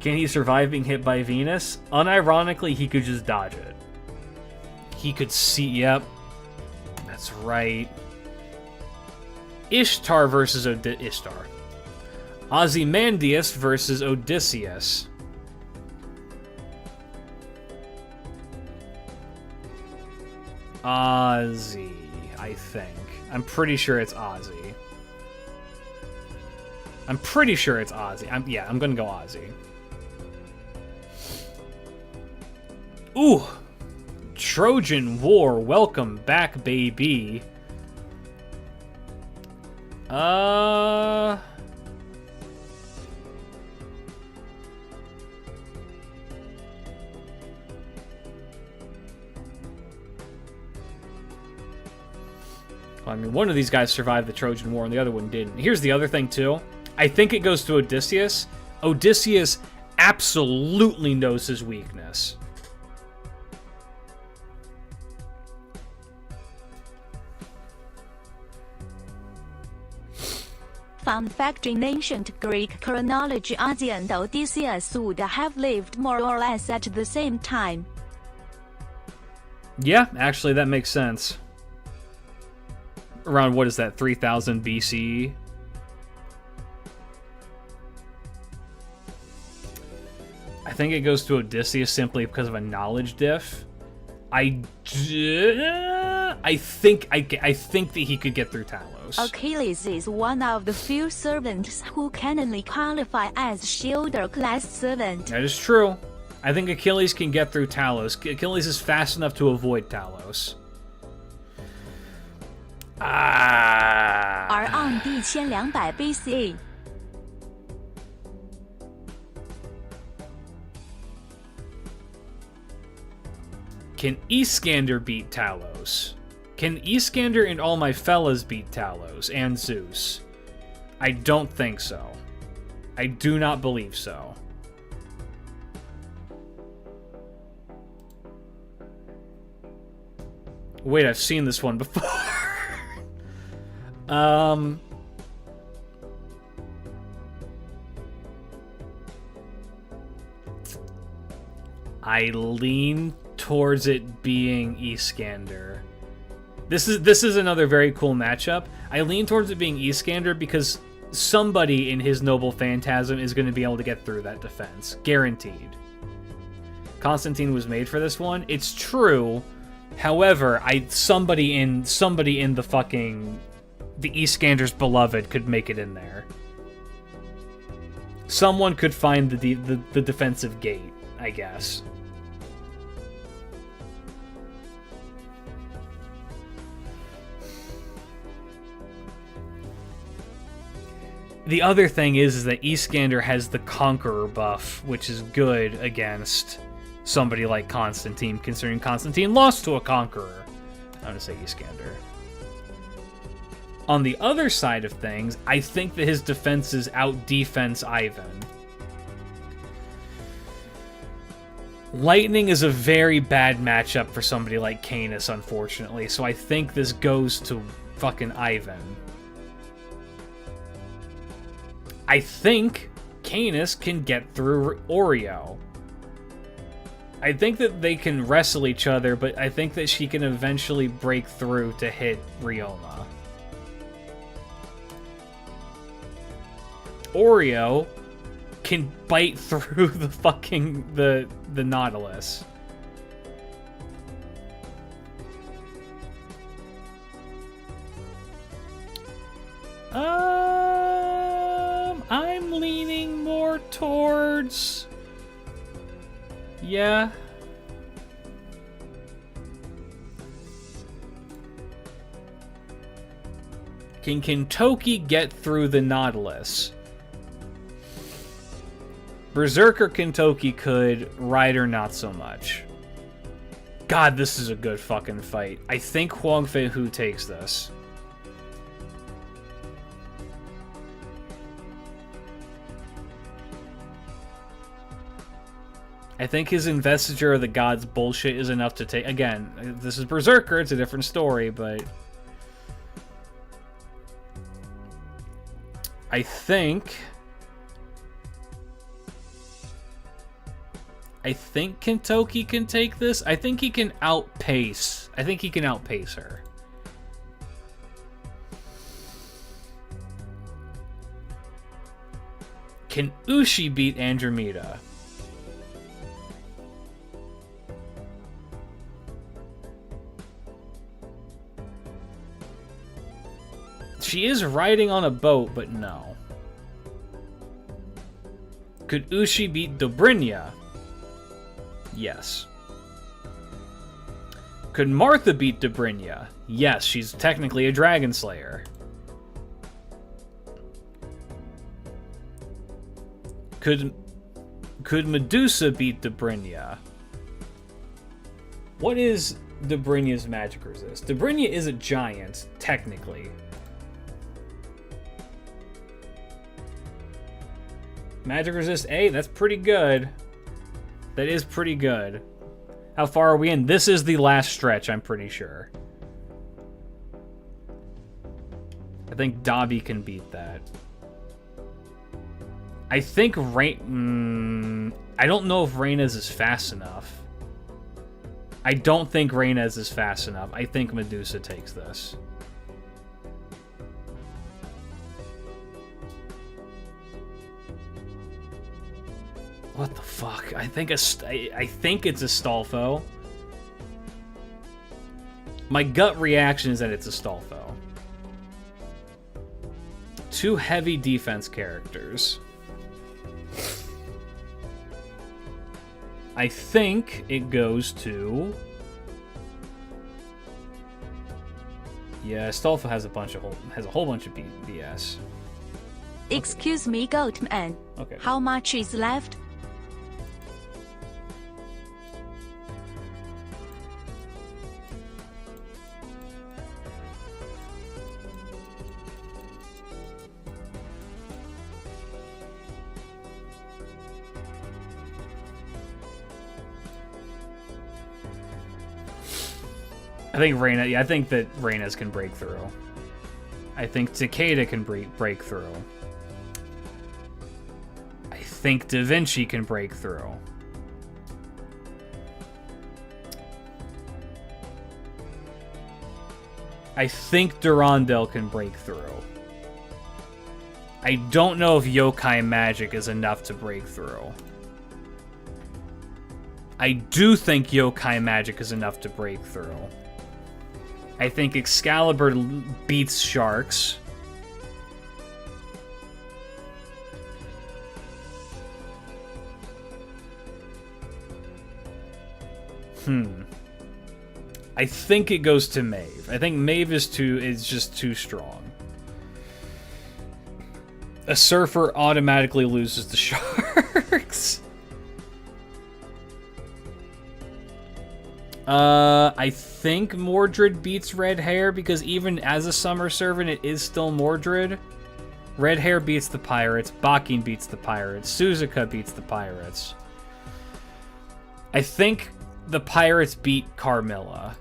Can he survive being hit by Venus? Unironically, he could just dodge it. He could see, yep. That's right. Ishtar versus Ishtar. Ozymandias versus Odysseus. Ozzy, I think. I'm pretty sure it's Ozzy. I'm pretty sure it's Ozzy. I'm gonna go Ozzy. Ooh! Trojan War, welcome back, baby. Uh... I mean, one of these guys survived the Trojan War and the other one didn't. Here's the other thing, too. I think it goes to Odysseus. Odysseus absolutely knows his weakness.
Fun fact: in ancient Greek chronology, Ozzy and Odysseus would have lived more or less at the same time.
Yeah, actually, that makes sense. Around, what is that, 3000 BCE? I think it goes to Odysseus simply because of a knowledge diff. I think that he could get through Talos.
Achilles is one of the few servants who canonically qualify as Shielder-class servant.
That is true. I think Achilles can get through Talos. Achilles is fast enough to avoid Talos.
Are on 1200 BCE.
Can Iskander beat Talos? Can Iskander and all my fellas beat Talos and Zeus? I don't think so. I do not believe so. Wait, I've seen this one before. I lean towards it being Iskander. This is another very cool matchup. I lean towards it being Iskander because somebody in his noble phantasm is going to be able to get through that defense, guaranteed. Constantine was made for this one. It's true. However, somebody in the fucking the Iskander's beloved could make it in there. Someone could find the defensive gate, I guess. The other thing is that Iskander has the Conqueror buff, which is good against somebody like Constantine, considering Constantine lost to a Conqueror. I'm going to say Iskander. On the other side of things, I think that his defenses out-defense Ivan. Lightning is a very bad matchup for somebody like Canis, unfortunately, so I think this goes to fucking Ivan. I think Canis can get through Oreo. I think that they can wrestle each other, but I think that she can eventually break through to hit Rioma. Oreo can bite through the fucking the Nautilus. I'm leaning more towards... Yeah. Can Kentoki get through the Nautilus? Berserker Kentoki could, Rider not so much. God, this is a good fucking fight. I think Huang Fei Hu takes this. I think his Investiture of the Gods bullshit is enough to take... Again, this is Berserker, it's a different story, but... I think Kentoki can take this. I think he can outpace. I think he can outpace her. Can Ushi beat Andromeda? She is riding on a boat, but no. Could Ushi beat Dobrynya? Yes. Could Martha beat Dobrynya? Yes, she's technically a Dragon Slayer. Could Medusa beat Dobrynia? What is Dobrynia's magic resist? Dobrynia is a giant, technically. Magic resist A, that's pretty good. That is pretty good. How far are we in? This is the last stretch, I'm pretty sure. I think Dobby can beat that. I think Rain... I don't know if Reyna's is fast enough. I don't think Reyna's is fast enough. I think Medusa takes this. What the fuck? I think it's Astolfo. My gut reaction is that it's Astolfo. Two heavy defense characters. I think it goes to... Yeah, Astolfo has a whole bunch of BS.
Excuse me, Goatman.
Okay.
How much is left?
I think Reyna. Yeah, I think that Reyna's can break through. I think Takeda can break through. I think Da Vinci can break through. I think Durandal can break through. I don't know if Yokai Magic is enough to break through. I do think Yokai Magic is enough to break through. I think Excalibur beats Sharks. I think it goes to Maeve. I think Maeve is just too strong. A Surfer automatically loses to Sharks. I think Mordred beats Red Hair because even as a Summer Servant, it is still Mordred. Red Hair beats the Pirates. Bakin beats the Pirates. Suzuka beats the Pirates. I think the Pirates beat Carmilla.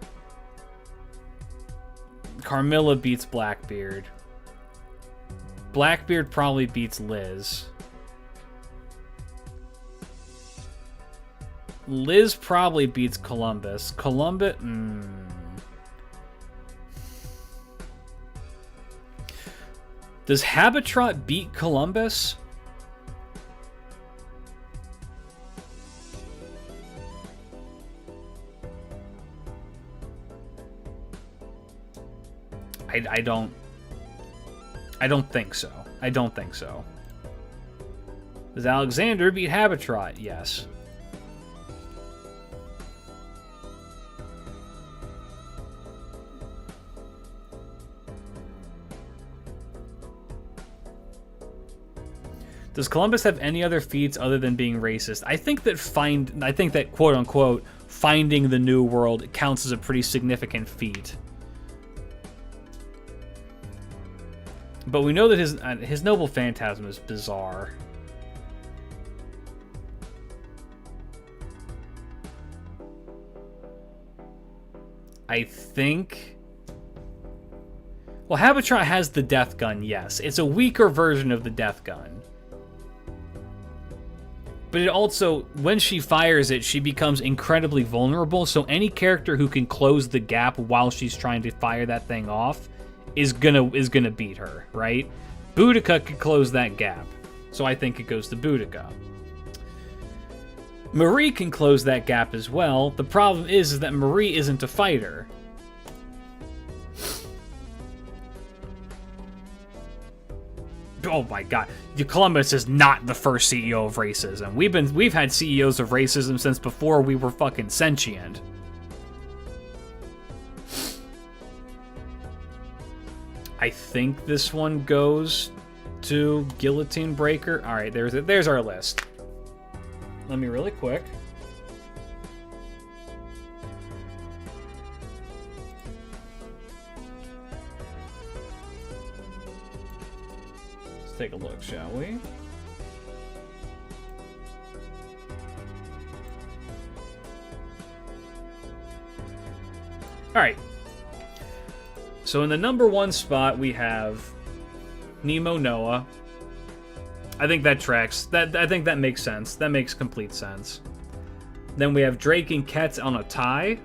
Carmilla beats Blackbeard. Blackbeard probably beats Liz. Liz probably beats Columbus. Columbus... Does Habitrot beat Columbus? I don't think so. I don't think so. Does Alexander beat Habitrot? Yes. Does Columbus have any other feats other than being racist? I think that quote unquote finding the new world counts as a pretty significant feat. But we know that his noble phantasm is bizarre. I think... Well, Habitrot has the death gun, yes. It's a weaker version of the death gun. But it also, when she fires it, she becomes incredibly vulnerable, so any character who can close the gap while she's trying to fire that thing off is gonna beat her, right? Boudica could close that gap, so I think it goes to Boudica. Marie can close that gap as well. The problem is that Marie isn't a fighter. Oh my god, Columbus is not the first CEO of racism. We've had CEOs of racism since before we were fucking sentient. I think this one goes 2, Guillotine Breaker. All right, there's our list. Let me really quick. Let's take a look, shall we? All right. So in the number 1 spot, we have Nemo Noah. I think that tracks. I think that makes sense. That makes complete sense. Then we have Drake and Ket on a tie.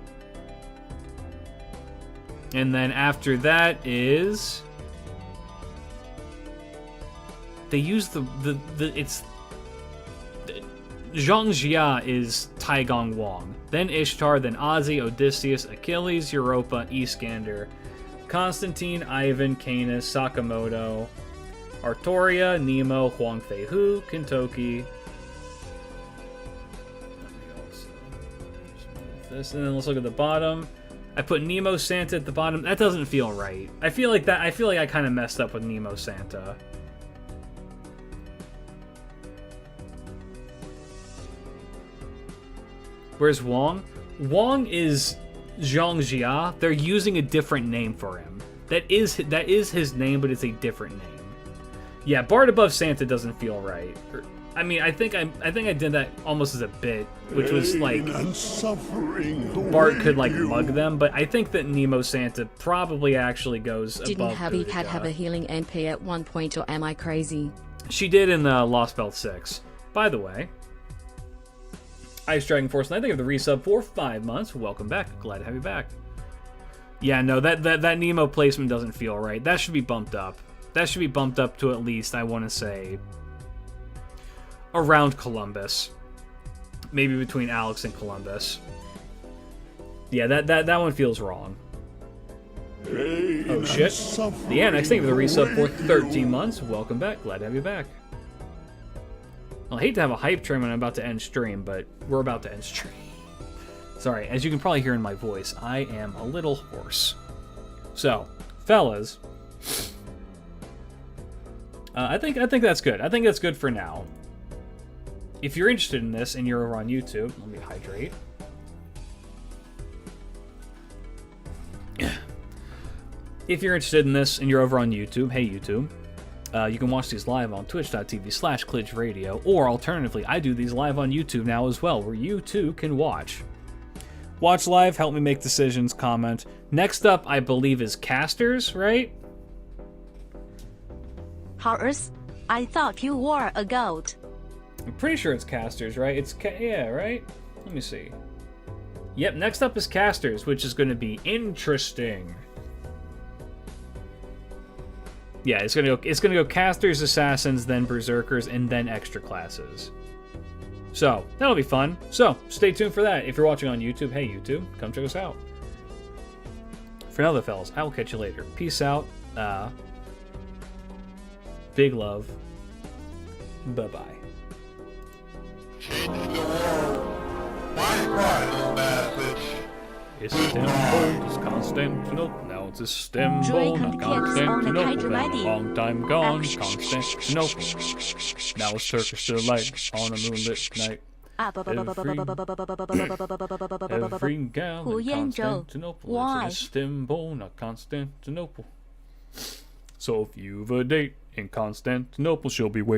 And then after that is... They use it's... Zhang Jia is Taigong Wang. Then Ishtar, then Ozzy, Odysseus, Achilles, Europa, Iskander, Constantine, Ivan, Canis, Sakamoto, Artoria, Nemo, Huang Fei Hu, Kentoki. Let me also just move this, and then let's look at the bottom. I put Nemo Santa at the bottom. That doesn't feel right. I feel like I kind of messed up with Nemo Santa. Where's Wong? Wong is Zhang Jia. They're using a different name for him. That is his name, but it's a different name. Yeah, Bard above Santa doesn't feel right. I mean, I think I did that almost as a bit, which was like Bart could like mug them, but I think that Nemo Santa probably actually goes above.
Didn't Happy Cat have a healing MP at one point, or am I crazy?
She did in the Lost Belt 6. By the way, Ice Dragon Force, and I think of the resub for 5 months. Welcome back. Glad to have you back. Yeah, no, that Nemo placement doesn't feel right. That should be bumped up. That should be bumped up to at least, I want to say, around Columbus. Maybe between Alex and Columbus. Yeah, that one feels wrong. Oh shit. The Annex, thank you for the resub for 13 months. Welcome back. Glad to have you back. Well, I hate to have a hype train when I'm about to end stream, but we're about to end stream. Sorry, as you can probably hear in my voice, I am a little hoarse. So, fellas, I think that's good. I think that's good for now. If you're interested in this and you're over on YouTube, let me hydrate. If you're interested in this and you're over on YouTube, hey YouTube, you can watch these live on twitch.tv/KlidgeRadio, or alternatively, I do these live on YouTube now as well, where you too can watch. Watch live, help me make decisions, comment. Next up, I believe, is Casters, right?
Horus, I thought you were a goat.
I'm pretty sure it's Casters, right? Yeah, right? Let me see. Yep, next up is Casters, which is going to be interesting. Yeah, it's gonna go Casters, Assassins, then Berserkers, and then extra classes. So, that'll be fun. So, stay tuned for that. If you're watching on YouTube, hey YouTube, come check us out. For now though, fellas, I will catch you later. Peace out. Big love. Bye-bye. Istanbul is Constantinople. Now it's Istanbul, not Constantinople. Been a long time gone, Constantinople. Now it's Turkish delight on a moonlit night. Every gal in Constantinople. It's Istanbul, not Constantinople. So if you've a date in Constantinople, she'll be waiting.